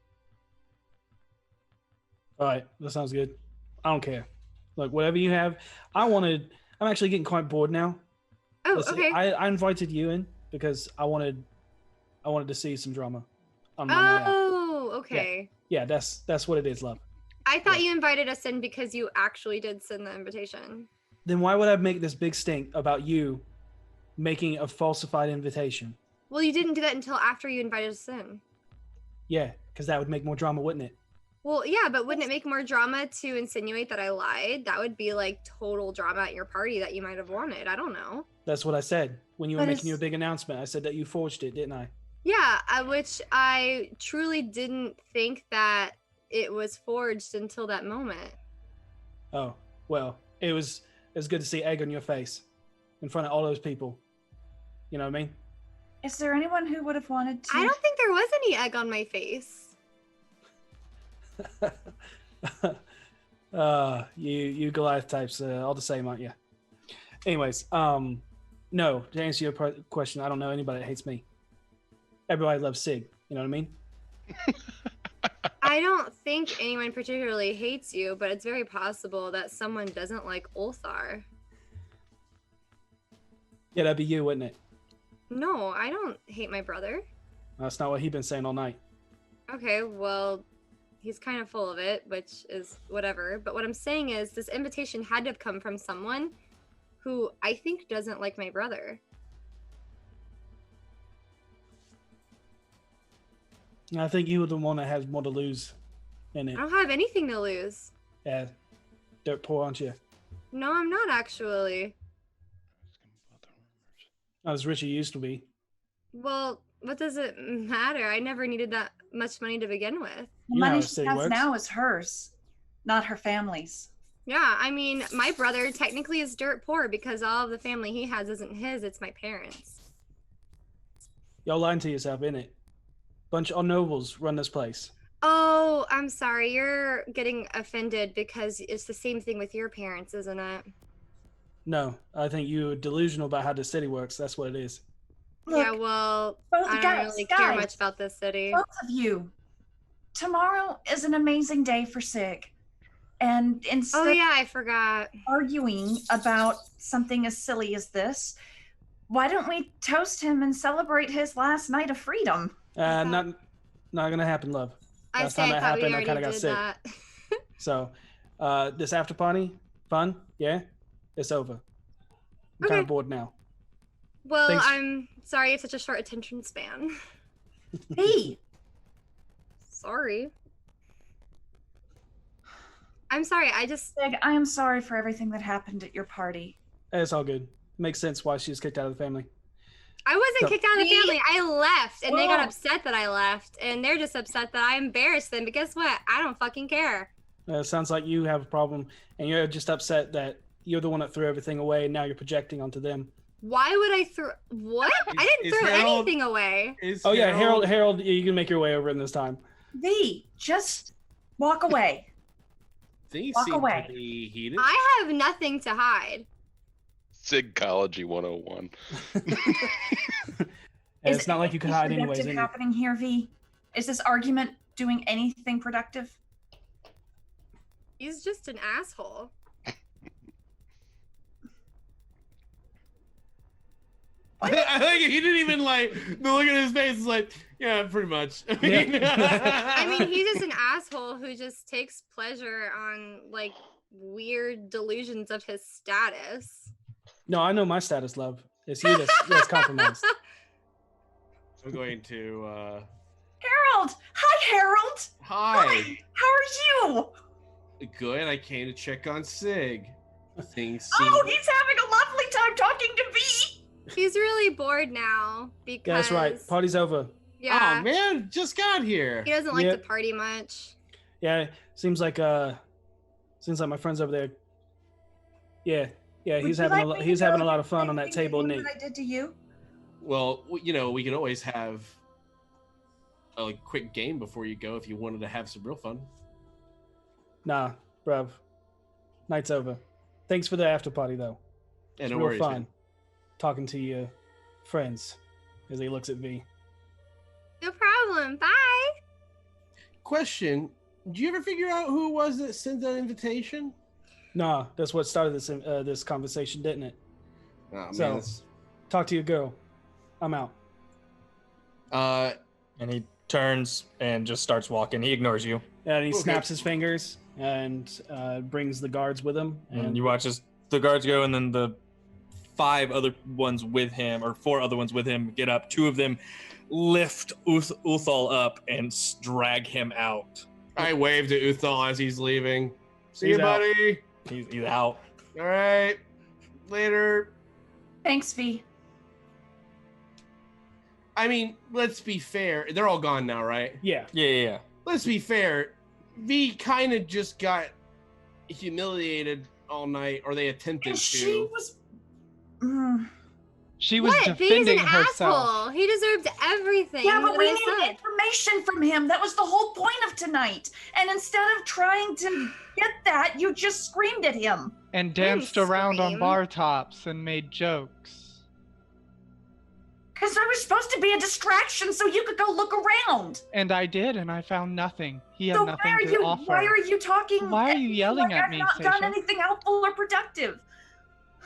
All right, that sounds good. I don't care. Look, whatever you have. I'm actually getting quite bored now. Oh, Listen, okay. I invited you in because I wanted to see some drama on my night out. Oh, okay. Yeah, that's what it is, love. I thought you invited us in because you actually did send the invitation. Then why would I make this big stink about you making a falsified invitation? Well, you didn't do that until after you invited us in. Yeah, because that would make more drama, wouldn't it? Well, yeah, but wouldn't it make more drama to insinuate that I lied? That would be like total drama at your party that you might have wanted. I don't know. That's what I said when you were making your big announcement. I said that you forged it, didn't I? Yeah, which I truly didn't think that it was forged until that moment. Oh, well, it was good to see egg on your face in front of all those people. You know what I mean? Is there anyone who would have wanted to? I don't think there was any egg on my face. You Goliath types, all the same, aren't you? Anyways, no, to answer your question, I don't know anybody that hates me. Everybody loves Sig, you know what I mean? I don't think anyone particularly hates you, but it's very possible that someone doesn't like Ulthar. Yeah, that'd be you, wouldn't it? No, I don't hate my brother. That's not what he's been saying all night. Okay, well, he's kind of full of it, which is whatever. But what I'm saying is this invitation had to have come from someone who I think doesn't like my brother. I think you were the one that has more to lose in it. I don't have anything to lose. Yeah, dirt poor, aren't you? No, I'm not actually. Not as rich as you used to be. Well, what does it matter? I never needed that much money to begin with. The money she has now is hers, not her family's. Yeah, I mean, my brother technically is dirt poor because all of the family he has isn't his, it's my parents. Y'all lying to yourself, innit? Bunch of nobles run this place. Oh, I'm sorry. You're getting offended because it's the same thing with your parents, isn't it? No, I think you're delusional about how the city works. That's what it is. Look, yeah, well, I don't really care much about this city. Both of you. Tomorrow is an amazing day for Sig. And instead of I forgot. Arguing about something as silly as this, why don't we toast him and celebrate his last night of freedom? Not gonna happen, love. Last time that happened, I kind of got sick. So, this after party, fun, yeah, it's over. I'm kind of bored now. Well, thanks. I'm sorry you have such a short attention span. Hey. Sorry. I'm sorry, Sig, I am sorry for everything that happened at your party. It's all good. Makes sense why she was kicked out of the family. I wasn't kicked out of the family. I left, and they got upset that I left, and they're just upset that I embarrassed them. But guess what? I don't fucking care. It sounds like you have a problem, and you're just upset that you're the one that threw everything away, and now you're projecting onto them. Why would I throw what? I didn't throw anything away. Oh yeah, Harold, you can make your way over in this time. V, just walk away. Things Walk seem away. to be heated. I have nothing to hide. Psychology 101. And it's not like you could hide anyways. Productive happening here, V? Is this argument doing anything productive? He's just an asshole. I think he didn't even like the look at his face is like, yeah, pretty much. I mean, he's just an asshole who just takes pleasure on like weird delusions of his status. No, I know my status, love. It's you that's compromised. I'm going to Harold! Hi, Harold! Hi. How are you? Good. I came to check on Sig. Things Oh, he's having a lovely time talking to V! He's really bored now because Yeah, that's right. Party's over. Yeah. Oh man, just got here. He doesn't like Yeah. to party much. Yeah, seems like my friend's over there. Yeah, he's having a lot of fun on that table, Nate. What I did to you? Well, you know, we could always have a quick game before you go if you wanted to have some real fun. Nah, bruv. Night's over. Thanks for the after party though. Yeah, It's no real worries, fun man. talking to your friends as he looks at V. No problem. Bye. Question: did you ever figure out who it was that sent that invitation? Nah, that's what started this conversation, didn't it? Oh, man, So, that's- talk to your girl. I'm out. And he turns and just starts walking. He ignores you. And he Okay. snaps his fingers and brings the guards with him. And you watch as the guards go, and then the 5 other ones with him, or 4 other ones with him, get up. 2 of them lift Uthal up and drag him out. I waved to Uthal as he's leaving. See you, He's out. buddy. He's out. All right. Later. Thanks, V. I mean, let's be fair. They're all gone now, right? Yeah. Yeah. Let's be fair. V kind of just got humiliated all night, or they attempted And to. she was... She was What? V's defending an herself. asshole. He deserved everything. Yeah, but that we I needed said. information from him. That was the whole point of tonight. And instead of trying to get that, you just screamed at him. And danced around on scream. bar tops and made jokes. Because I was supposed to be a distraction so you could go look around. And I did, and I found nothing. He had So nothing to offer. why are you talking? Why are you yelling like at I've me, not done Seisha? anything helpful or productive.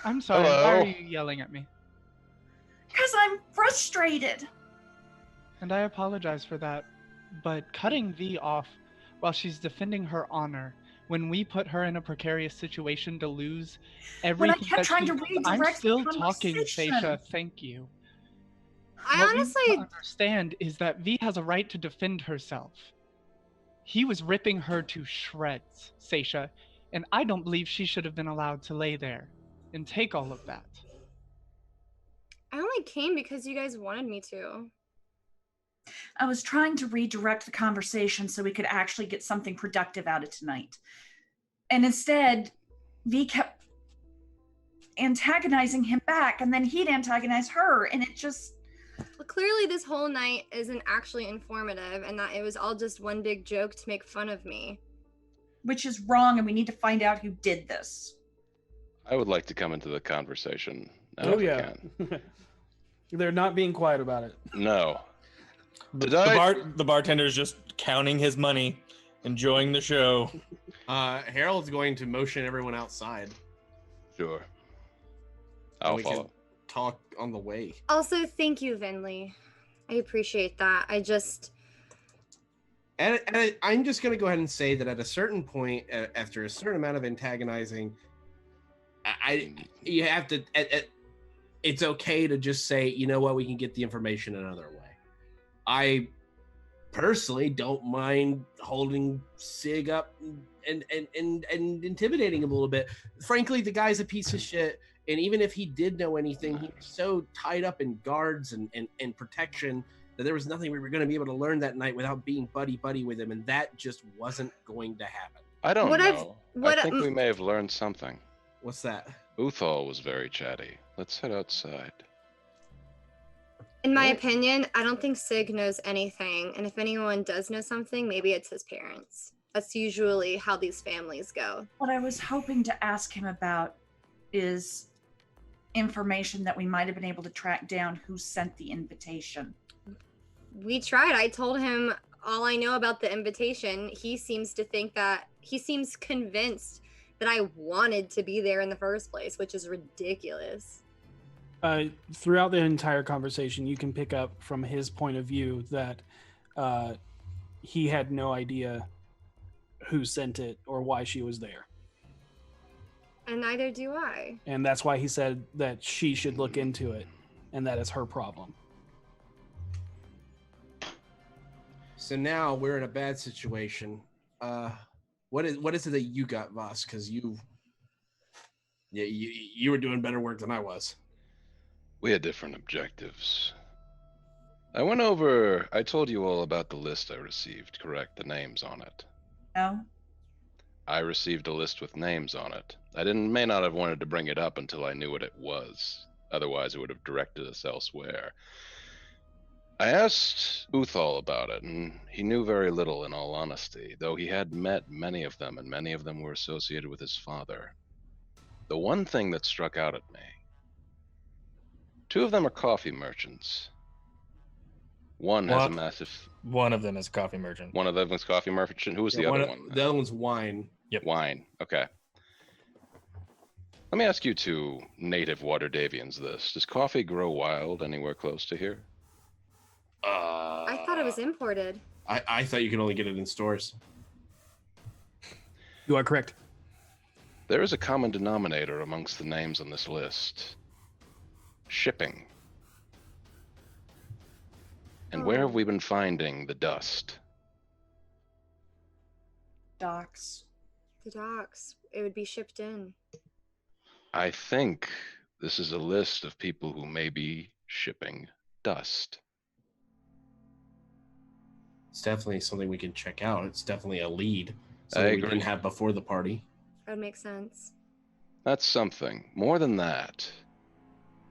I'm sorry. Why Hello? are you yelling at me? Because I'm frustrated. And I apologize for that. But cutting V off while she's defending her honor, when we put her in a precarious situation to lose When I everything kept that trying she to does, redirect I'm the still talking, conversation. Seisha. Thank you. I What we honestly need to understand is that V has a right to defend herself. He was ripping her to shreds, Seisha, and I don't believe she should have been allowed to lay there and take all of that. I only came because you guys wanted me to. I was trying to redirect the conversation so we could actually get something productive out of tonight. And instead, V kept antagonizing him back, and then he'd antagonize her, and it just... Well, clearly this whole night isn't actually informative, and that it was all just one big joke to make fun of me. Which is wrong, and we need to find out who did this. I would like to come into the conversation. Now Oh if I yeah. can. They're not being quiet about it. No. The, Did the I- the bartender's just counting his money, enjoying the show. Harold's going to motion everyone outside. Sure. and I'll we can follow. talk on the way. Also, thank you, Vinley. I appreciate that. And I'm just going to go ahead and say that at a certain point, after a certain amount of antagonizing, you have to. It's okay to just say, you know what, we can get the information another way. I personally don't mind holding Sig up and intimidating him a little bit. Frankly, the guy's a piece of shit, and even if he did know anything, he was so tied up in guards and protection that there was nothing we were going to be able to learn that night without being buddy with him, and that just wasn't going to happen. I don't What I've- know. what I think I- we may have learned something. What's that? Uthal was very chatty. Let's head outside. In my opinion, I don't think Sig knows anything, and if anyone does know something, maybe it's his parents. That's usually how these families go. What I was hoping to ask him about is information that we might have been able to track down who sent the invitation. We tried. I told him all I know about the invitation. He seems convinced that I wanted to be there in the first place, which is ridiculous. Throughout the entire conversation, you can pick up from his point of view that he had no idea who sent it or why she was there. And neither do I. And that's why he said that she should look into it, and that is her problem. So now we're in a bad situation. What is it that you got, Vaas? Because you were doing better work than I was. We had different objectives. I told you all about the list I received, correct? The names on it. No? I received a list with names on it. I may not have wanted to bring it up until I knew what it was. Otherwise, it would have directed us elsewhere. I asked Uthal about it, and he knew very little in all honesty, though he had met many of them, and many of them were associated with his father. The one thing that struck out at me, 2 of them are coffee merchants. One has a massive... One of them is a coffee merchant. One of them is coffee merchant. Who was the other one? The other one's wine. Yep. Wine, okay. Let me ask you 2 native Waterdavians this. Does coffee grow wild anywhere close to here? I thought it was imported. I thought you could only get it in stores. You are correct. There is a common denominator amongst the names on this list. Shipping. And where have we been finding the dust? Docks. The docks. It would be shipped in. I think this is a list of people who may be shipping dust. It's definitely something we can check out. It's definitely a lead. I Something we agree. didn't have before the party. That would make sense. That's something. More than that,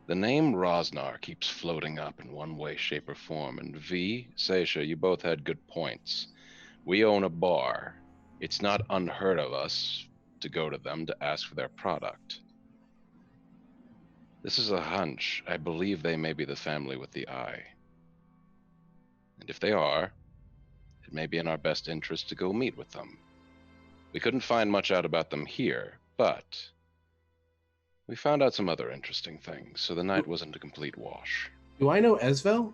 the name Rosnar keeps floating up in one way, shape, or form. And V, Seisha, you both had good points. We own a bar. It's not unheard of us to go to them to ask for their product. This is a hunch. I believe they may be the family with the eye. And if they are, it may be in our best interest to go meet with them. We couldn't find much out about them here, but we found out some other interesting things, so the night wasn't a complete wash. Do I know Esvel?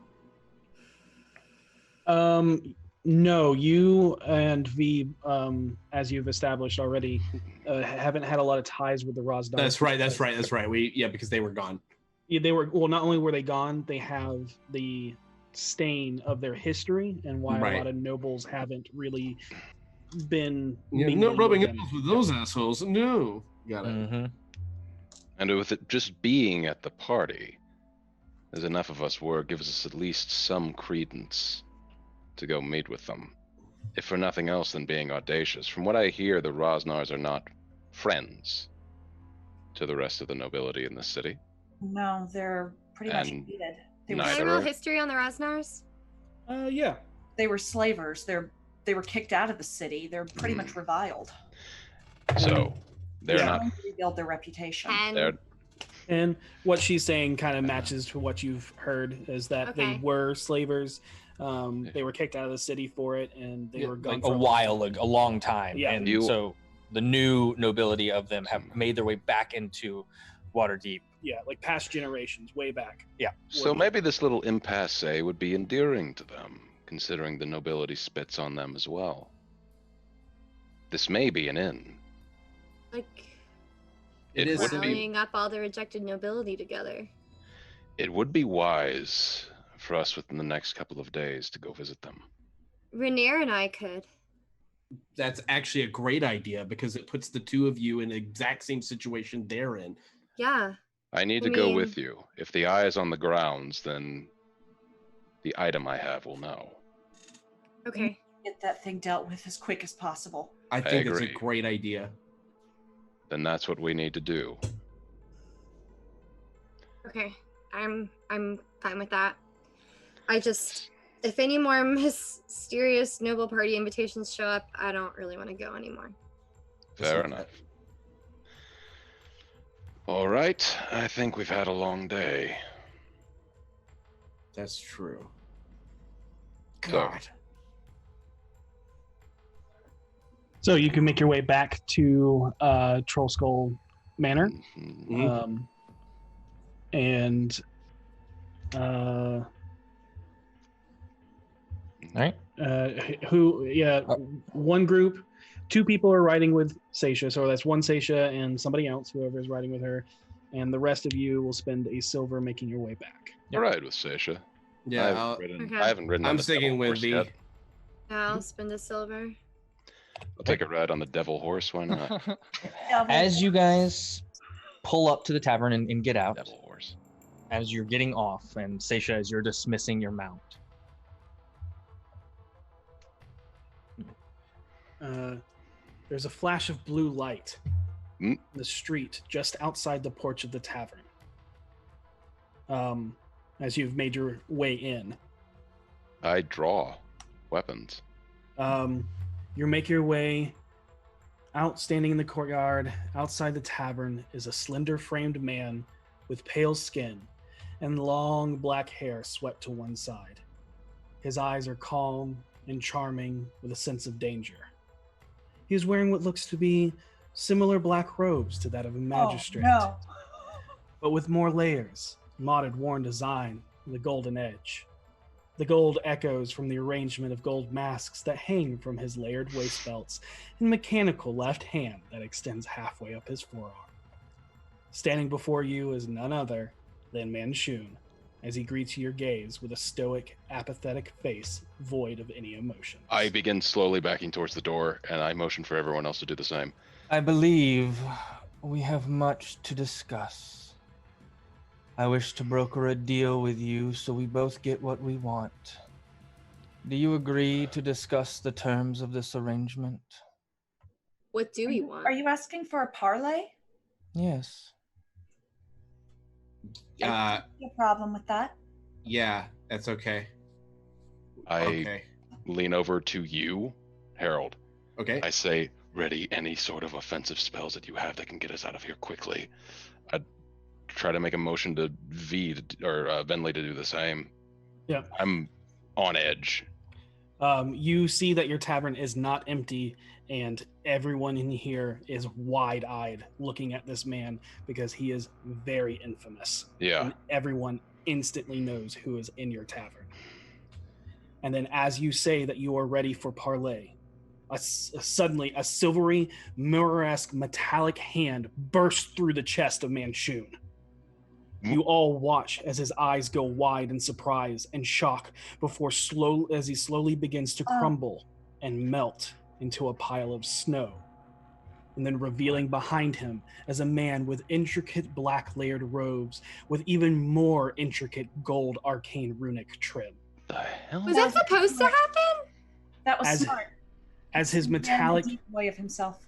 No, you and V, as you've established already, haven't had a lot of ties with the Rosnar. That's right. Because they were gone. Yeah, not only were they gone, they have the stain of their history and why a lot of nobles haven't really been no rubbing elbows with those assholes. No. Got it. Mm-hmm. And with it just being at the party, as enough of us were, gives us at least some credence to go meet with them. If for nothing else than being audacious. From what I hear, the Rosnars are not friends to the rest of the nobility in the city. No, they're pretty much hated. Can I roll history on the Rosnars? Yeah. They were slavers. They were kicked out of the city. They're pretty much reviled. So they're not rebuild their reputation. And what she's saying kind of matches to what you've heard, is that they were slavers. They were kicked out of the city for it, and they were gone like a long time. Yeah. And so the new nobility of them have made their way back into Waterdeep. Yeah, like past generations, way back. Yeah. So maybe this little impasse would be endearing to them, considering the nobility spits on them as well. This may be an inn. Like, it is rallying up all the rejected nobility together. It would be wise for us within the next couple of days to go visit them. Rainier and I could. That's actually a great idea because it puts the 2 of you in the exact same situation they're in. Yeah. I need to go with you. If the eye is on the grounds, then the item I have will know. Okay. Get that thing dealt with as quick as possible. I think it's a great idea. Then that's what we need to do. Okay. I'm fine with that. I just If any more mysterious noble party invitations show up, I don't really want to go anymore. Fair enough. All right, I think we've had a long day. That's true. So- God. So you can make your way back to Troll Skull Manor, Mhm. and All right. one group, 2 people are riding with Seisha, so that's one Seisha and somebody else, whoever is riding with her, and the rest of you will spend a silver making your way back. All right with Seisha. Yeah, I haven't ridden on I'm the sticking devil with horse V. yet. I'll spend a silver. I'll take a ride on the devil horse. Why not? As you guys pull up to the tavern and get out, Devil horse. as you're getting off, and Seisha, as you're dismissing your mount, There's a flash of blue light Mm. in the street just outside the porch of the tavern. As you've made your way in. I draw weapons. You make your way out, standing in the courtyard. Outside the tavern is a slender-framed man with pale skin and long black hair swept to one side. His eyes are calm and charming with a sense of danger. He is wearing what looks to be similar black robes to that of a magistrate, Oh, no. but with more layers, modded worn design with a golden edge. The gold echoes from the arrangement of gold masks that hang from his layered waist belts and mechanical left hand that extends halfway up his forearm. Standing before you is none other than Manshun, as he greets your gaze with a stoic, apathetic face void of any emotion. I begin slowly backing towards the door, and I motion for everyone else to do the same. I believe we have much to discuss. I wish to broker a deal with you so we both get what we want. Do you agree to discuss the terms of this arrangement? What do we want? Are you asking for a parlay? Yes. No problem with that. Yeah, that's okay. I Okay. lean over to you, Harold. Okay. I say, ready any sort of offensive spells that you have that can get us out of here quickly. I'd try to make a motion to Venley to do the same. Yeah. I'm on edge. You see that your tavern is not empty, and everyone in here is wide-eyed looking at this man because he is very infamous. Yeah. And everyone instantly knows who is in your tavern. And then as you say that you are ready for parlay, suddenly a silvery, mirror-esque metallic hand bursts through the chest of Manshun. You all watch as his eyes go wide in surprise and shock before as he slowly begins to crumble and melt into a pile of snow. And then revealing behind him as a man with intricate black layered robes with even more intricate gold arcane runic trim. The hell? Was that supposed to happen? That was As- smart. As his He ran the metallic deep way of himself.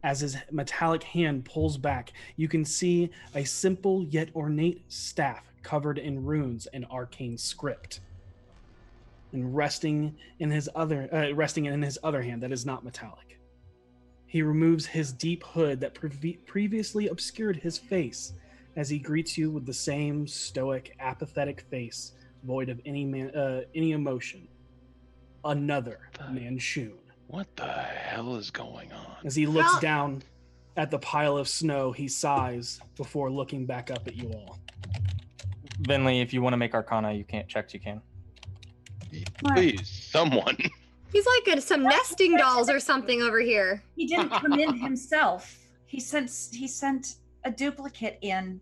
As his metallic hand pulls back, you can see a simple yet ornate staff covered in runes and arcane script. And resting in his other hand that is not metallic. He removes his deep hood that previously obscured his face as he greets you with the same stoic, apathetic face, void of any emotion. Another Manshun. What the hell is going on? As he looks down at the pile of snow, he sighs before looking back up at you all. Venley, if you want to make Arcana, you can't. Checks, you can. Please, someone. He's like some nesting dolls or something over here. He didn't come in himself. He sent a duplicate in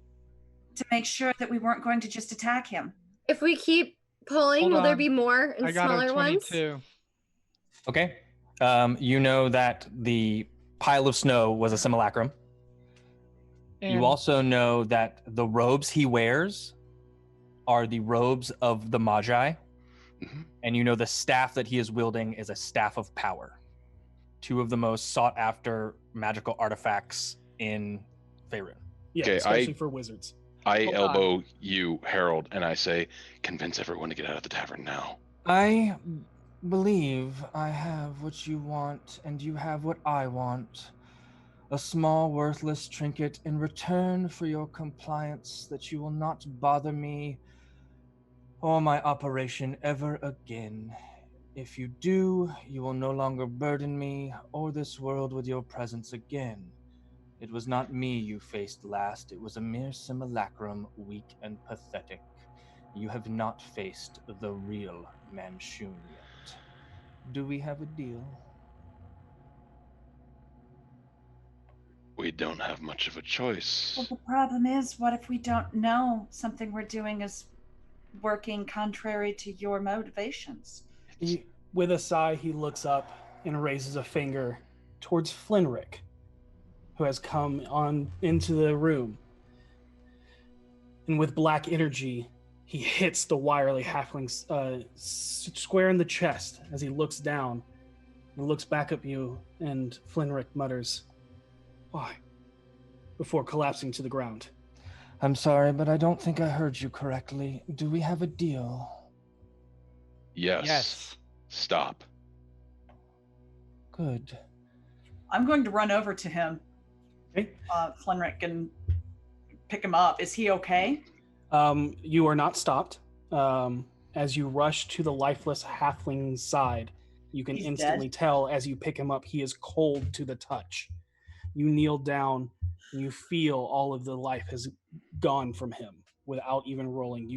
to make sure that we weren't going to just attack him. If we keep pulling, Hold will there on. be more and I got smaller a ones? 22. Okay. You know that the pile of snow was a simulacrum. And You also know that the robes he wears are the robes of the Magi. Mhm. And you know the staff that he is wielding is a staff of power. 2 of the most sought after magical artifacts in Faerun. Yeah, Okay, especially for wizards. I Hold elbow you, Harold, and I say, convince everyone to get out of the tavern now. I believe I have what you want, and you have what I want. A small, worthless trinket in return for your compliance that you will not bother me or my operation ever again. If you do, you will no longer burden me or this world with your presence again. It was not me you faced last. It was a mere simulacrum, weak and pathetic. You have not faced the real Manchun yet. Do we have a deal? We don't have much of a choice. Well, the problem is, what if we don't know something we're doing is working contrary to your motivations? With a sigh, he looks up and raises a finger towards Flinrick, who has come on into the room. And with black energy, he hits the wirely halfling square in the chest as he looks down and looks back at you, and Flinrick mutters, "Why?" before collapsing to the ground. I'm sorry, but I don't think I heard you correctly. Do we have a deal? Yes. Yes. Stop. Good. I'm going to run over to him, Okay. Flinrick, and pick him up. Is he okay? You are not stopped. As you rush to the lifeless halfling's side, you can He's instantly dead? tell as you pick him up, he is cold to the touch. You kneel down and you feel all of the life has gone from him without even rolling.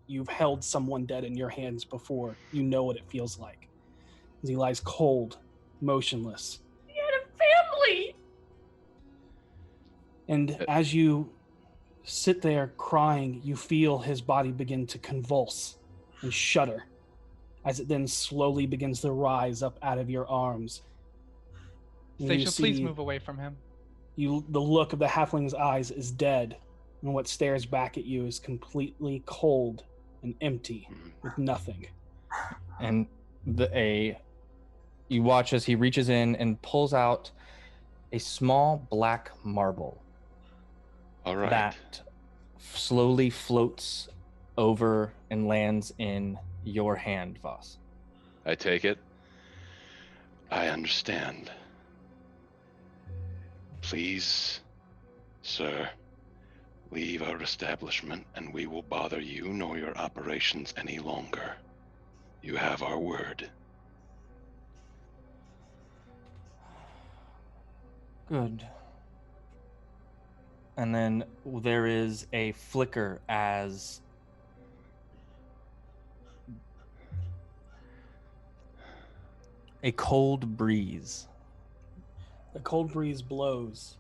You've held someone dead in your hands before. You know what it feels like. As he lies cold, motionless. He had a family! And as you sit there crying, you feel his body begin to convulse and shudder as it then slowly begins to rise up out of your arms. And you Stacia, please see move away from him. the look of the halfling's eyes is dead, and what stares back at you is completely cold and empty with nothing. And you watch as he reaches in and pulls out a small black marble. All right. That slowly floats over and lands in your hand, Vaas. I take it. I understand. Please, sir, leave our establishment and we will bother you nor your operations any longer. You have our word. Good. And then there is a flicker as a cold breeze. The cold breeze blows,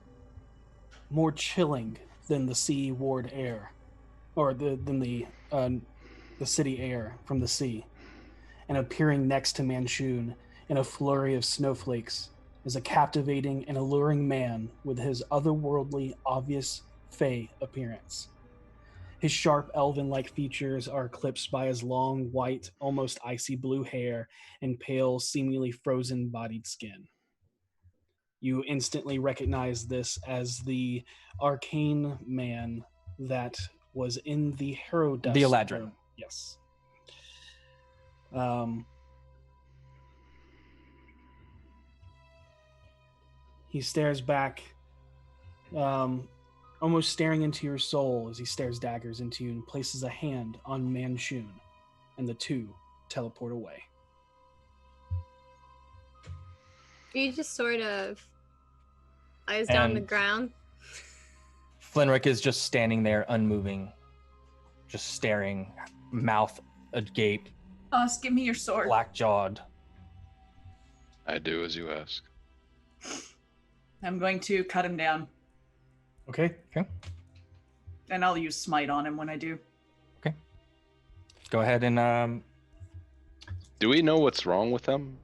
more chilling than the sea ward air, or than the city air from the sea. And appearing next to Manchun in a flurry of snowflakes is a captivating and alluring man with his otherworldly, obvious fey appearance. His sharp elven-like features are eclipsed by his long, white, almost icy blue hair and pale, seemingly frozen-bodied skin. You instantly recognize this as the arcane man that was in the Hero Dust. The Eladrin. room. Yes. He stares back, almost staring into your soul as he stares daggers into you and places a hand on Manchun, and the two teleport away. He just sort of lies down on the And- ground. Flinrick is just standing there, unmoving, just staring, mouth agape, Give me your sword. black-jawed. I do as you ask. I'm going to cut him down, Okay? and I'll use smite on him when I do. Go ahead and Do we know what's wrong with them?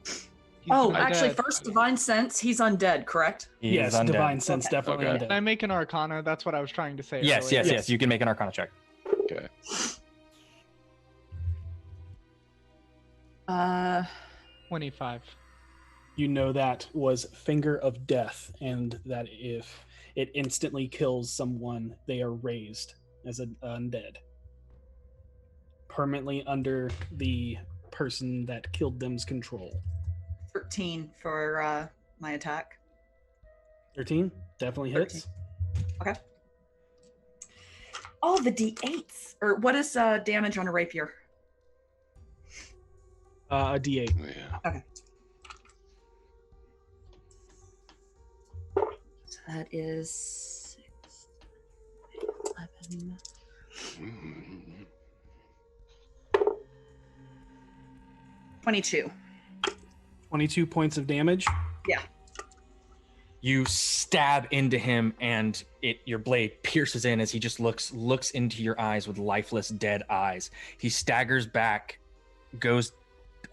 He's Actually, undead. first divine sense, he's undead, correct? he Yes, is undead. divine sense Okay. definitely Okay. Can undead. I make an Arcana? That's what I was trying to say. Yes, earlier. yes. You can make an Arcana check. Okay. 25. You know that was Finger of Death, and that if it instantly kills someone, they are raised as an undead. permanently under the person that killed them's control. 13 for my attack. 13 definitely hits. 13. Okay. Oh, the D8s. Or what is damage on a rapier? A D8. Oh, yeah. Okay. So that is 6, 11. 22. 22 points of damage. Yeah. You stab into him, and your blade pierces in as he just looks into your eyes with lifeless, dead eyes. He staggers back, goes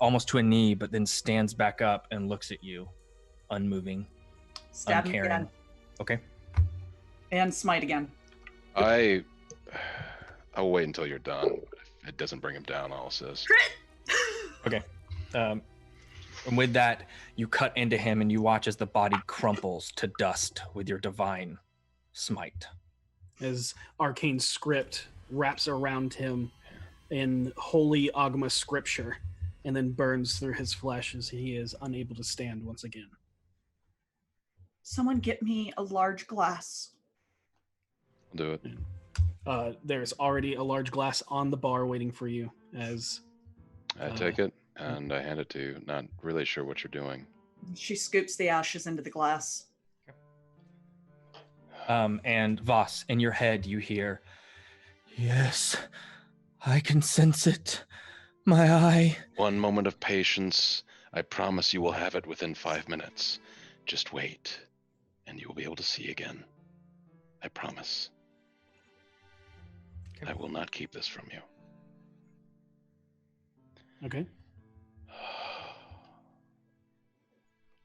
almost to a knee, but then stands back up and looks at you, unmoving, Stab him uncaring. again. Okay. And smite again. I'll wait until you're done. But if it doesn't bring him down, I'll assist. Okay. And with that, you cut into him and you watch as the body crumples to dust with your divine smite. As arcane script wraps around him in holy Agma scripture and then burns through his flesh as he is unable to stand once again. Someone get me a large glass. I'll do it. There's already a large glass on the bar waiting for you as... I take it and I hand it to you. Not really sure what you're doing. She scoops the ashes into the glass. And Vaas, in your head, you hear, "Yes, I can sense it. My eye." One moment of patience. I promise you will have it within 5 minutes. Just wait, and you will be able to see again. I promise. Okay. I will not keep this from you. Okay.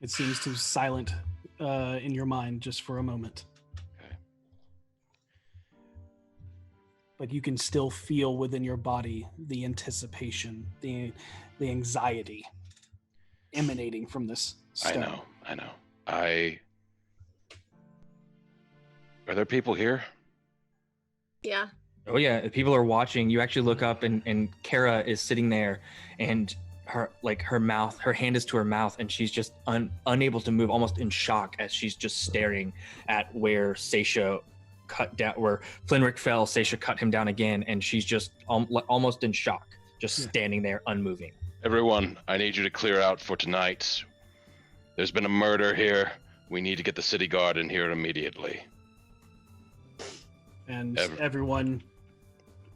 It seems to silent in your mind just for a moment. Okay. But you can still feel within your body the anticipation, the anxiety emanating from this stone. I know. Are there people here? Yeah. Oh yeah, people are watching. You actually look up and Kara is sitting there, and her hand is to her mouth, and she's just unable to move, almost in shock as she's just staring at where Seisha cut down, where Flinrick fell. Seisha cut him down again, and she's just almost in shock, just standing there unmoving. Everyone, I need you to clear out for tonight. There's been a murder here. We need to get the city guard in here immediately. And everyone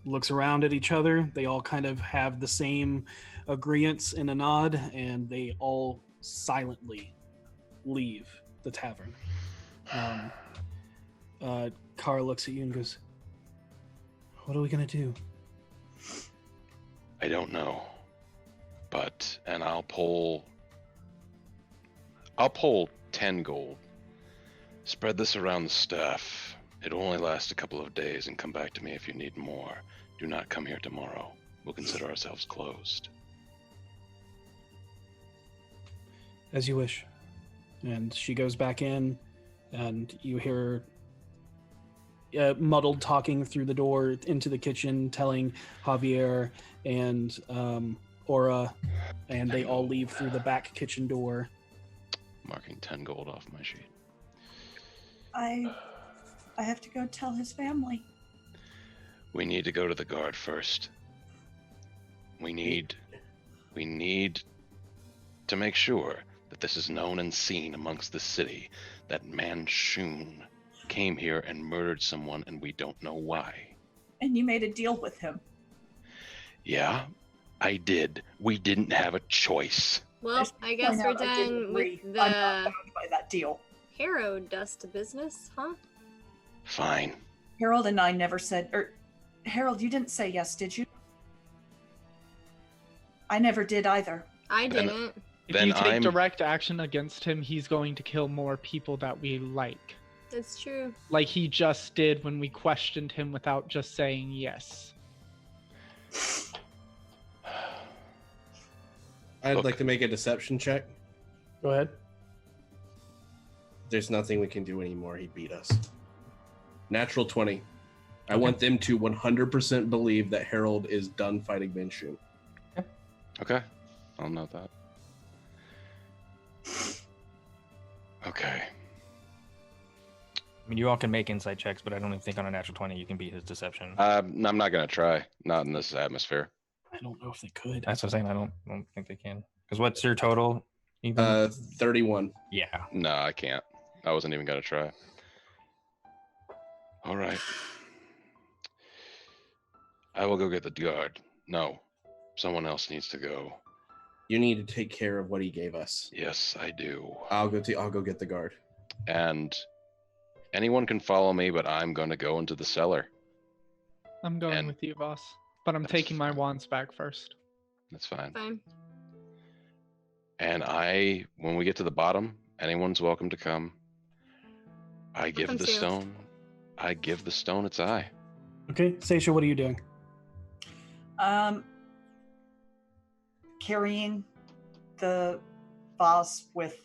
looks around at each other. They all kind of have the same agreeance in a nod, and they all silently leave the tavern. Kara looks at you and goes, "What are we gonna do?" I don't know. And I'll pull 10 gold. Spread this around the staff. It'll only last a couple of days, and come back to me if you need more. Do not come here tomorrow. We'll consider ourselves closed. As you wish. And she goes back in, and you hear muddled talking through the door into the kitchen, telling Javier and Aura, and they all leave through the back kitchen door. Marking 10 gold off my sheet. I have to go tell his family. We need to go to the guard first. We need to make sure that this is known and seen amongst the city that Manchun came here and murdered someone, and we don't know why. And you made a deal with him. Yeah, I did. We didn't have a choice. Well, I guess we're done with I'm the not bound by that deal. Harrow dust business, huh? Fine. Harold and I never said, Harold, you didn't say yes, did you? I never did either. I didn't. If you take direct action against him, he's going to kill more people that we like. That's true. Like he just did when we questioned him without just saying yes. I'd like to make a deception check. Go ahead. There's nothing we can do anymore. He beat us. Natural 20. I want them to 100% believe that Harold is done fighting Minshew. Okay, I'll note that. Okay. I mean, you all can make insight checks, but I don't even think on a natural 20 you can beat his deception. I'm not gonna try. Not in this atmosphere. I don't know if they could. That's what I'm saying. I don't think they can. Because what's your total? 31. Yeah. No, I can't. I wasn't even gonna try. All right. I will go get the guard. No, someone else needs to go. You need to take care of what he gave us. Yes, I do. I'll go get the guard. And anyone can follow me, but I'm going to go into the cellar. I'm going with you, Vaas. But I'm taking my wands back first. That's fine. Fine. And when we get to the bottom, anyone's welcome to come. I give come the too. stone. I give the stone its eye. Okay, Seisha, what are you doing? Carrying the Vaas with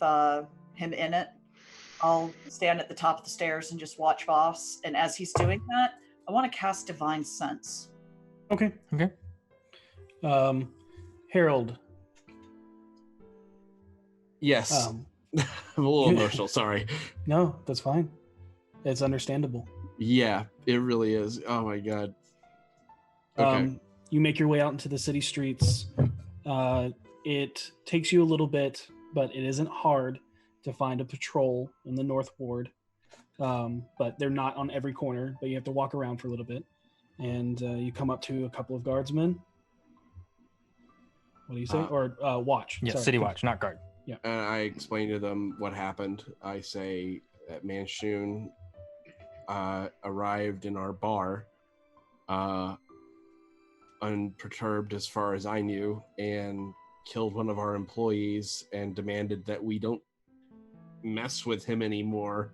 him in it. I'll stand at the top of the stairs and just watch Vaas. And as he's doing that, I want to cast Divine Sense. Okay. Okay. Harold. Yes. I'm a little emotional, sorry. No, that's fine. It's understandable. Yeah, it really is. Oh my god. Okay. You make your way out into the city streets. It takes you a little bit, but it isn't hard to find a patrol in the North Ward. But they're not on every corner, but you have to walk around for a little bit. And you come up to a couple of guardsmen. What do you say? Or watch. Yeah, Sorry. city watch, not guard. Yeah. And I explain to them what happened. I say that Manshun arrived in our bar unperturbed as far as I knew, and killed one of our employees and demanded that we don't mess with him anymore.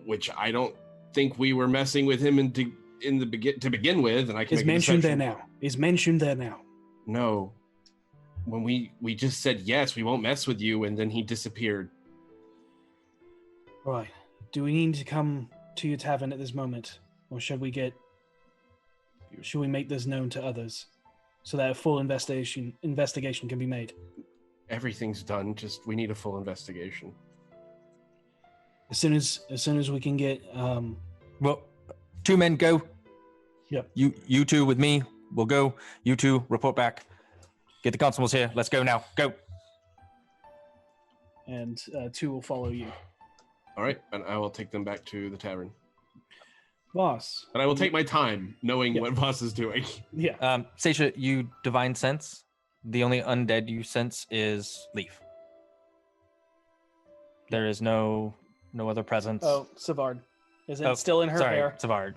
Which I don't think we were messing with him to begin with. And I can Is mentioned there now. Is mentioned there now. No. When we just said yes, we won't mess with you, and then he disappeared. Right. Do we need to come to your tavern at this moment, or should we make this known to others, so that a full investigation can be made? Everything's done. Just we need a full investigation. As soon as we can get. Well, 2 men go. Yep. You two with me. We'll go. You two report back. Get the constables here. Let's go now. Go. And 2 will follow you. All right, and I will take them back to the tavern. Vaas. But I will take my time knowing what Vaas is doing. Yeah. Seisha, you divine sense. The only undead you sense is Leaf. There is no other presence. Oh, Savard. Is it still in her hair? Savard.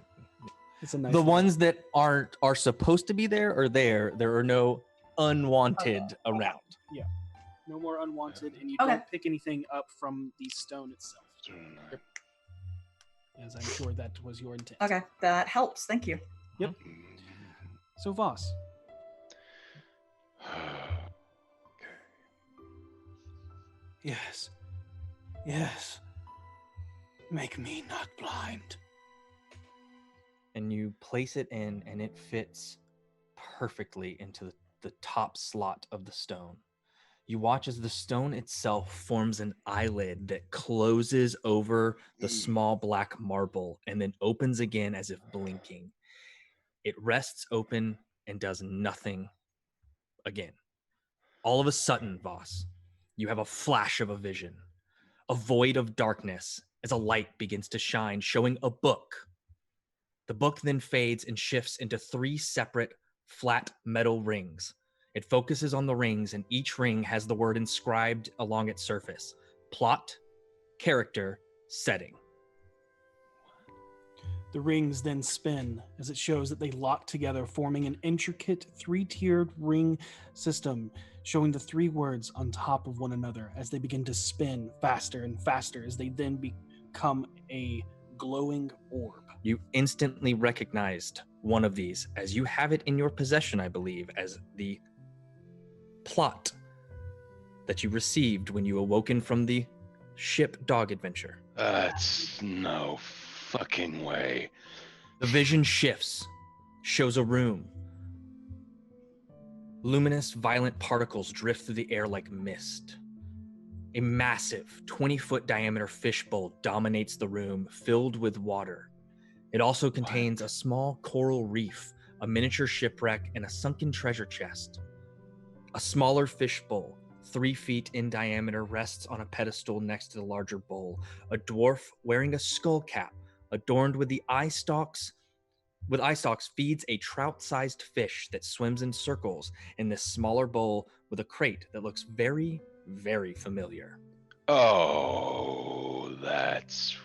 It's a nice the one. ones that are supposed to be there are there. There are no unwanted around. Yeah. No more unwanted, and you Okay. don't pick anything up from the stone itself. As I'm sure that was your intent. Okay, that helps. Thank you. Yep. So Vaas. Yes. Yes. Make me not blind. And you place it in, and it fits perfectly into the top slot of the stone. You watch as the stone itself forms an eyelid that closes over the small black marble and then opens again as if blinking. It rests open and does nothing again. All of a sudden, Vaas, you have a flash of a vision, a void of darkness as a light begins to shine, showing a book. The book then fades and shifts into 3 separate flat metal rings. It focuses on the rings, and each ring has the word inscribed along its surface: plot, character, setting. The rings then spin as it shows that they lock together, forming an intricate 3-tiered ring system, showing the 3 words on top of one another as they begin to spin faster and faster as they then become a glowing orb. You instantly recognized one of these, as you have it in your possession, I believe, as the plot that you received when you awoken from the ship dog adventure. It's no fucking way. The vision shifts, shows a room. Luminous, violent particles drift through the air like mist. A massive 20-foot diameter fishbowl dominates the room, filled with water. It also contains a small coral reef, a miniature shipwreck, and a sunken treasure chest. A smaller fishbowl, 3 feet in diameter, rests on a pedestal next to the larger bowl. A dwarf wearing a skull cap, adorned with eye stalks, feeds a trout-sized fish that swims in circles in this smaller bowl with a crate that looks very, very familiar. Oh, that's...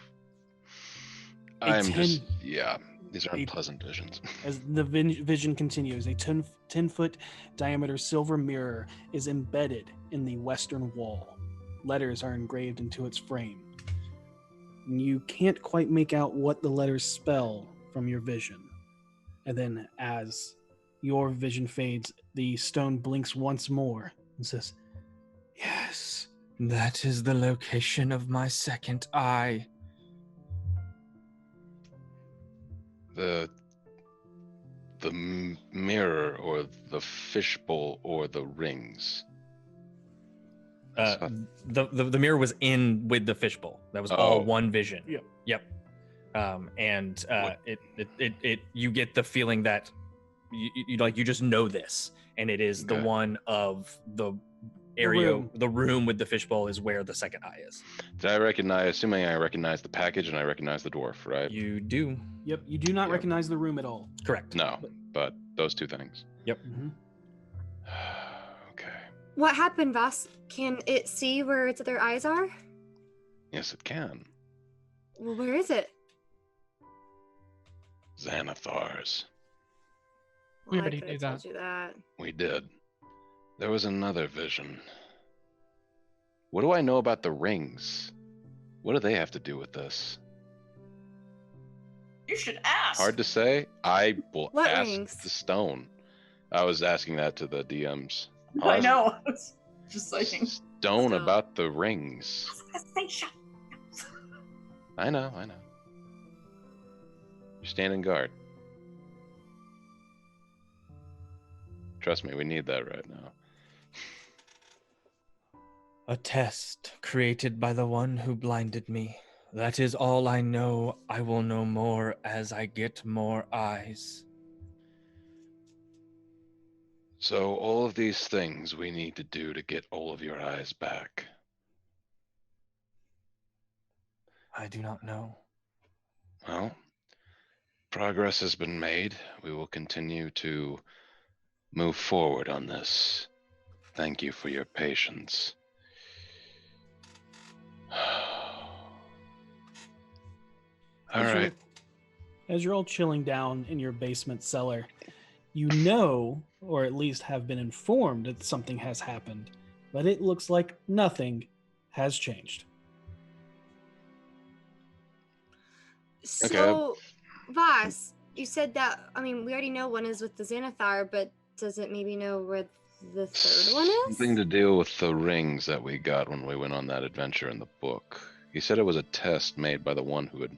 these are unpleasant visions. As the vision continues, a 10-foot diameter silver mirror is embedded in the western wall. Letters are engraved into its frame. You can't quite make out what the letters spell from your vision. And then as your vision fades, the stone blinks once more and says, Yes, that is the location of my second eye. The mirror or the fishbowl or the rings. The mirror was in with the fishbowl. That was all one vision. Yep. You get the feeling that you just know this, and it is the one of the area, the room with the fishbowl is where the second eye is. Did I recognize? Assuming I recognize the package and I recognize the dwarf, right? You do. Yep. You do not recognize the room at all. Correct. No, but those two things. Yep. Mm-hmm. Okay. What happened, Vaas? Can it see where its other eyes are? Yes, it can. Well, where is it? Xanathar's. Well, We already I knew told you that. We did. There was another vision. What do I know about the rings? What do they have to do with this? You should ask. Hard to say. I will What ask rings? the stone. I was asking that to the DMs. I know. I was just saying. Stone about the rings. Conversation. I know. You're standing guard. Trust me, we need that right now. A test created by the one who blinded me. That is all I know. I will know more as I get more eyes. So all of these things we need to do to get all of your eyes back. I do not know. Well, progress has been made. We will continue to move forward on this. Thank you for your patience. All right. As you're all chilling down in your basement cellar, you know, or at least have been informed that something has happened, but it looks like nothing has changed. So, Vaas, you said that, we already know one is with the Xanathar, but does it maybe know where the third one is? Something to deal with the rings that we got when we went on that adventure in the book. He said it was a test made by the one who had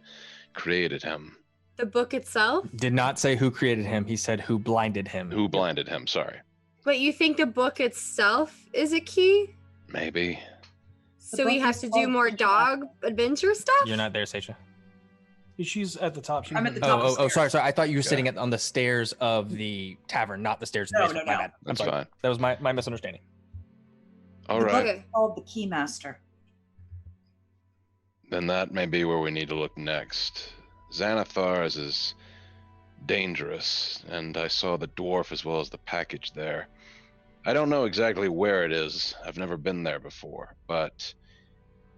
created him. The book itself? Did not say who created him. He said who blinded him. Who blinded him, sorry. But you think the book itself is a key? Maybe. So we have to do more dog adventure stuff? You're not there, Seisha. She's at the top. I'm at the top. Oh, sorry. I thought you were sitting on the stairs of the tavern, not the stairs of the basement. No. My bad. I'm That's sorry. fine. That was my misunderstanding. All The right. book is called the Keymaster. Then that may be where we need to look next. Xanathar's is dangerous, and I saw the dwarf as well as the package there. I don't know exactly where it is. I've never been there before, but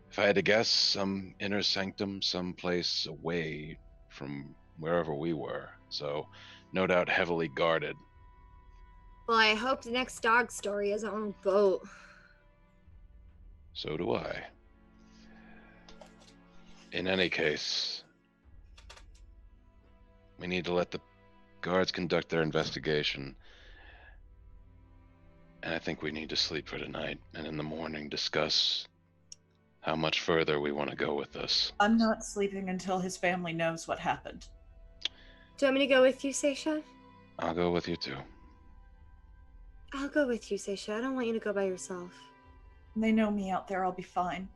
if I had to guess, some inner sanctum, someplace away from wherever we were. So, no doubt heavily guarded. Well, I hope the next dog story isn't on a boat. So do I. In any case, we need to let the guards conduct their investigation. And I think we need to sleep for tonight, and in the morning discuss how much further we want to go with this. I'm not sleeping until his family knows what happened. Do you want me to go with you, Seisha? I'll go with you too. I'll go with you, Seisha. I don't want you to go by yourself. They know me out there. I'll be fine.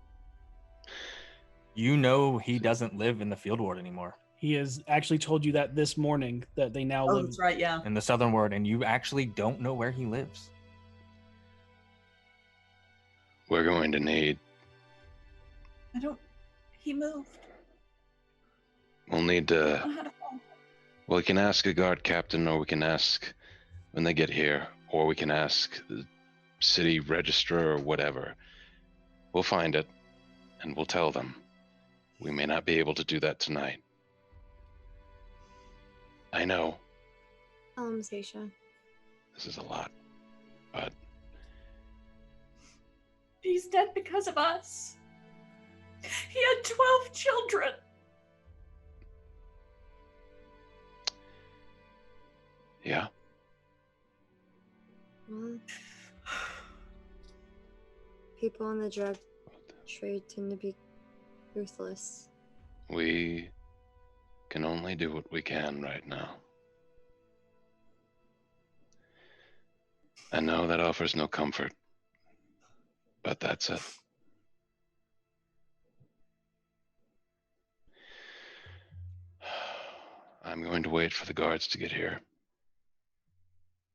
You know he doesn't live in the field ward anymore. He has actually told you that this morning that they now live that's right, yeah. In the southern ward, and you actually don't know where he lives. We're going to need... He moved. We'll need to... Well, we can ask a guard captain, or we can ask when they get here, or we can ask the city registrar or whatever. We'll find it, and we'll tell them. We may not be able to do that tonight. I know. Seisha. This is a lot, but... He's dead because of us. He had 12 children. Yeah. Well, people in the drug trade tend to be ruthless. We can only do what we can right now. I know that offers no comfort, but that's it. I'm going to wait for the guards to get here.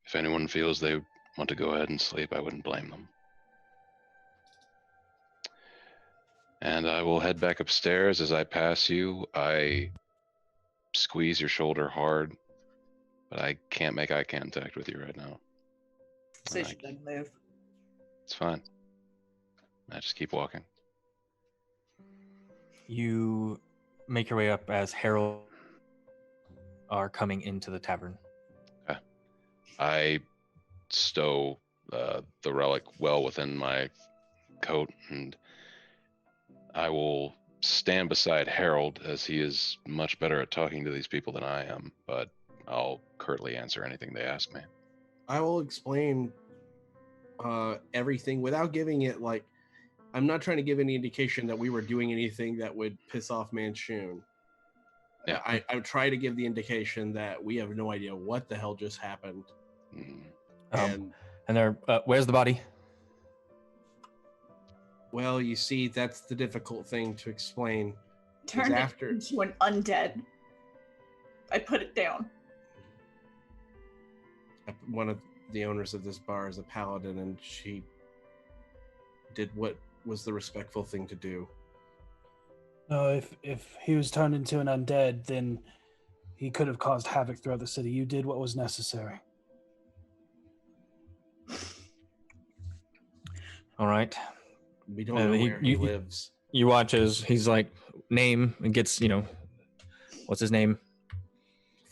If anyone feels they want to go ahead and sleep, I wouldn't blame them. And I will head back upstairs. As I pass you, I squeeze your shoulder hard, but I can't make eye contact with you right now. Seisha didn't move. It's fine. I just keep walking. You make your way up as Harold are coming into the tavern. Okay. I stow the relic well within my coat, and I will stand beside Harold, as he is much better at talking to these people than I am, but I'll curtly answer anything they ask me. I will explain everything without giving it, like, I'm not trying to give any indication that we were doing anything that would piss off Manchun. Yeah. I try to give the indication that we have no idea what the hell just happened. Mm-hmm. And they're, where's the body? Well, you see, that's the difficult thing to explain. Turned it into an undead. I put it down. One of the owners of this bar is a paladin, and she did what was the respectful thing to do. No, if he was turned into an undead, then he could have caused havoc throughout the city. You did what was necessary. All right. We don't know where he lives. You watch as he's like, name, and gets, what's his name?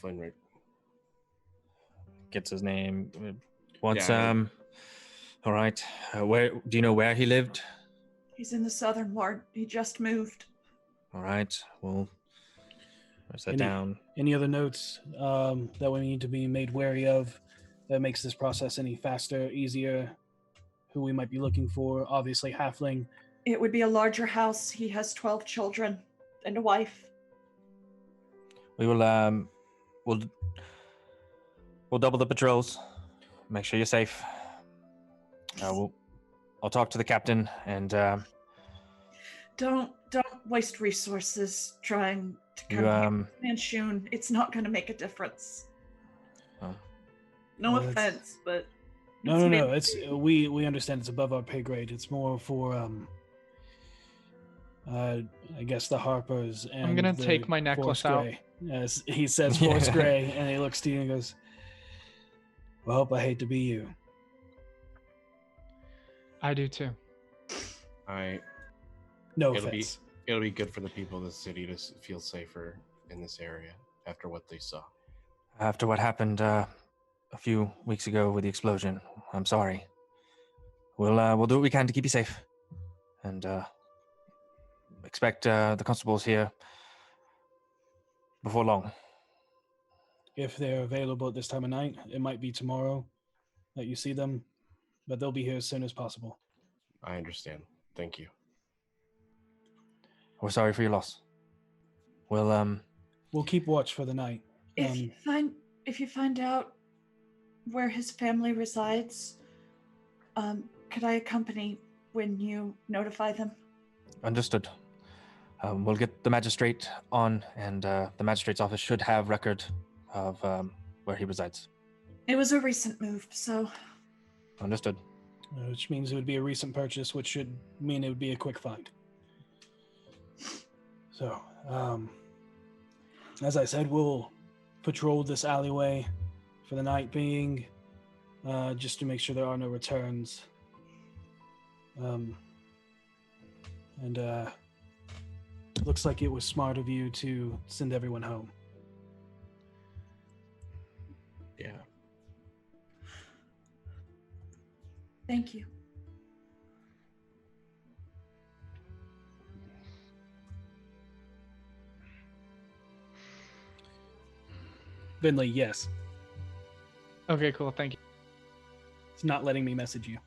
Fenric. Gets his name. What's, all right. Where, do you know where he lived? He's in the southern ward. He just moved. All right. Well, write that down. Any other notes that we need to be made wary of that makes this process any faster, easier? Who we might be looking for? Obviously, halfling. It would be a larger house. He has 12 children and a wife. We will we'll double the patrols. Make sure you're safe. I'll talk to the captain and don't waste resources trying to come here. Manchun, it's not going to make a difference. Oh. No offense, but no. It's we understand it's above our pay grade. It's more for I guess the Harpers. And I'm gonna take my necklace out. As he says, Force Gray, and he looks to you and goes, "Well, I hate to be you." I do too. No offense. It'll be good for the people of the city to feel safer in this area after what they saw. After what happened a few weeks ago with the explosion, I'm sorry. We'll do what we can to keep you safe, and expect the constables here before long. If they're available at this time of night, it might be tomorrow that you see them, but they'll be here as soon as possible. I understand. Thank you. We're sorry for your loss. We'll keep watch for the night. If you find out where his family resides, could I accompany when you notify them? Understood. We'll get the magistrate on, and the magistrate's office should have record of where he resides. It was a recent move, so... Understood. Which means it would be a recent purchase, which should mean it would be a quick find. So, as I said, we'll patrol this alleyway for the night being, just to make sure there are no returns. Looks like it was smart of you to send everyone home. Yeah. Thank you. Vinley, yes. Okay, cool. Thank you. It's not letting me message you.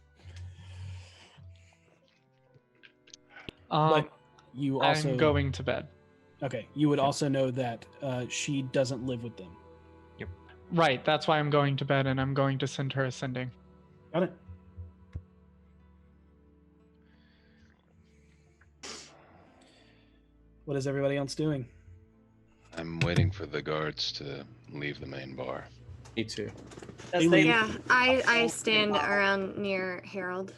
But you also... I'm going to bed. Okay. You would also know that she doesn't live with them. Yep. Right. That's why I'm going to bed, and I'm going to send her a sending. Got it. What is everybody else doing? I'm waiting for the guards to leave the main bar. Me too. Yeah, I stand around near Harold.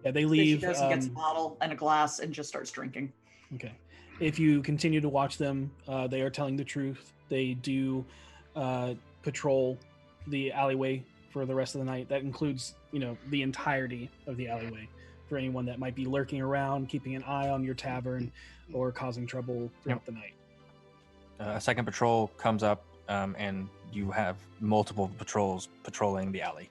Yeah, they leave. She goes and gets a bottle and a glass and just starts drinking. Okay. If you continue to watch them, they are telling the truth. They do patrol the alleyway for the rest of the night. That includes, the entirety of the alleyway for anyone that might be lurking around, keeping an eye on your tavern, or causing trouble throughout the night. A second patrol comes up, and you have multiple patrols patrolling the alley.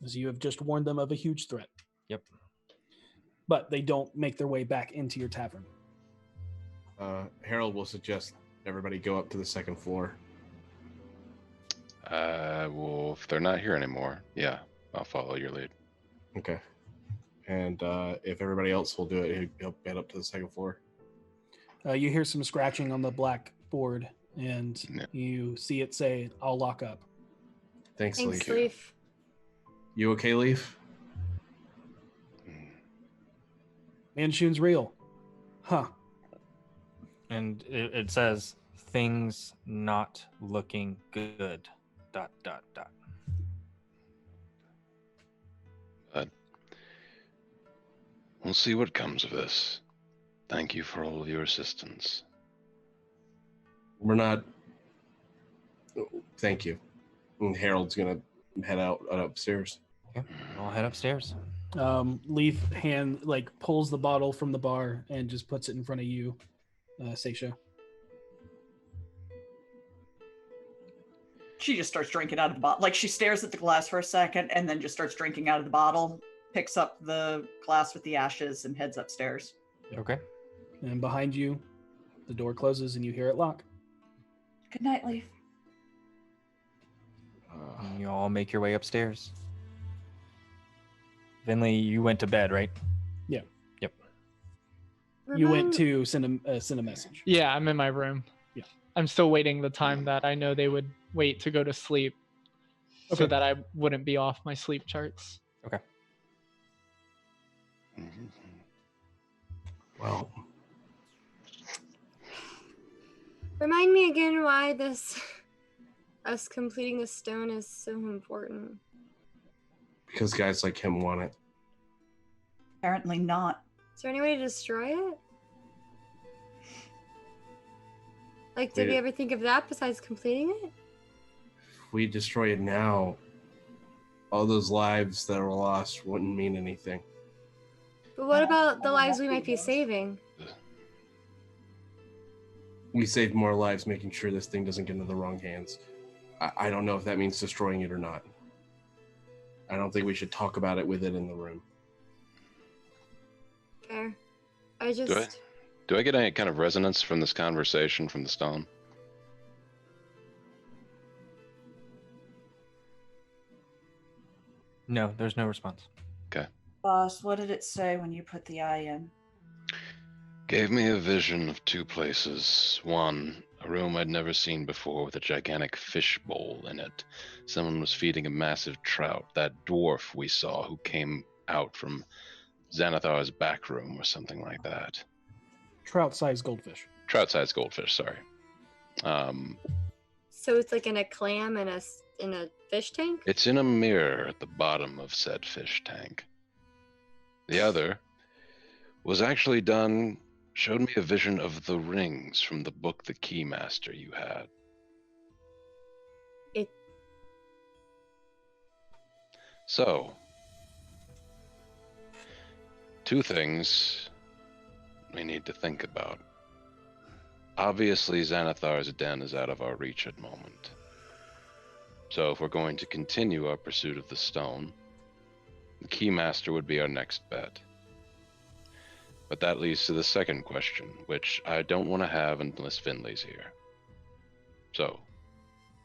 As you have just warned them of a huge threat. Yep. But they don't make their way back into your tavern. Harold will suggest everybody go up to the second floor. Well, if they're not here anymore, yeah, I'll follow your lead. Okay. And if everybody else will do it, he'll head up to the second floor. You hear some scratching on the blackboard, and you see it say, "I'll lock up." Thanks, Leaf. Leaf. You okay, Leaf? Manshoon's real. Huh. And it says, things not looking good. ... But we'll see what comes of this. Thank you for all of your assistance. We're not... Thank you. And Harold's going to head out upstairs. Yeah, I'll head upstairs. Leaf pulls the bottle from the bar and just puts it in front of you, Seisha. She just starts drinking out of the bottle. She stares at the glass for a second and then just starts drinking out of the bottle, picks up the glass with the ashes, and heads upstairs. Okay. And behind you, the door closes and you hear it lock. Good night, Leaf. You all make your way upstairs. Vinley, you went to bed, right? Yeah. Yep. You went to send a message. Yeah, I'm in my room. Yeah. I'm still waiting the time that I know they would wait to go to sleep, so that I wouldn't be off my sleep charts. Okay. Well, Remind me again why us completing the stone is so important. because guys like him want it. Apparently not. Is there any way to destroy it? Did we ever think of that besides completing it? If we destroy it now, all those lives that were lost wouldn't mean anything. But what about the lives we might be saving? We saved more lives making sure this thing doesn't get into the wrong hands. I don't know if that means destroying it or not. I don't think we should talk about it with it in the room. Fair. I just... Do I get any kind of resonance from this conversation from the stone? No, there's no response. Okay. Boss, what did it say when you put the eye in? gave me a vision of two places. One, a room I'd never seen before with a gigantic fish bowl in it. Someone was feeding a massive trout, that dwarf we saw who came out from Xanathar's back room or something like that. Trout-sized goldfish. Trout-sized goldfish, sorry. So it's like in a clam in a fish tank? It's in a mirror at the bottom of said fish tank. The other was actually showed me a vision of the rings from the book The Keymaster you had. So, two things we need to think about. Obviously, Xanathar's den is out of our reach at the moment. So if we're going to continue our pursuit of the stone, the Keymaster would be our next bet. But that leads to the second question, which I don't want to have unless Finley's here. So,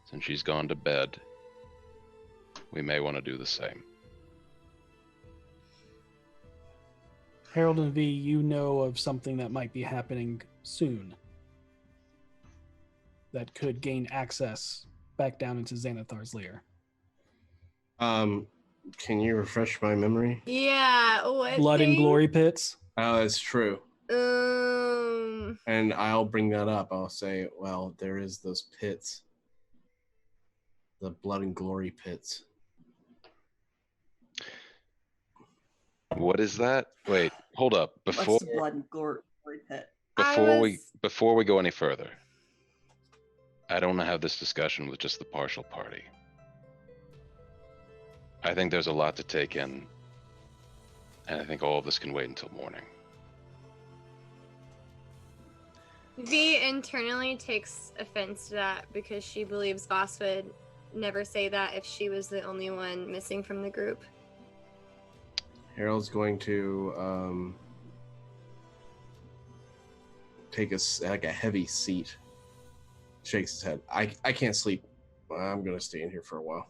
since she's gone to bed, we may want to do the same. Harold and V, you know of something that might be happening soon that could gain access back down into Xanathar's lair. Can you refresh my memory? Yeah. What Blood and glory pits. Oh, that's true. And I'll bring that up. I'll say, well, there is those pits. The blood and glory pits. What is that? Wait, hold up. What's the blood and glory pit? Before we go any further, I don't want to have this discussion with just the partial party. I think there's a lot to take in, and I think all of this can wait until morning. V internally takes offense to that because she believes Vaas would never say that if she was the only one missing from the group. Harold's going to take a heavy seat. Shakes his head. I can't sleep. I'm going to stay in here for a while.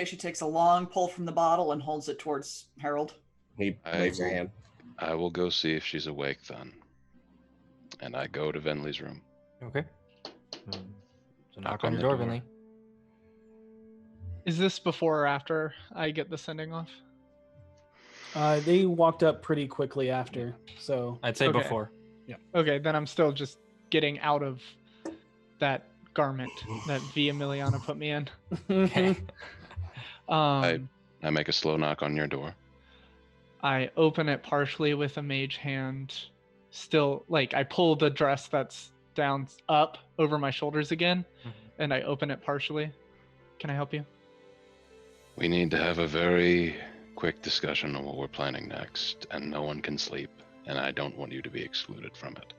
She takes a long pull from the bottle and holds it towards Harold. He waves her hand. I will go see if she's awake then. And I go to Venley's room. Okay. So knock on your door, Venley. Is this before or after I get the sending off? They walked up pretty quickly after, so I'd say before. Yeah. Okay, then I'm still just getting out of that garment that Via Emiliana put me in. Okay. I make a slow knock on your door. I open it partially with a mage hand. Still, like, I pull the dress that's down up over my shoulders again, and I open it partially. Can I help you? We need to have a very quick discussion on what we're planning next, and no one can sleep, and I don't want you to be excluded from it.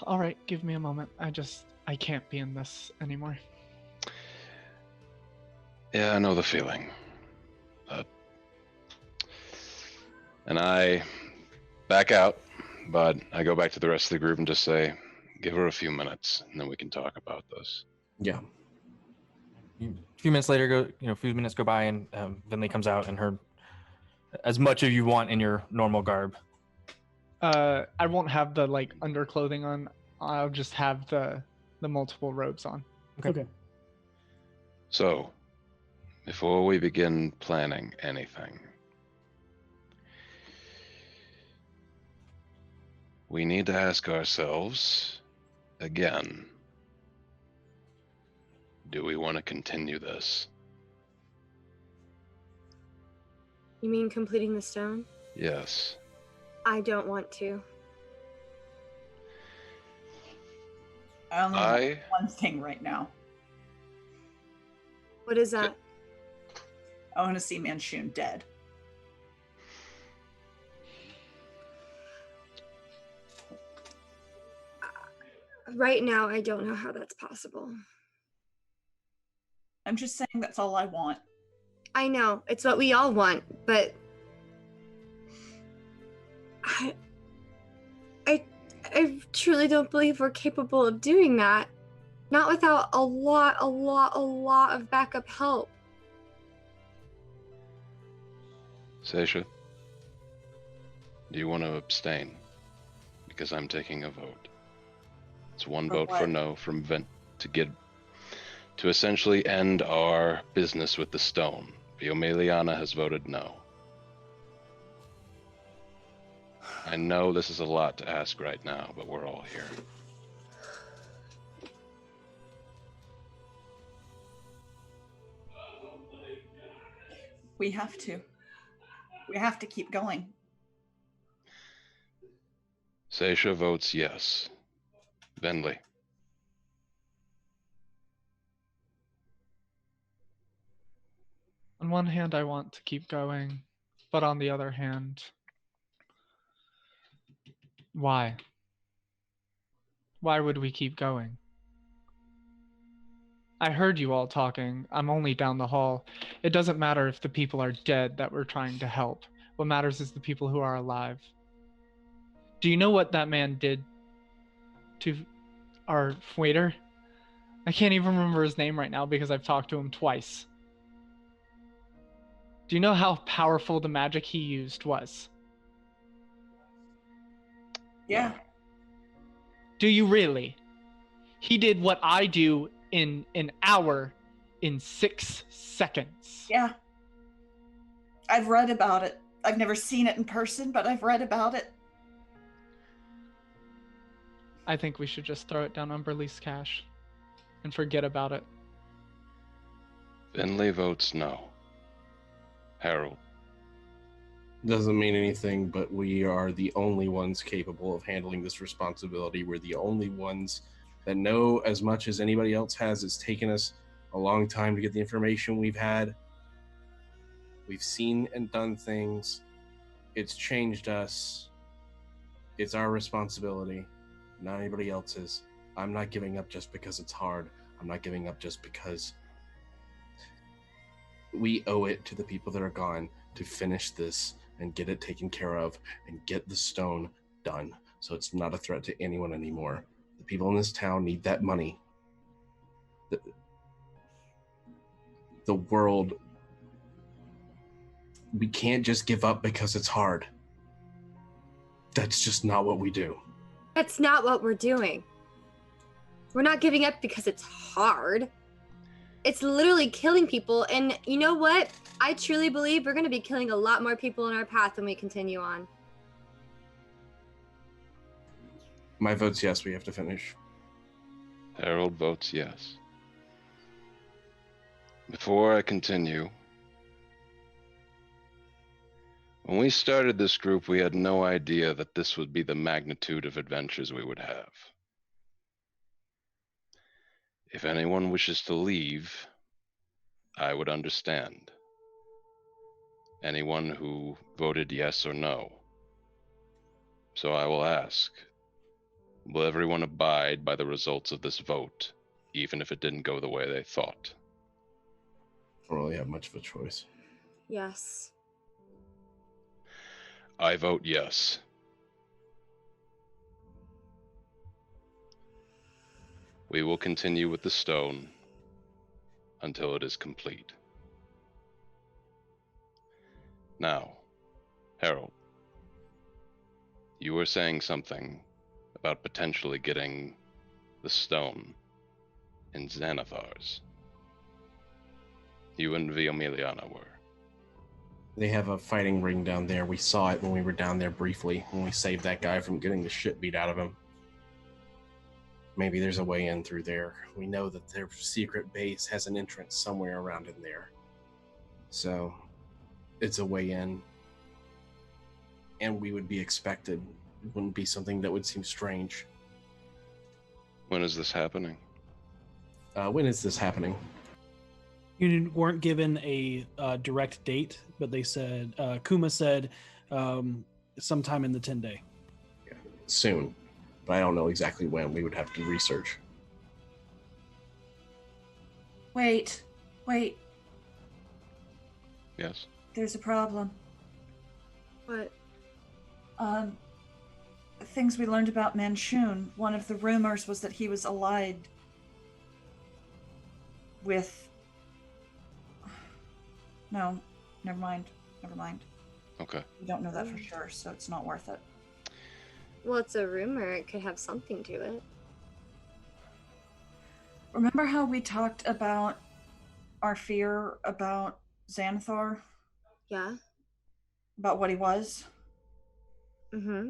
All right, give me a moment. I can't be in this anymore. Yeah, I know the feeling. And I back out, but I go back to the rest of the group and just say, give her a few minutes, and then we can talk about this. Yeah. A few minutes later, a few minutes go by, and Vinley comes out in her as much as you want in your normal garb. I won't have the underclothing on. I'll just have the multiple robes on. Okay. So, before we begin planning anything, we need to ask ourselves again, do we want to continue this? You mean completing the stone? Yes. I don't want to. I only want one thing right now. What is that? I want to see Manchun dead. Right now, I don't know how that's possible. I'm just saying that's all I want. I know, it's what we all want, but I truly don't believe we're capable of doing that. Not without a lot of backup help. Seisha? Do you want to abstain? Because I'm taking a vote. It's one For vote for what? no from Vent to essentially end our business with the stone. Viomeliana has voted no. I know this is a lot to ask right now, but we're all here. We have to. We have to keep going. Seisha votes yes. Venley. On one hand, I want to keep going, but on the other hand, why? Why would we keep going? I heard you all talking. I'm only down the hall. It doesn't matter if the people are dead that we're trying to help. What matters is the people who are alive. Do you know what that man did to our waiter? I can't even remember his name right now because I've talked to him twice. Do you know how powerful the magic he used was? Yeah. Do you really? He did what I do in an hour in 6 seconds. Yeah. I've read about it. I've never seen it in person, but I've read about it. I think we should just throw it down on Burley's cash and forget about it. Venley votes no. Harold. Doesn't mean anything, but we are the only ones capable of handling this responsibility. We're the only ones that know as much as anybody else has. It's taken us a long time to get the information we've had. We've seen and done things. It's changed us. It's our responsibility, not anybody else's. I'm not giving up just because it's hard. I'm not giving up just because we owe it to the people that are gone to finish this and get it taken care of and get the stone done so it's not a threat to anyone anymore. The people in this town need that money. The world, we can't just give up because it's hard. That's just not what we do. That's not what we're doing. We're not giving up because it's hard. It's literally killing people. And you know what? I truly believe we're going to be killing a lot more people in our path when we continue on. My vote's yes, we have to finish. Harold votes yes. Before I continue, when we started this group, we had no idea that this would be the magnitude of adventures we would have. If anyone wishes to leave, I would understand. Anyone who voted yes or no. So I will ask, will everyone abide by the results of this vote, even if it didn't go the way they thought? I don't really have much of a choice. Yes. I vote yes. We will continue with the stone until it is complete. Now, Harold, you were saying something about potentially getting the stone in Xanathar's. You and Viomeliana were. They have a fighting ring down there. We saw it when we were down there briefly, when we saved that guy from getting the shit beat out of him. Maybe there's a way in through there. We know that their secret base has an entrance somewhere around in there. So, it's a way in. And we would be expected. It wouldn't be something that would seem strange. When is this happening? When is this happening? You weren't given a direct date, but they said, Kuma said, sometime in the 10-day. Yeah, soon. But I don't know exactly when. We would have to research. Wait. Yes. There's a problem. What? Things we learned about Manchun. One of the rumors was that he was allied with... No, never mind. Okay. We don't know that for sure, so it's not worth it. Well, it's a rumor. It could have something to it. Remember how we talked about our fear about Xanathar? Yeah. About what he was? Mm-hmm.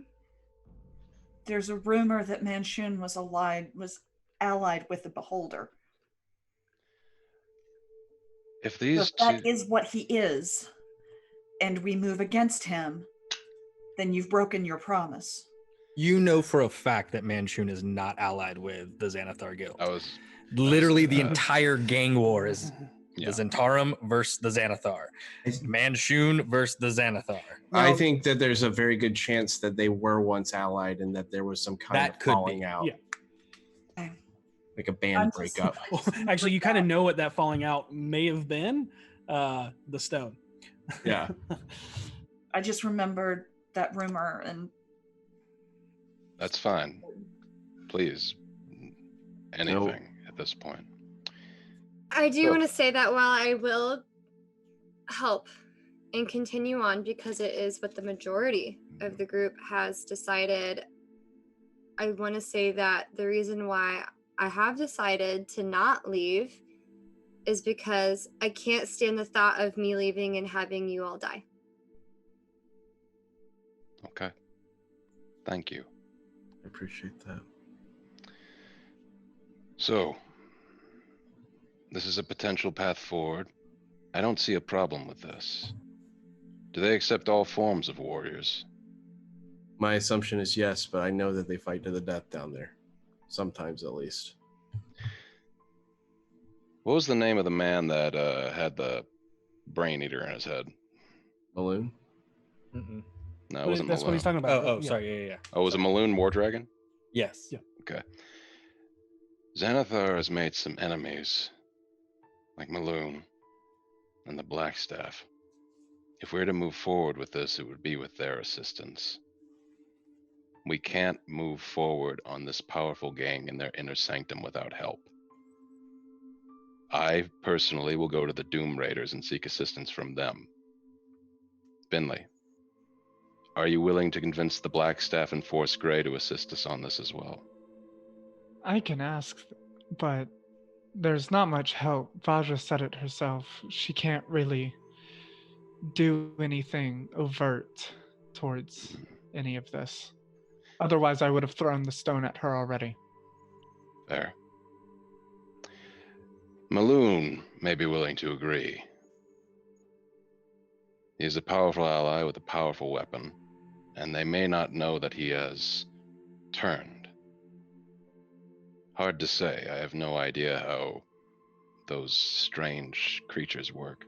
There's a rumor that Manchun was allied with the Beholder. If these If that is what he is, and we move against him, then you've broken your promise. You know for a fact that Manchun is not allied with the Xanathar Guild. Literally the entire gang war is the Zentarum versus the Xanathar. Manchun versus the Xanathar. I think that there's a very good chance that they were once allied and that there was some kind of falling out. Yeah. Like a band breakup. Actually, you kind of know what that falling out may have been. The stone. Yeah. I just remembered that rumor, and that's fine. Please, anything at this point. I do want to say that while I will help and continue on because it is what the majority of the group has decided, I want to say that the reason why I have decided to not leave is because I can't stand the thought of me leaving and having you all die. Okay. Thank you. I appreciate that. So, this is a potential path forward. I don't see a problem with this. Do they accept all forms of warriors? My assumption is yes, but I know that they fight to the death down there. Sometimes, at least. What was the name of the man that had the brain eater in his head? Maloon? Mm-mm. No, it wasn't That's Maloon. what he's talking about. Oh, sorry. Yeah. Oh, was it Maloon War Dragon? Yes. Yeah. Okay. Xanathar has made some enemies, like Maloon and the Blackstaff. If we're to move forward with this, it would be with their assistance. We can't move forward on this powerful gang in their inner sanctum without help. I personally will go to the Doom Raiders and seek assistance from them. Binley, are you willing to convince the Blackstaff and Force Grey to assist us on this as well? I can ask, but there's not much help. Vaja said it herself. She can't really do anything overt towards any of this. Otherwise, I would have thrown the stone at her already. Fair. Maloon may be willing to agree. He is a powerful ally with a powerful weapon, and they may not know that he has turned. Hard to say. I have no idea how those strange creatures work.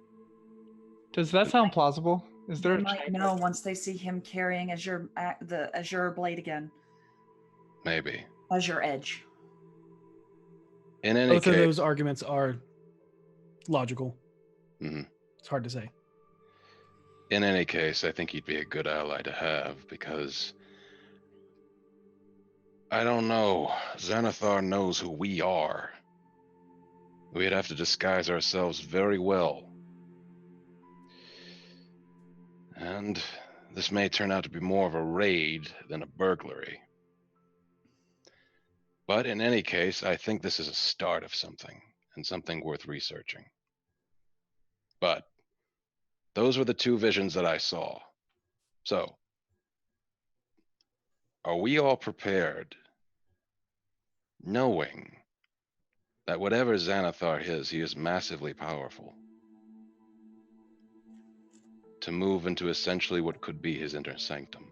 Does that sound plausible? Is there they a might know once they see him carrying the Azure blade again. Maybe. Azure Edge. In any Both case, of those arguments are logical. Mm-hmm. It's hard to say. In any case, I think he'd be a good ally to have because I don't know. Xanathar knows who we are. We'd have to disguise ourselves very well. And this may turn out to be more of a raid than a burglary. But in any case, I think this is a start of something, and something worth researching. But those were the two visions that I saw. So, are we all prepared, knowing that whatever Xanathar is, he is massively powerful, to move into essentially what could be his inner sanctum?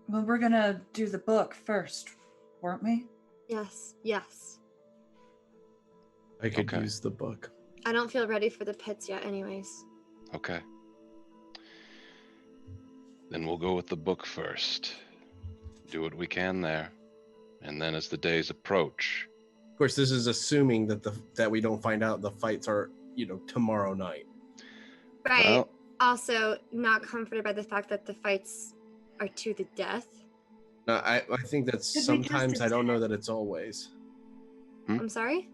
Well, we're gonna do the book first, weren't we? Yes. I could use the book. I don't feel ready for the pits yet anyways. Okay. Then we'll go with the book first. Do what we can there. And then as the days approach. Of course, this is assuming that that we don't find out the fights are, tomorrow night. Right. Well, also, not comforted by the fact that the fights are to the death. No, I think that's sometimes. I don't know that it's always. I'm sorry?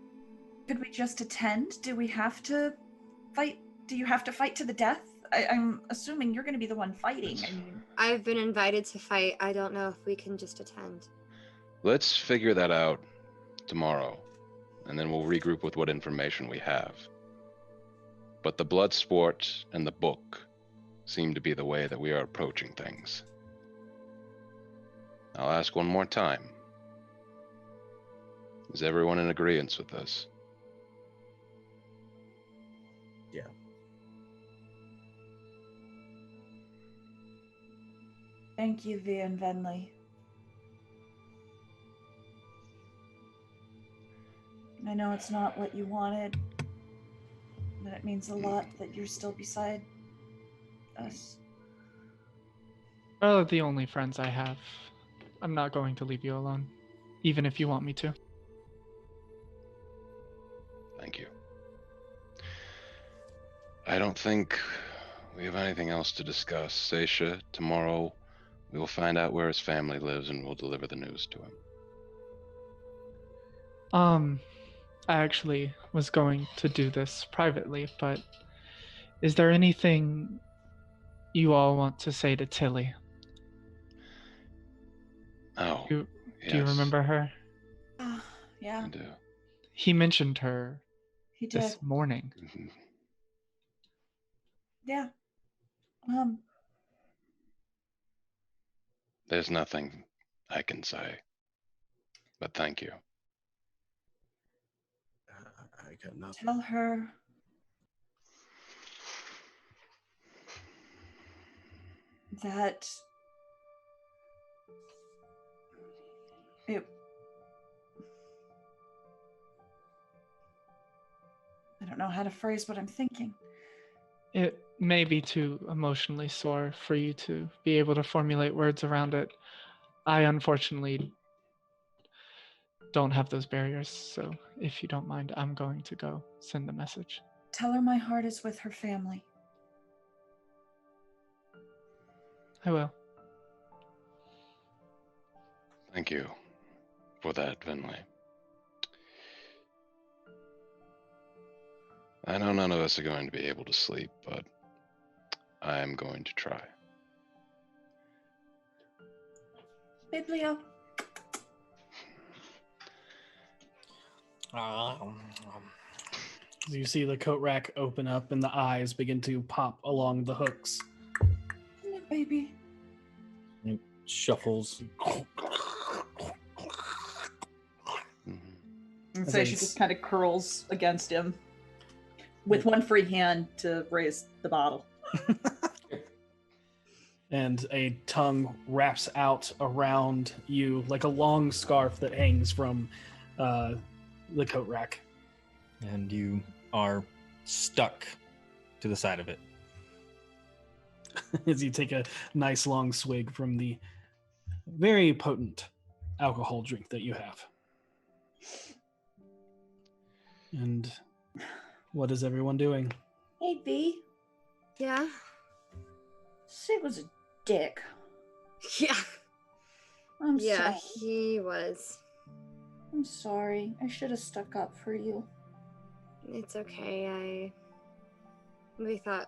Could we just attend? Do we have to fight? Do you have to fight to the death? I'm assuming you're going to be the one fighting. I mean, I've been invited to fight. I don't know if we can just attend. Let's figure that out tomorrow, and then we'll regroup with what information we have. But the blood sport and the book seem to be the way that we are approaching things. I'll ask one more time. Is everyone in agreement with this? Yeah. thank you, Van Venley. I know it's not what you wanted, but it means a lot that you're still beside us. Oh, the only friends I have. I'm not going to leave you alone, even if you want me to. Thank you. I don't think we have anything else to discuss. Seisha, tomorrow we will find out where his family lives and we'll deliver the news to him. I actually was going to do this privately, but is there anything you all want to say to Tilly? Oh, Do yes. you remember her? Yeah, I do. He mentioned her he did. this morning. Yeah. There's nothing I can say, but thank you. I got nothing. Tell her that I don't know how to phrase what I'm thinking. It may be too emotionally sore for you to be able to formulate words around it. I unfortunately don't have those barriers, so if you don't mind, I'm going to go send the message. Tell her my heart is with her family. I will. Thank you for that, Vinley. I know none of us are going to be able to sleep, but I am going to try. Biblio. You see the coat rack open up and the eyes begin to pop along the hooks. Baby. It shuffles. And so she just kind of curls against him with one free hand to raise the bottle. And a tongue wraps out around you like a long scarf that hangs from the coat rack. And you are stuck to the side of it. As you take a nice long swig from the very potent alcohol drink that you have. And what is everyone doing? Hey, B. Yeah? Sid was a dick. Yeah. I'm Yeah, sorry. he was. I'm sorry. I should have stuck up for you. It's okay. We thought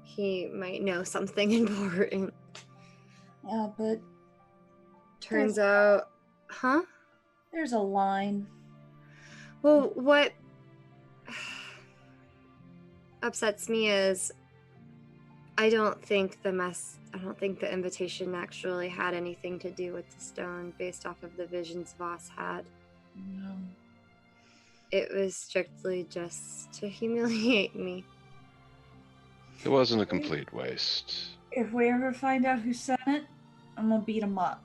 he might know something important. Yeah, but Turns out, huh? there's a line. Well, what upsets me is I don't think the invitation actually had anything to do with the stone based off of the visions Vaas had. No. It was strictly just to humiliate me. It wasn't a complete waste. If we ever find out who sent it, I'm gonna beat him up.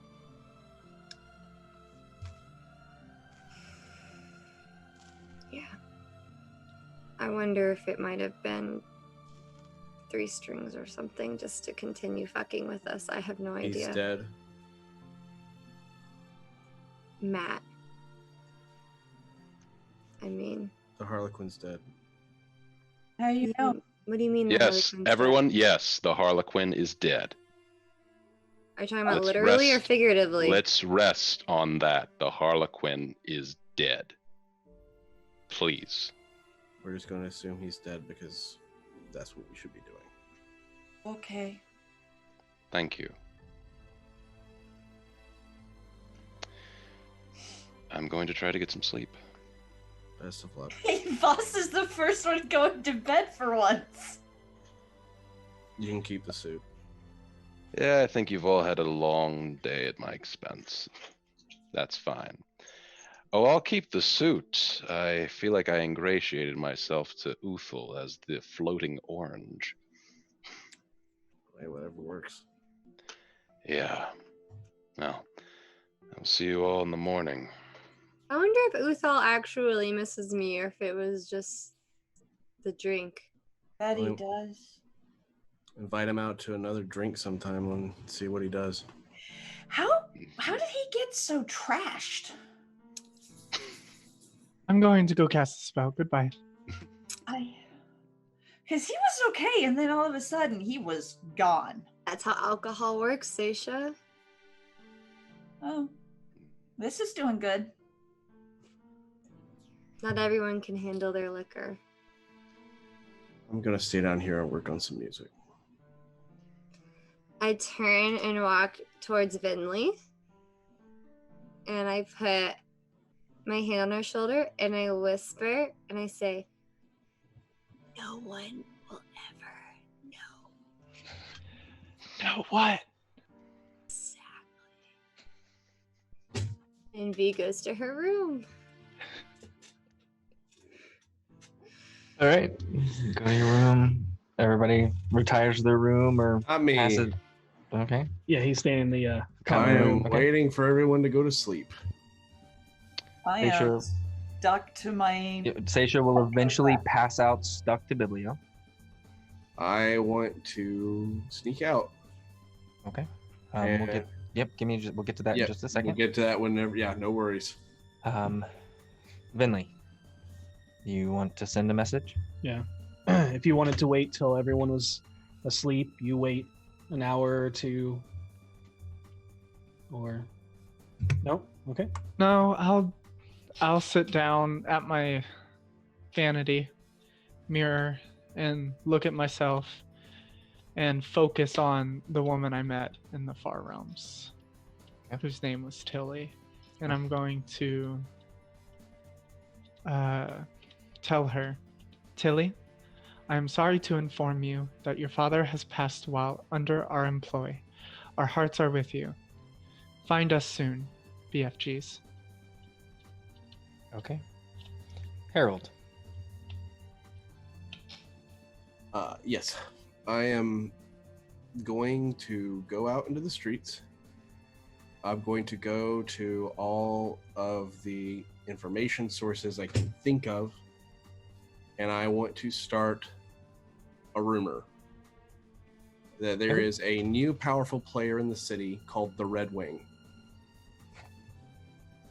Yeah. I wonder if it might have been 3 strings or something just to continue fucking with us. I have no idea. He's dead. Matt. I mean, The Harlequin's dead. How do you know? what do you mean? the Yes, Harlequin's everyone, dead? yes, the Harlequin is dead. Are you talking about Let's literally or rest. figuratively? Let's rest on that. The Harlequin is dead. Please. We're just going to assume he's dead because that's what we should be doing. Okay. Thank you. I'm going to try to get some sleep. Best of luck. Hey, Vaas is the first one going to bed for once. You can keep the suit. Yeah, I think you've all had a long day at my expense. That's fine. Oh, I'll keep the suit. I feel like I ingratiated myself to Uthal as the floating orange. Hey, whatever works. Yeah. Well, I'll see you all in the morning. I wonder if Uthal actually misses me or if it was just the drink. Bet he Well, does. Invite him out to another drink sometime and see what he does. How did he get so trashed? I'm going to go cast a spell. Goodbye. Because he was okay, and then all of a sudden he was gone. That's how alcohol works, Seisha. Oh, this is doing good. Not everyone can handle their liquor. I'm gonna stay down here and work on some music. I turn and walk towards Vinley. And I put my hand on her shoulder and I whisper and I say, no one will ever know. No, what? Exactly. And V goes to her room. All right, go to your room. Everybody retires to their room or Not me. passes. Okay. Yeah, he's staying in the I common room. am waiting for everyone to go to sleep. I Make am sure- stuck to my. Seisha will eventually pass out stuck to Biblio. I want to sneak out. Okay. We'll get. Yep. We'll get to that in just a second. We'll get to that whenever. Yeah, no worries. Vinley, you want to send a message? Yeah. If you wanted to wait till everyone was asleep, you wait an hour or two. Or no? Okay. No, I'll sit down at my vanity mirror and look at myself and focus on the woman I met in the Far Realms, whose name was Tilly. And I'm going to tell her, Tilly, I am sorry to inform you that your father has passed while under our employ. Our hearts are with you. Find us soon, BFGs. Okay. Harold. Yes, I am going to go out into the streets. I'm going to go to all of the information sources I can think of, and I want to start a rumor that there is a new powerful player in the city called the Red Wing.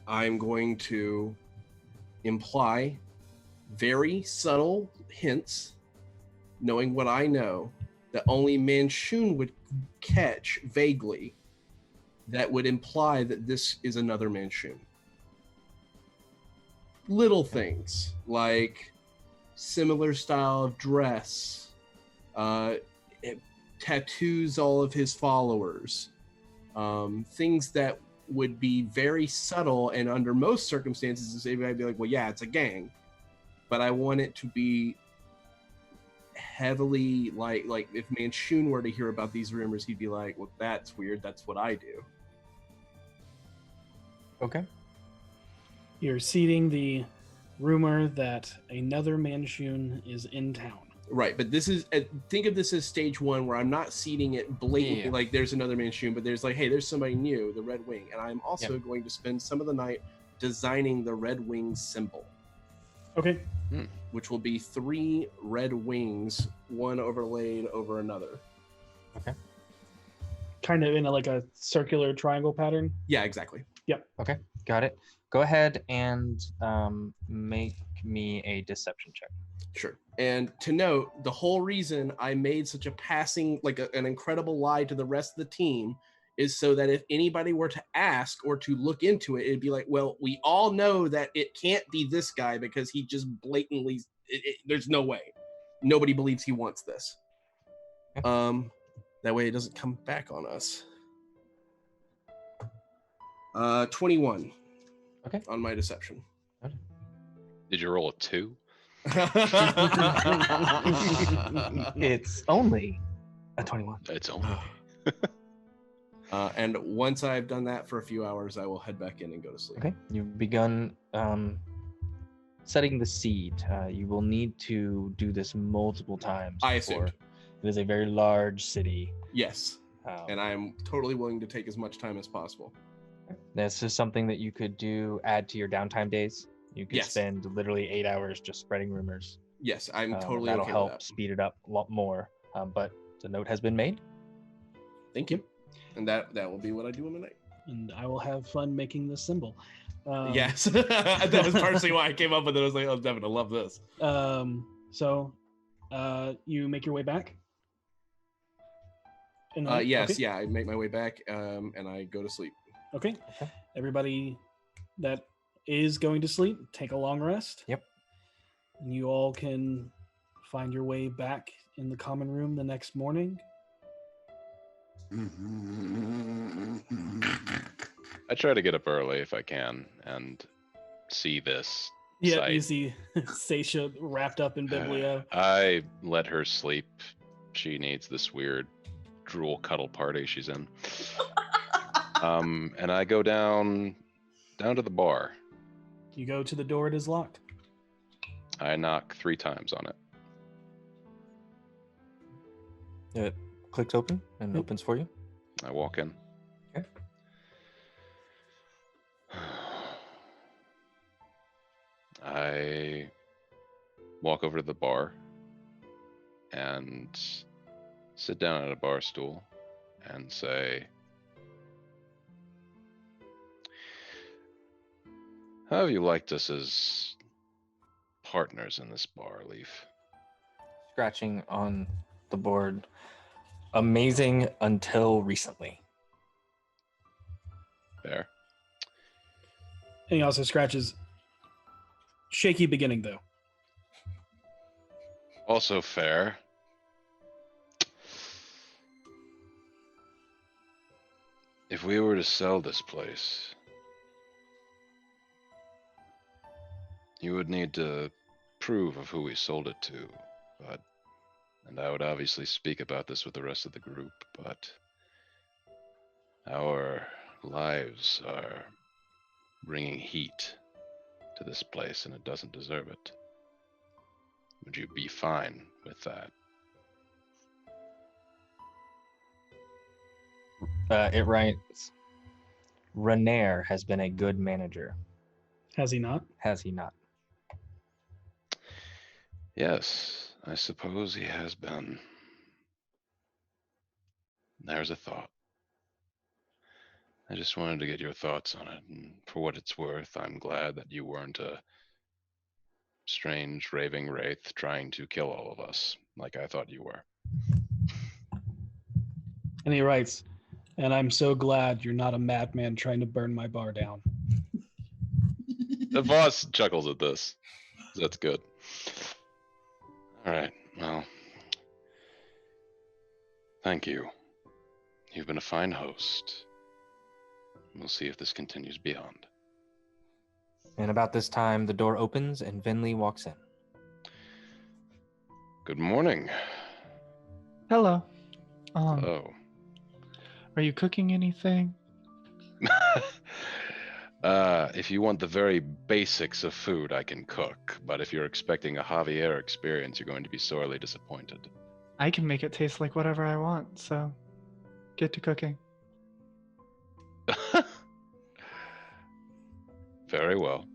I'm going to imply very subtle hints, knowing what I know, that only Manchun would catch vaguely, that would imply that this is another Manchun. Little things like similar style of dress, it tattoos all of his followers, things that would be very subtle, and under most circumstances, I'd be like, well, yeah, it's a gang. But I want it to be heavily like if Manchun were to hear about these rumors, he'd be like, well, that's weird, that's what I do. Okay. You're seeding the rumor that another Manchun is in town. Right, but this is, think of this as stage one, where I'm not seeding it blatantly like there's another Manchun, but there's like, hey, there's somebody new, the Red Wing, and I'm also going to spend some of the night designing the Red Wing symbol. Okay. Which will be 3 red wings, one overlaid over another. Okay. Kind of in like a circular triangle pattern. Yeah, exactly. Yep. Okay, got it. Go ahead and make me a deception check. Sure. And to note, the whole reason I made such a passing, like an incredible lie to the rest of the team, is so that if anybody were to ask or to look into it, it'd be like, well, we all know that it can't be this guy because he just blatantly, there's no way. nobody believes he wants this. That way it doesn't come back on us. 21. Okay. On my deception. Did you roll a 2? It's only a 21. It's only. And once I've done that for a few hours, I will head back in and go to sleep. Okay. You've begun setting the seed. You will need to do this multiple times. I assumed. It is a very large city. Yes. And I am totally willing to take as much time as possible. This is something that you could do, add to your downtime days. You could spend literally 8 hours just spreading rumors. Yes, I'm totally that'll okay help with that. speed it up a lot more. But the note has been made. Thank you. And that will be what I do in the night. And I will have fun making this symbol. Yes, that was partially why I came up with it. I was like, "Oh, Devin, I love this." So, you make your way back. Yes, okay. yeah, I make my way back, and I go to sleep. Okay. Everybody that is going to sleep, take a long rest. Yep. And you all can find your way back in the common room the next morning. I try to get up early if I can and see this. Yeah, sight. you see Seisha wrapped up in Biblio. I let her sleep. She needs this weird drool cuddle party she's in. And I go down to the bar. You go to the door, it is locked. I knock 3 times on it. It clicks open and opens for you. I walk in. Okay. I walk over to the bar and sit down at a bar stool and say, "How have you liked us as partners in this bar, Leaf?" Scratching on the board. Amazing until recently. Fair. And he also scratches. Shaky beginning, though. Also fair. If we were to sell this place, you would need to prove of who we sold it to, and I would obviously speak about this with the rest of the group, but our lives are bringing heat to this place and it doesn't deserve it. Would you be fine with that? It writes, Renair has been a good manager. Has he not? Has he not? Yes, I suppose he has been. There's a thought. I just wanted to get your thoughts on it, and for what it's worth, I'm glad that you weren't a strange, raving wraith trying to kill all of us, like I thought you were. And he writes, and I'm so glad you're not a madman trying to burn my bar down. The boss chuckles at this. That's good. All right, well, thank you. You've been a fine host. We'll see if this continues beyond. And about this time, the door opens and Vinley walks in. Good morning. Hello. Hello. Are you cooking anything? If you want the very basics of food, I can cook. But if you're expecting a Javier experience, you're going to be sorely disappointed. I can make it taste like whatever I want, so get to cooking. Very well.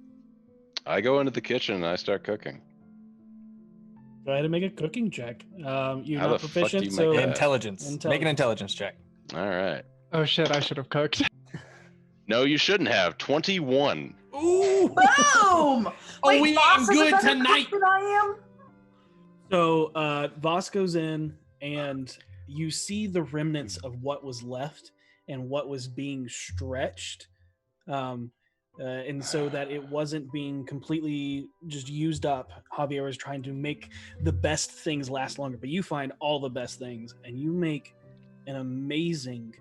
I go into the kitchen and I start cooking. Go ahead and make a cooking check. You're How not the fuck do proficient, you so make that? Intelligence. Make an intelligence check. All right. Oh shit, I should have cooked. No, you shouldn't have. 21. Ooh! Boom! Oh, we Vaas eating is a good better tonight. cook than I am. So Vaas goes in, and you see the remnants of what was left and what was being stretched. And so that it wasn't being completely just used up, Javier was trying to make the best things last longer. But you find all the best things, and you make an amazing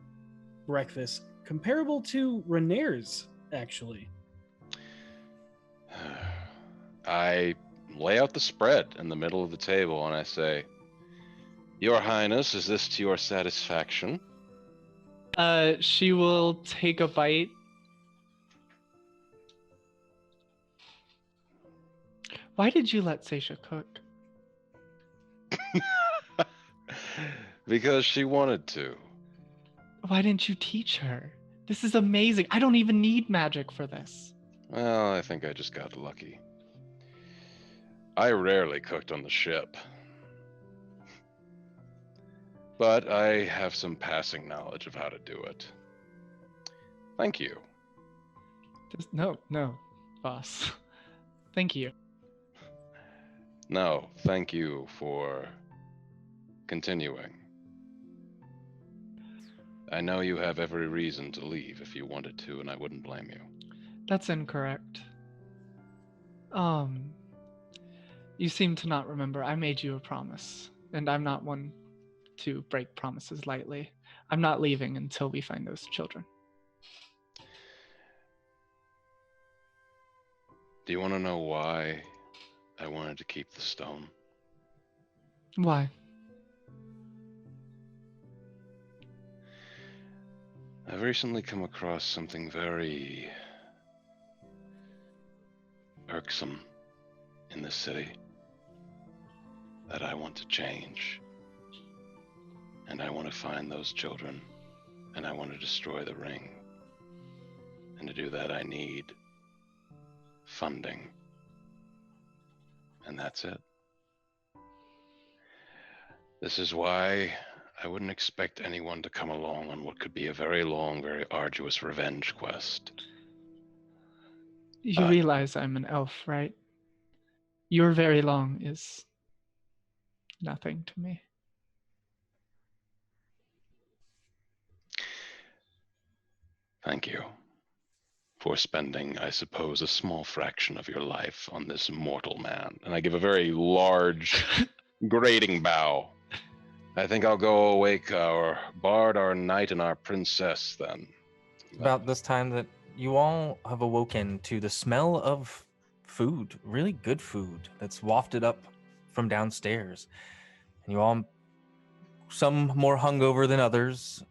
breakfast comparable to Renair's, actually. I lay out the spread in the middle of the table and I say, Your Highness, is this to your satisfaction? She will take a bite. Why did you let Seisha cook? Because she wanted to. Why didn't you teach her? This is amazing. I don't even need magic for this. Well, I think I just got lucky. I rarely cooked on the ship. But I have some passing knowledge of how to do it. Thank you. No, boss. Thank you. No, thank you for continuing. I know you have every reason to leave if you wanted to, and I wouldn't blame you. That's incorrect. You seem to not remember. I made you a promise, and I'm not one to break promises lightly. I'm not leaving until we find those children. Do you want to know why I wanted to keep the stone? Why? I've recently come across something very irksome in this city that I want to change. And I want to find those children, and I want to destroy the ring. And to do that, I need funding. And that's it. This is why I wouldn't expect anyone to come along on what could be a very long, very arduous revenge quest. You realize I'm an elf, right? Your very long is nothing to me. Thank you for spending, I suppose, a small fraction of your life on this mortal man. And I give a very large, grating bow. I think I'll go awake our bard, our knight, and our princess then. About this time that you all have awoken to the smell of food, really good food that's wafted up from downstairs. And you all, some more hungover than others,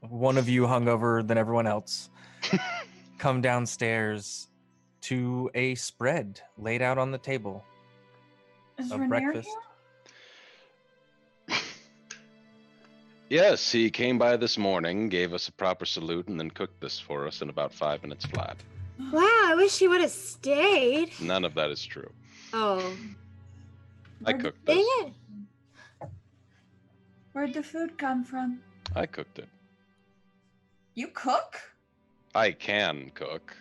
one of you hungover than everyone else, come downstairs to a spread laid out on the table. Is of Renair breakfast. here? Yes, he came by this morning, gave us a proper salute, and then cooked this for us in about 5 minutes flat. Wow, I wish he would have stayed. None of that is true. Oh. I cooked Dang this. it. Where'd the food come from? I cooked it. You cook? I can cook.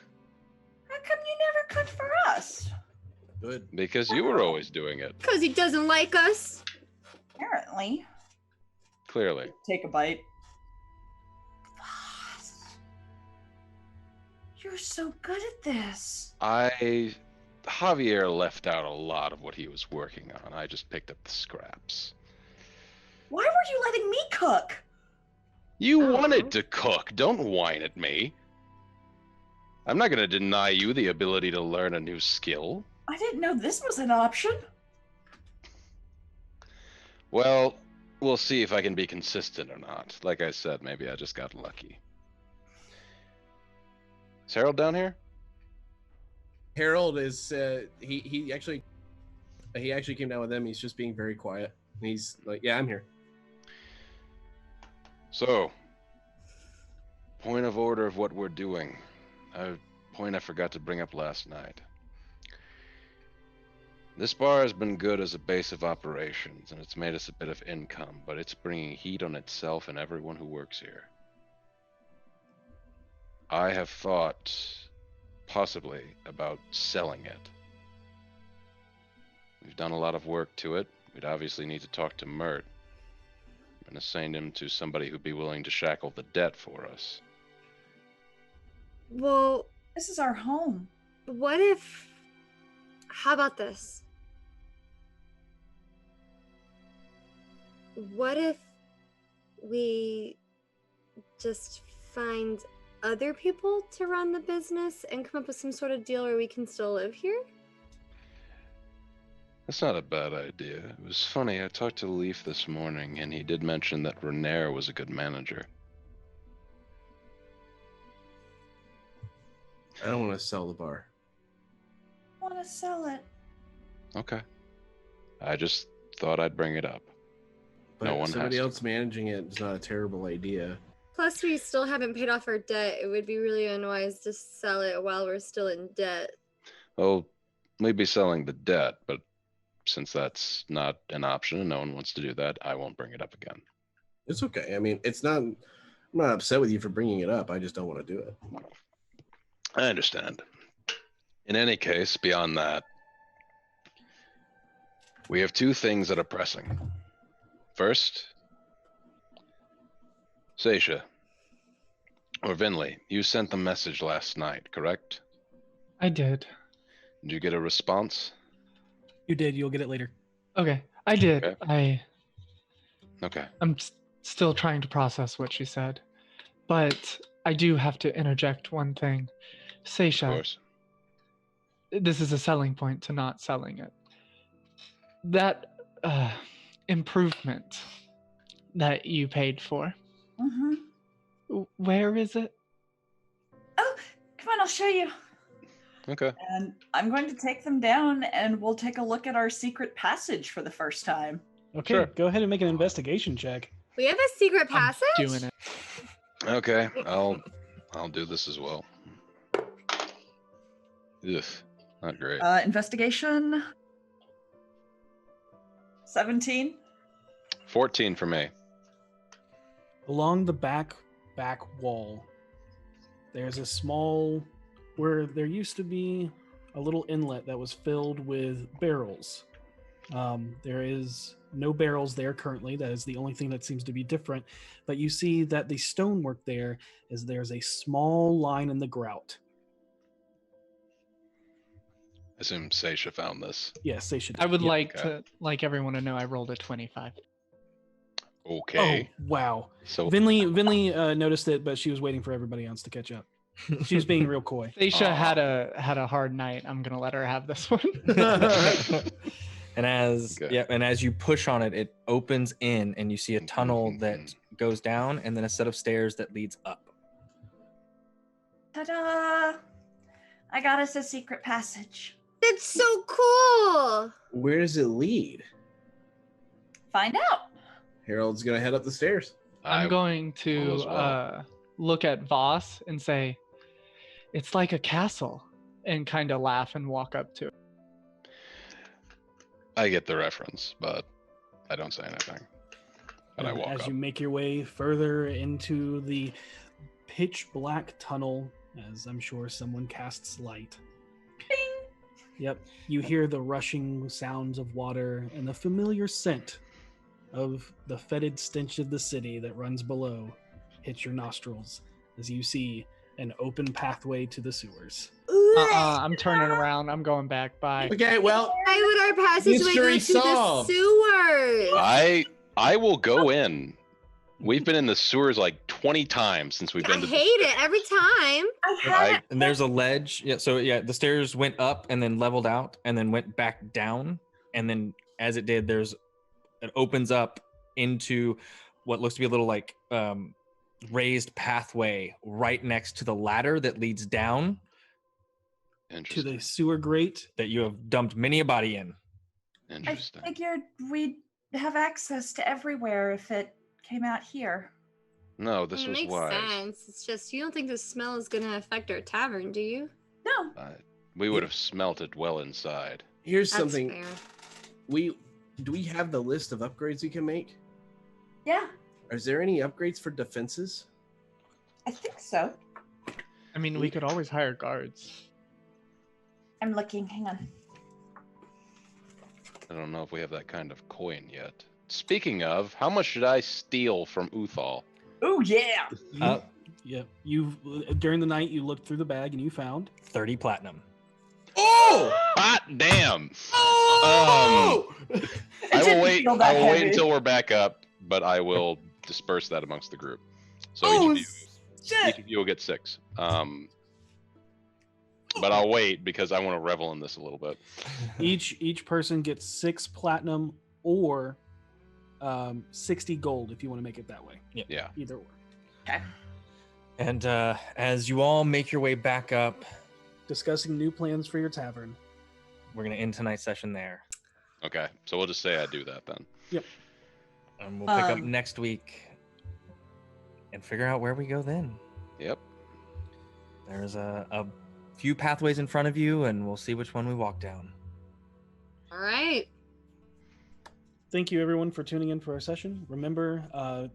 How come you never cooked for us? Good. Because you were always doing it. Because he doesn't like us. Apparently. Clearly. Take a bite. You're so good at this. Javier left out a lot of what he was working on. I just picked up the scraps. Why were you letting me cook? You wanted to cook. Don't whine at me. I'm not going to deny you the ability to learn a new skill. I didn't know this was an option. Well, we'll see if I can be consistent or not. Like I said, maybe I just got lucky. Is Harold down here? Harold is he actually came down with them. He's just being very quiet. He's like, yeah, I'm here. So, point of order of what we're doing. A point I forgot to bring up last night. This bar has been good as a base of operations, and it's made us a bit of income, but it's bringing heat on itself and everyone who works here. I have thought possibly about selling it. We've done a lot of work to it. We'd obviously need to talk to Mert and assign him to somebody who'd be willing to shackle the debt for us. Well, This is our home. What if... How about this? What if we just find other people to run the business and come up with some sort of deal where we can still live here? That's not a bad idea. It was funny, I talked to Leaf this morning, and he did mention that Renair was a good manager. I don't want to sell the bar. I want to sell it. Okay. I just thought I'd bring it up. But No one somebody has to. else managing it is not a terrible idea. Plus, we still haven't paid off our debt. It would be really unwise to sell it while we're still in debt. Well, we'd be selling the debt, but since that's not an option and no one wants to do that, I won't bring it up again. It's okay. I mean, it's not. I'm not upset with you for bringing it up. I just don't want to do it. I understand. In any case, beyond that, we have two things that are pressing. First, Seisha, or Vinley, you sent the message last night, correct? I did. Did you get a response? You did. You'll get it later. Okay, I did. Okay. Okay. I'm still trying to process what she said, but I do have to interject one thing. Of Seisha, course. this is a selling point to not selling it. That improvement that you paid for, where is it? Oh, come on, I'll show you. Okay. And I'm going to take them down and we'll take a look at our secret passage for the first time. Okay, Sure. go ahead and make an investigation check. We have a secret passage? I'm doing it. Okay, I'll do this as well. Ugh, not great. Investigation. 17. 14 for me. Along the back wall, there's a small, where there used to be a little inlet that was filled with barrels. There is no barrels there currently. That is the only thing that seems to be different. But you see that the stonework there is there's a small line in the grout. I assume Seisha found this. Yes, they should. I would yeah. like everyone to know I rolled a 25. Okay. Oh, wow. So Vinley noticed it, but she was waiting for everybody else to catch up. She was being real coy. Seisha had a hard night. I'm gonna let her have this one. And as you push on it, it opens in, and you see a tunnel that goes down, and then a set of stairs that leads up. Ta-da! I got us a secret passage. That's so cool! Where does it lead? Find out. Harold's gonna head up the stairs. I'm going will to as well. look at Vaas and say, "It's like a castle," and kind of laugh and walk up to it. I get the reference, but I don't say anything. And I And walk as up. you make your way further into the pitch black tunnel, as I'm sure someone casts light. Bing. Yep, you hear the rushing sounds of water and the familiar scent of the fetid stench of the city that runs below hits your nostrils as you see an open pathway to the sewers. I'm turning around. I'm going back. Bye. Okay, well, Why would our passageway go Mystery to solved. the sewers? I will go in. We've been in the sewers like 20 times since we've I been to hate it every time. I had it. And there's a ledge. Yeah, so the stairs went up and then leveled out and then went back down. And then as it did, it opens up into what looks to be a little like raised pathway right next to the ladder that leads down To the sewer grate that you have dumped many a body in. I figured we'd have access to everywhere if it came out here. No, this It was makes wise. sense. It's just you don't think the smell is gonna affect our tavern, do you? No. We would have smelt it well inside. here's That's something. fair. Do we have the list of upgrades we can make? Yeah, Is there any upgrades for defenses? I think so. I mean, we could always hire guards. I'm looking. Hang on. I don't know if we have that kind of coin yet. Speaking of, how much should I steal from Uthal? Oh yeah. Yep. You during the night you looked through the bag and you found 30 platinum. Oh! Hot damn! Oh! I will wait. feel that I will wait heavy. until we're back up, but I will disperse that amongst the group. So Oh, each of you will get 6. But I'll wait because I want to revel in this a little bit. each person gets 6 platinum or 60 gold if you want to make it that way. Yep. Yeah. Either or. Okay. And as you all make your way back up, Discussing new plans for your tavern. we're going to end tonight's session there. Okay. So we'll just say I do that then. Yep. And we'll pick up next week and figure out where we go then. Yep. There's a few pathways in front of you, and we'll see which one we walk down. All right. Thank you, everyone, for tuning in for our session. Remember,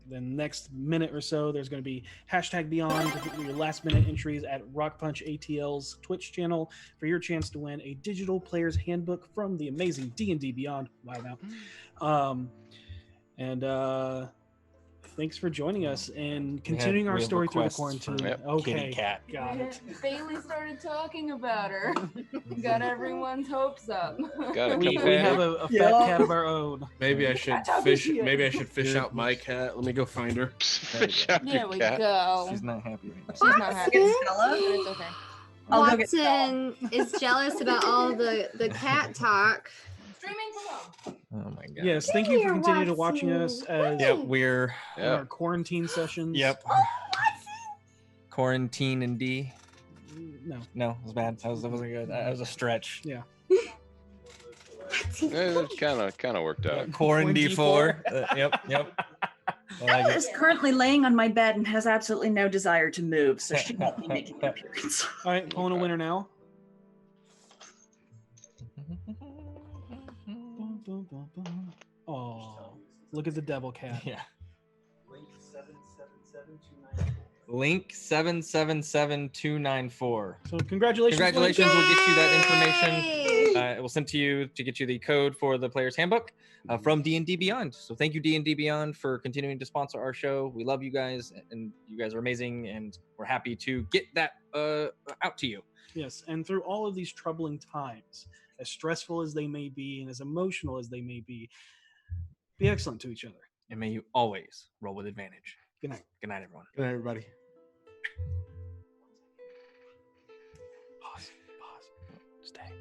the next minute or so, there's going to be #Beyond, your last-minute entries at RockPunch ATL's Twitch channel for your chance to win a digital player's handbook from the amazing D&D Beyond. Wow, now. Thanks for joining us and continuing our we have story through the requests quarantine. for Okay, Kitty Cat. got it. Bailey started talking about her. Got everyone's hopes up. Got a We couple have of a fat cat of our own. Maybe I should fish. Maybe I should fish out my cat. Let me go find her. fish out There your we cat. go. She's not happy right now. She's not happy. Get Stella. But it's okay. I'll go get Stella. Watson is jealous about all the cat talk. Streaming below. Oh my god. Yes, thank you for continuing to watching us as Yep, we're in our quarantine sessions. Yep. Quarantine and D. No, it was bad. That wasn't good. That was a stretch. Yeah. It kind of worked out. Quarantine D4. Yep. I like Stella it. is currently laying on my bed and has absolutely no desire to move, so she won't be making an appearance. All right, pulling a winner now. Oh, look at the devil cat. Yeah. Link 777294. So congratulations. Congratulations. We'll get you that information. Yay! It will send to you to get you the code for the player's handbook from D&D Beyond. So thank you, D&D Beyond, for continuing to sponsor our show. We love you guys, and you guys are amazing, and we're happy to get that out to you. Yes, and through all of these troubling times, as stressful as they may be and as emotional as they may be excellent to each other. And may you always roll with advantage. Good night. Good night, everyone. Good night, everybody. Pause. Stay.